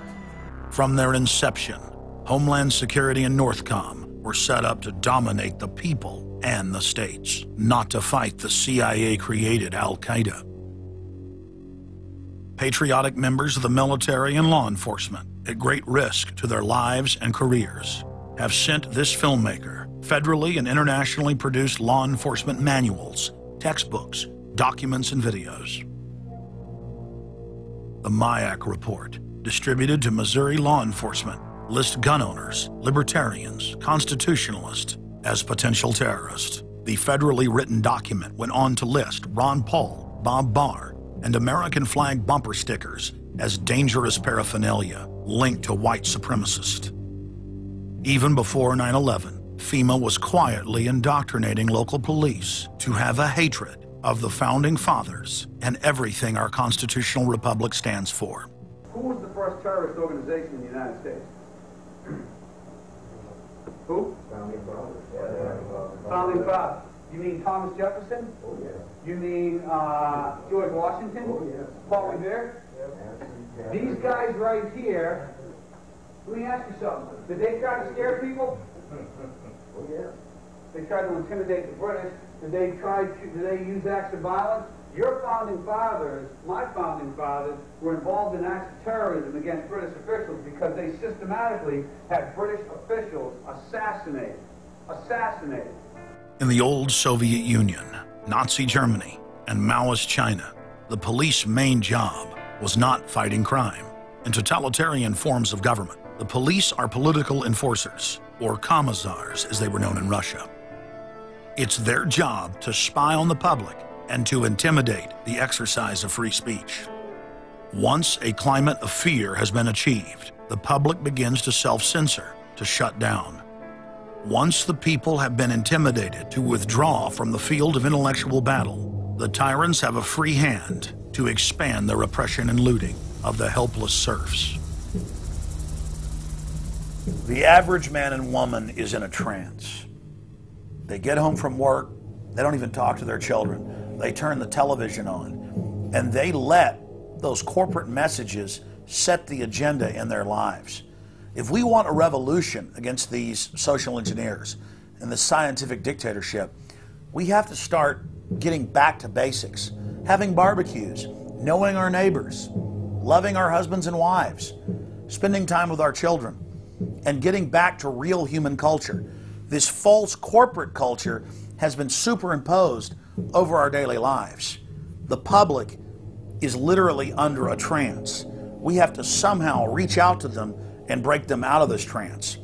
From their inception, Homeland Security and Northcom were set up to dominate the people and the states, not to fight the CIA-created Al-Qaeda. Patriotic members of the military and law enforcement, at great risk to their lives and careers, have sent this filmmaker federally and internationally produced law enforcement manuals, textbooks, documents, and videos. The MIAC report, distributed to Missouri law enforcement, lists gun owners, libertarians, constitutionalists as potential terrorists. The federally written document went on to list Ron Paul, Bob Barr, and American flag bumper stickers as dangerous paraphernalia linked to white supremacists. Even before 9/11, FEMA was quietly indoctrinating local police to have a hatred of the Founding Fathers and everything our constitutional republic stands for. Who was the first terrorist organization in the United States? Who? Founding Fathers. Founding Fathers. You mean Thomas Jefferson? Oh, yeah. You mean George Washington? Oh, yeah. Paul Revere? Yeah. These guys right here, let me ask you something. Did they try to scare people? Oh, yeah. They tried to intimidate the British. Did they use acts of violence? Your founding fathers, my founding fathers, were involved in acts of terrorism against British officials because they systematically had British officials assassinated. In the old Soviet Union, Nazi Germany, and Maoist China, the police's main job was not fighting crime. In totalitarian forms of government, the police are political enforcers, or commissars as they were known in Russia. It's their job to spy on the public and to intimidate the exercise of free speech. Once a climate of fear has been achieved, the public begins to self-censor, to shut down. Once the people have been intimidated to withdraw from the field of intellectual battle, the tyrants have a free hand to expand their oppression and looting of the helpless serfs. The average man and woman is in a trance. They get home from work, they don't even talk to their children. They turn the television on, and they let those corporate messages set the agenda in their lives. If we want a revolution against these social engineers and the scientific dictatorship, we have to start getting back to basics, having barbecues, knowing our neighbors, loving our husbands and wives, spending time with our children, and getting back to real human culture. This false corporate culture has been superimposed over our daily lives. The public is literally under a trance. We have to somehow reach out to them and break them out of this trance.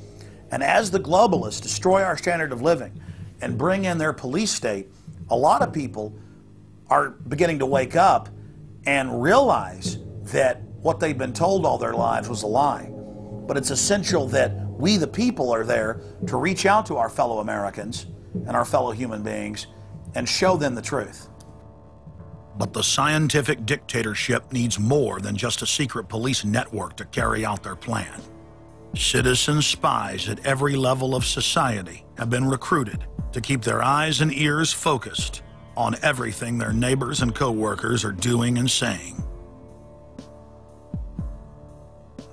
And as the globalists destroy our standard of living and bring in their police state, a lot of people are beginning to wake up and realize that what they've been told all their lives was a lie. But it's essential that we, the people, are there to reach out to our fellow Americans and our fellow human beings and show them the truth. But the scientific dictatorship needs more than just a secret police network to carry out their plan. Citizen spies at every level of society have been recruited to keep their eyes and ears focused on everything their neighbors and co-workers are doing and saying.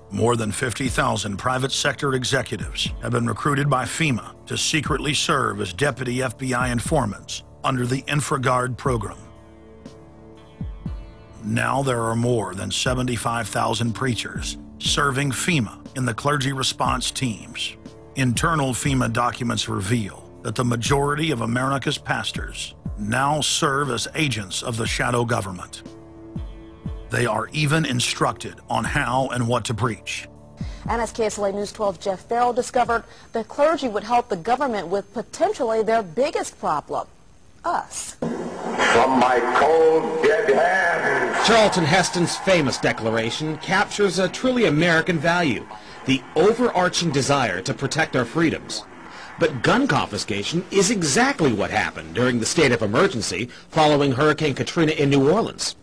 More than 50,000 private sector executives have been recruited by FEMA to secretly serve as deputy FBI informants under the InfraGard program. Now there are more than 75,000 preachers serving FEMA in the clergy response teams. Internal FEMA documents reveal that the majority of America's pastors now serve as agents of the shadow government. They are even instructed on how and what to preach. And as KSLA News 12 Jeff Farrell discovered, the clergy would help the government with potentially their biggest problem, us. From my cold, dead hands. Charlton Heston's famous declaration captures a truly American value, the overarching desire to protect our freedoms. But gun confiscation is exactly what happened during the state of emergency following Hurricane Katrina in New Orleans.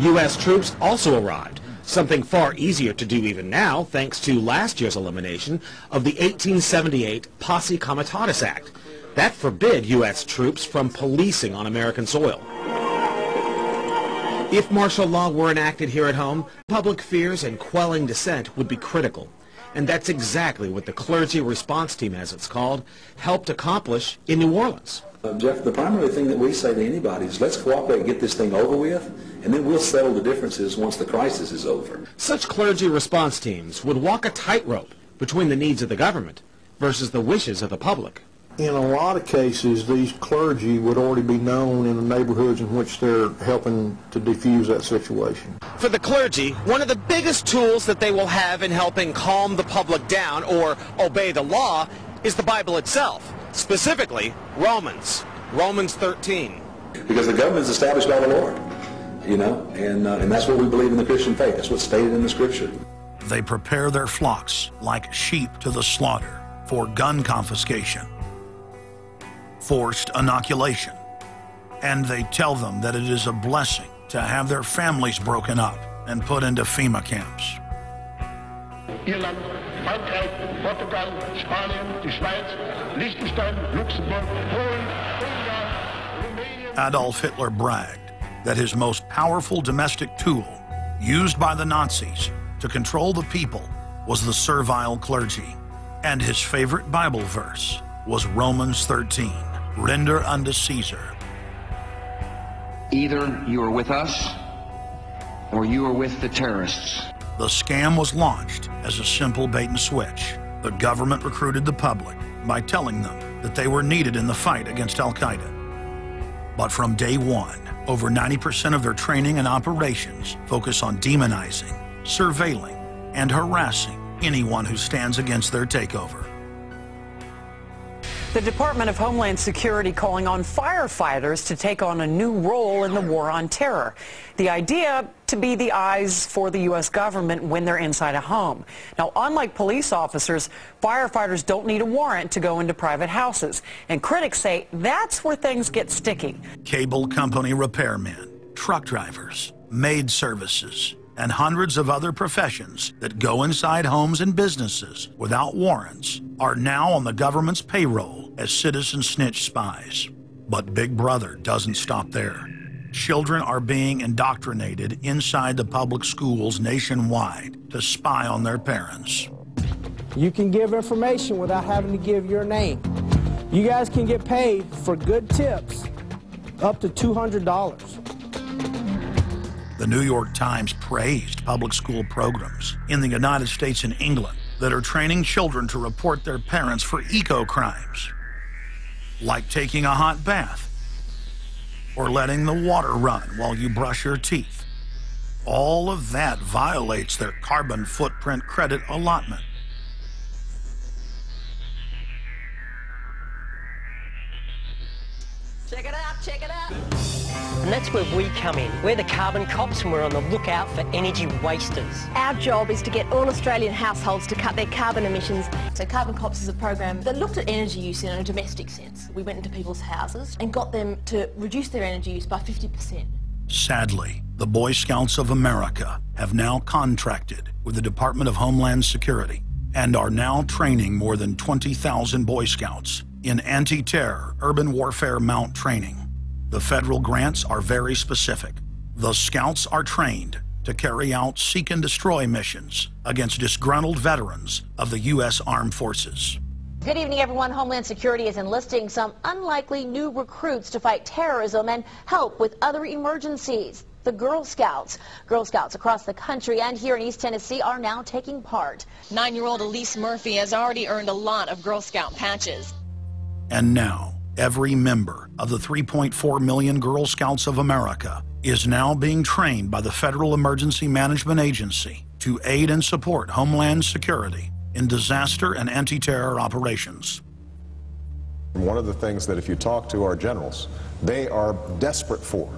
U.S. troops also arrived, something far easier to do even now thanks to last year's elimination of the 1878 Posse Comitatus Act. That forbid U.S. troops from policing on American soil. If martial law were enacted here at home, public fears and quelling dissent would be critical. And that's exactly what the clergy response team, as it's called, helped accomplish in New Orleans. Jeff, the primary thing that we say to anybody is let's cooperate and get this thing over with, and then we'll settle the differences once the crisis is over. Such clergy response teams would walk a tightrope between the needs of the government versus the wishes of the public. In a lot of cases, these clergy would already be known in the neighborhoods in which they're helping to defuse that situation. For the clergy, one of the biggest tools that they will have in helping calm the public down or obey the law is the Bible itself, specifically Romans 13. Because the government is established by the Lord, you know, and that's what we believe in the Christian faith. That's what's stated in the Scripture. They prepare their flocks like sheep to the slaughter for gun confiscation, forced inoculation, and they tell them that it is a blessing to have their families broken up and put into FEMA camps. Irland, Frankreich, Portugal, Spanien, die Schweiz, Liechtenstein, Luxembourg, Polen, Ungarn, Romania. Adolf Hitler bragged that his most powerful domestic tool, used by the Nazis to control the people, was the servile clergy. And his favorite Bible verse was Romans 13, render unto Caesar. Either you are with us or you are with the terrorists. The scam was launched as a simple bait and switch. The government recruited the public by telling them that they were needed in the fight against Al-Qaeda. But from day one, over 90% of their training and operations focus on demonizing, surveilling, and harassing anyone who stands against their takeover. The Department of Homeland Security calling on firefighters to take on a new role in the war on terror. The idea to be the eyes for the U.S. government when they're inside a home. Now, unlike police officers, firefighters don't need a warrant to go into private houses. And critics say that's where things get sticky. Cable company repairmen, truck drivers, maid services, and hundreds of other professions that go inside homes and businesses without warrants are now on the government's payroll as citizen snitch spies. But Big Brother doesn't stop there. Children are being indoctrinated inside the public schools nationwide to spy on their parents. You can give information without having to give your name. You guys can get paid for good tips up to $200. The New York Times praised public school programs in the United States and England that are training children to report their parents for eco-crimes, like taking a hot bath or letting the water run while you brush your teeth. All of that violates their carbon footprint credit allotment. Check it out, check it out. And that's where we come in. We're the carbon cops and we're on the lookout for energy wasters. Our job is to get all Australian households to cut their carbon emissions. So Carbon Cops is a program that looked at energy use in a domestic sense. We went into people's houses and got them to reduce their energy use by 50%. Sadly, the Boy Scouts of America have now contracted with the Department of Homeland Security and are now training more than 20,000 Boy Scouts in anti-terror urban warfare mount training. The federal grants are very specific. The Scouts are trained to carry out seek and destroy missions against disgruntled veterans of the U.S. Armed Forces. Good evening, everyone. Homeland Security is enlisting some unlikely new recruits to fight terrorism and help with other emergencies. The Girl Scouts. Girl Scouts across the country and here in East Tennessee are now taking part. 9-year-old Elise Murphy has already earned a lot of Girl Scout patches. And now, every member of the 3.4 million Girl Scouts of America is now being trained by the Federal Emergency Management Agency to aid and support Homeland Security in disaster and anti-terror operations. One of the things that if you talk to our generals, they are desperate for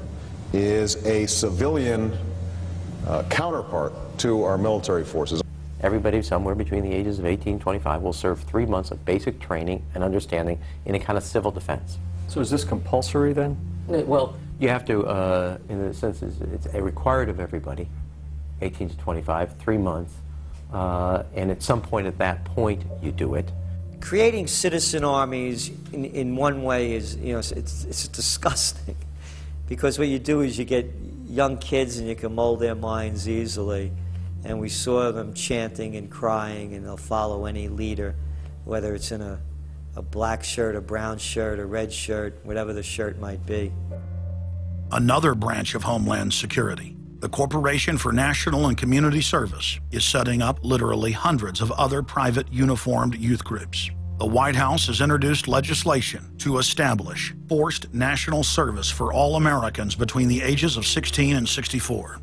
is a civilian counterpart to our military forces. Everybody somewhere between the ages of 18 and 25 will serve 3 months of basic training and understanding in a kind of civil defense. So is this compulsory then? Well, you have to, in the sense, it's a required of everybody, 18 to 25, 3 months, and at some point at that point you do it. Creating citizen armies in one way is, you know, it's disgusting, because what you do is you get young kids and you can mold their minds easily. And we saw them chanting and crying, and they'll follow any leader, whether it's in a black shirt, a brown shirt, a red shirt, whatever the shirt might be. Another branch of Homeland Security, the Corporation for National and Community Service, is setting up literally hundreds of other private uniformed youth groups. The White House has introduced legislation to establish forced national service for all Americans between the ages of 16 and 64.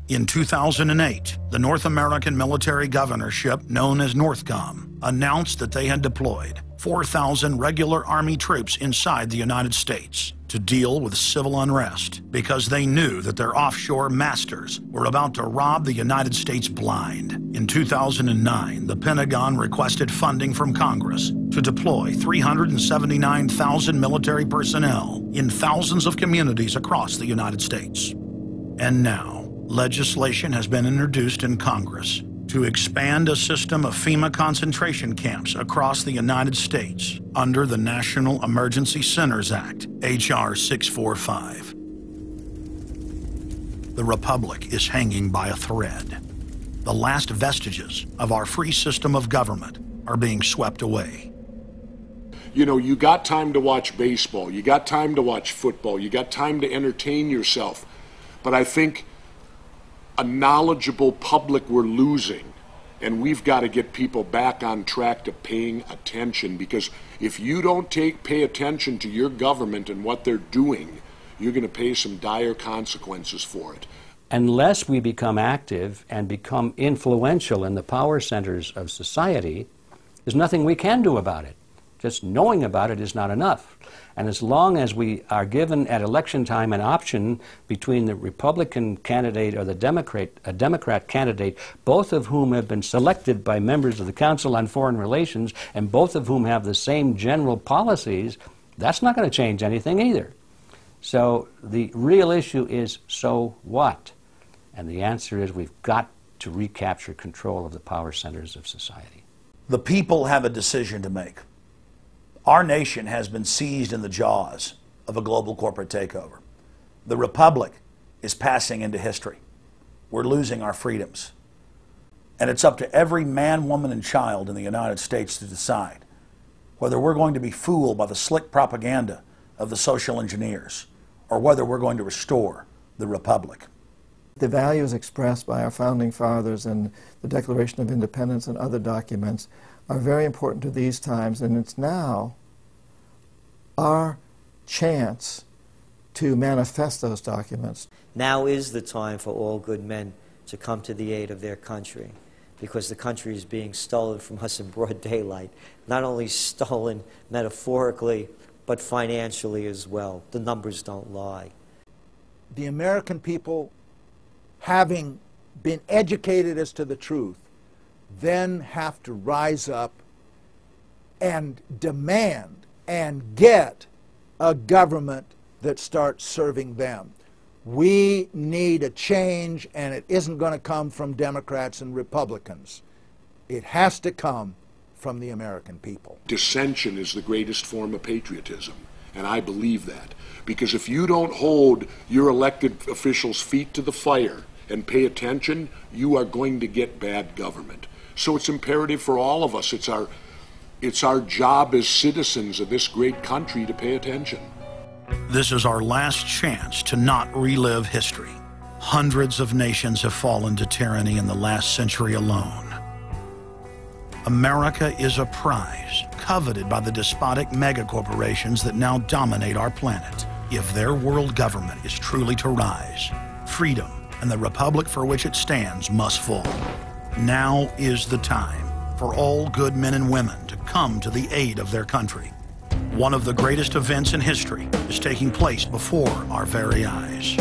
In 2008, the North American military governorship, known as NORTHCOM, announced that they had deployed 4,000 regular Army troops inside the United States to deal with civil unrest because they knew that their offshore masters were about to rob the United States blind. In 2009, the Pentagon requested funding from Congress to deploy 379,000 military personnel in thousands of communities across the United States. And now, legislation has been introduced in Congress to expand a system of FEMA concentration camps across the United States under the National Emergency Centers Act, H.R. 645. The Republic is hanging by a thread. The last vestiges of our free system of government are being swept away. You know, you got time to watch baseball, you got time to watch football, you got time to entertain yourself, but I think a knowledgeable public we're losing, and we've got to get people back on track to paying attention, because if you don't pay attention to your government and what they're doing, you're going to pay some dire consequences for it. Unless we become active and become influential in the power centers of society, there's nothing we can do about it. Just knowing about it is not enough. And as long as we are given at election time an option between the Republican candidate or the Democrat candidate, both of whom have been selected by members of the Council on Foreign Relations and both of whom have the same general policies, that's not going to change anything either. So the real issue is, so what? And the answer is we've got to recapture control of the power centers of society. The people have a decision to make. Our nation has been seized in the jaws of a global corporate takeover. The republic is passing into history. We're losing our freedoms. And it's up to every man, woman, and child in the United States to decide whether we're going to be fooled by the slick propaganda of the social engineers or whether we're going to restore the republic. The values expressed by our founding fathers and the Declaration of Independence and other documents are very important to these times, and it's now our chance to manifest those documents. Now is the time for all good men to come to the aid of their country, because the country is being stolen from us in broad daylight. Not only stolen metaphorically, but financially as well. The numbers don't lie. The American people, having been educated as to the truth, then have to rise up and demand and get a government that starts serving them. We need a change, and it isn't going to come from Democrats and Republicans. It has to come from the American people. Dissension is the greatest form of patriotism, and I believe that. Because if you don't hold your elected officials' feet to the fire and pay attention, you are going to get bad government. So it's imperative for all of us. It's our job as citizens of this great country to pay attention. This is our last chance to not relive history. Hundreds of nations have fallen to tyranny in the last century alone. America is a prize coveted by the despotic megacorporations that now dominate our planet. If their world government is truly to rise, freedom and the republic for which it stands must fall. Now is the time for all good men and women to come to the aid of their country. One of the greatest events in history is taking place before our very eyes.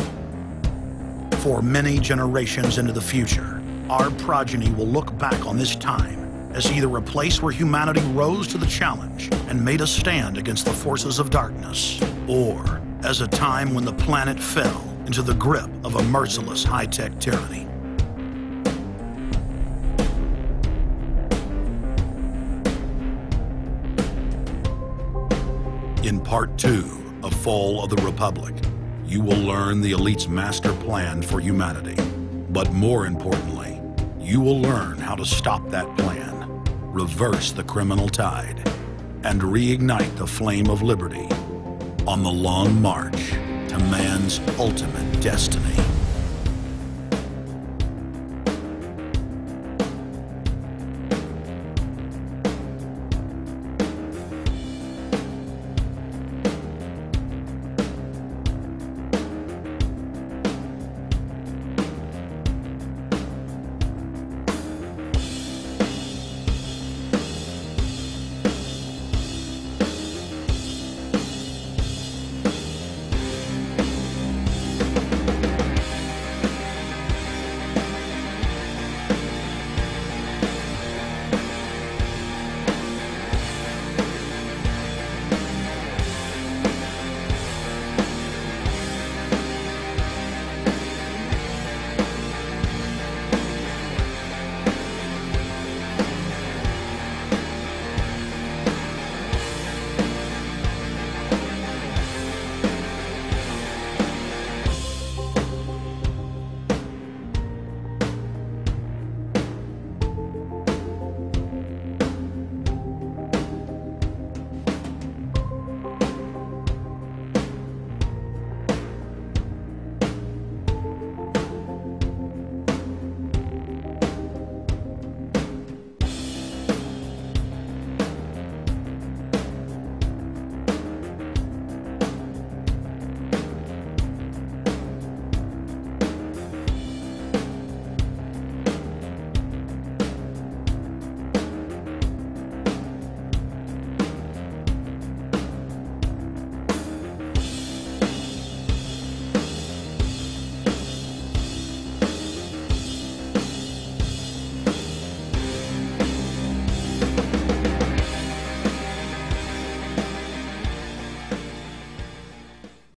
For many generations into the future, our progeny will look back on this time as either a place where humanity rose to the challenge and made a stand against the forces of darkness, or as a time when the planet fell into the grip of a merciless high-tech tyranny. In Part 2 of Fall of the Republic, you will learn the elite's master plan for humanity. But more importantly, you will learn how to stop that plan, reverse the criminal tide, and reignite the flame of liberty on the long march to man's ultimate destiny.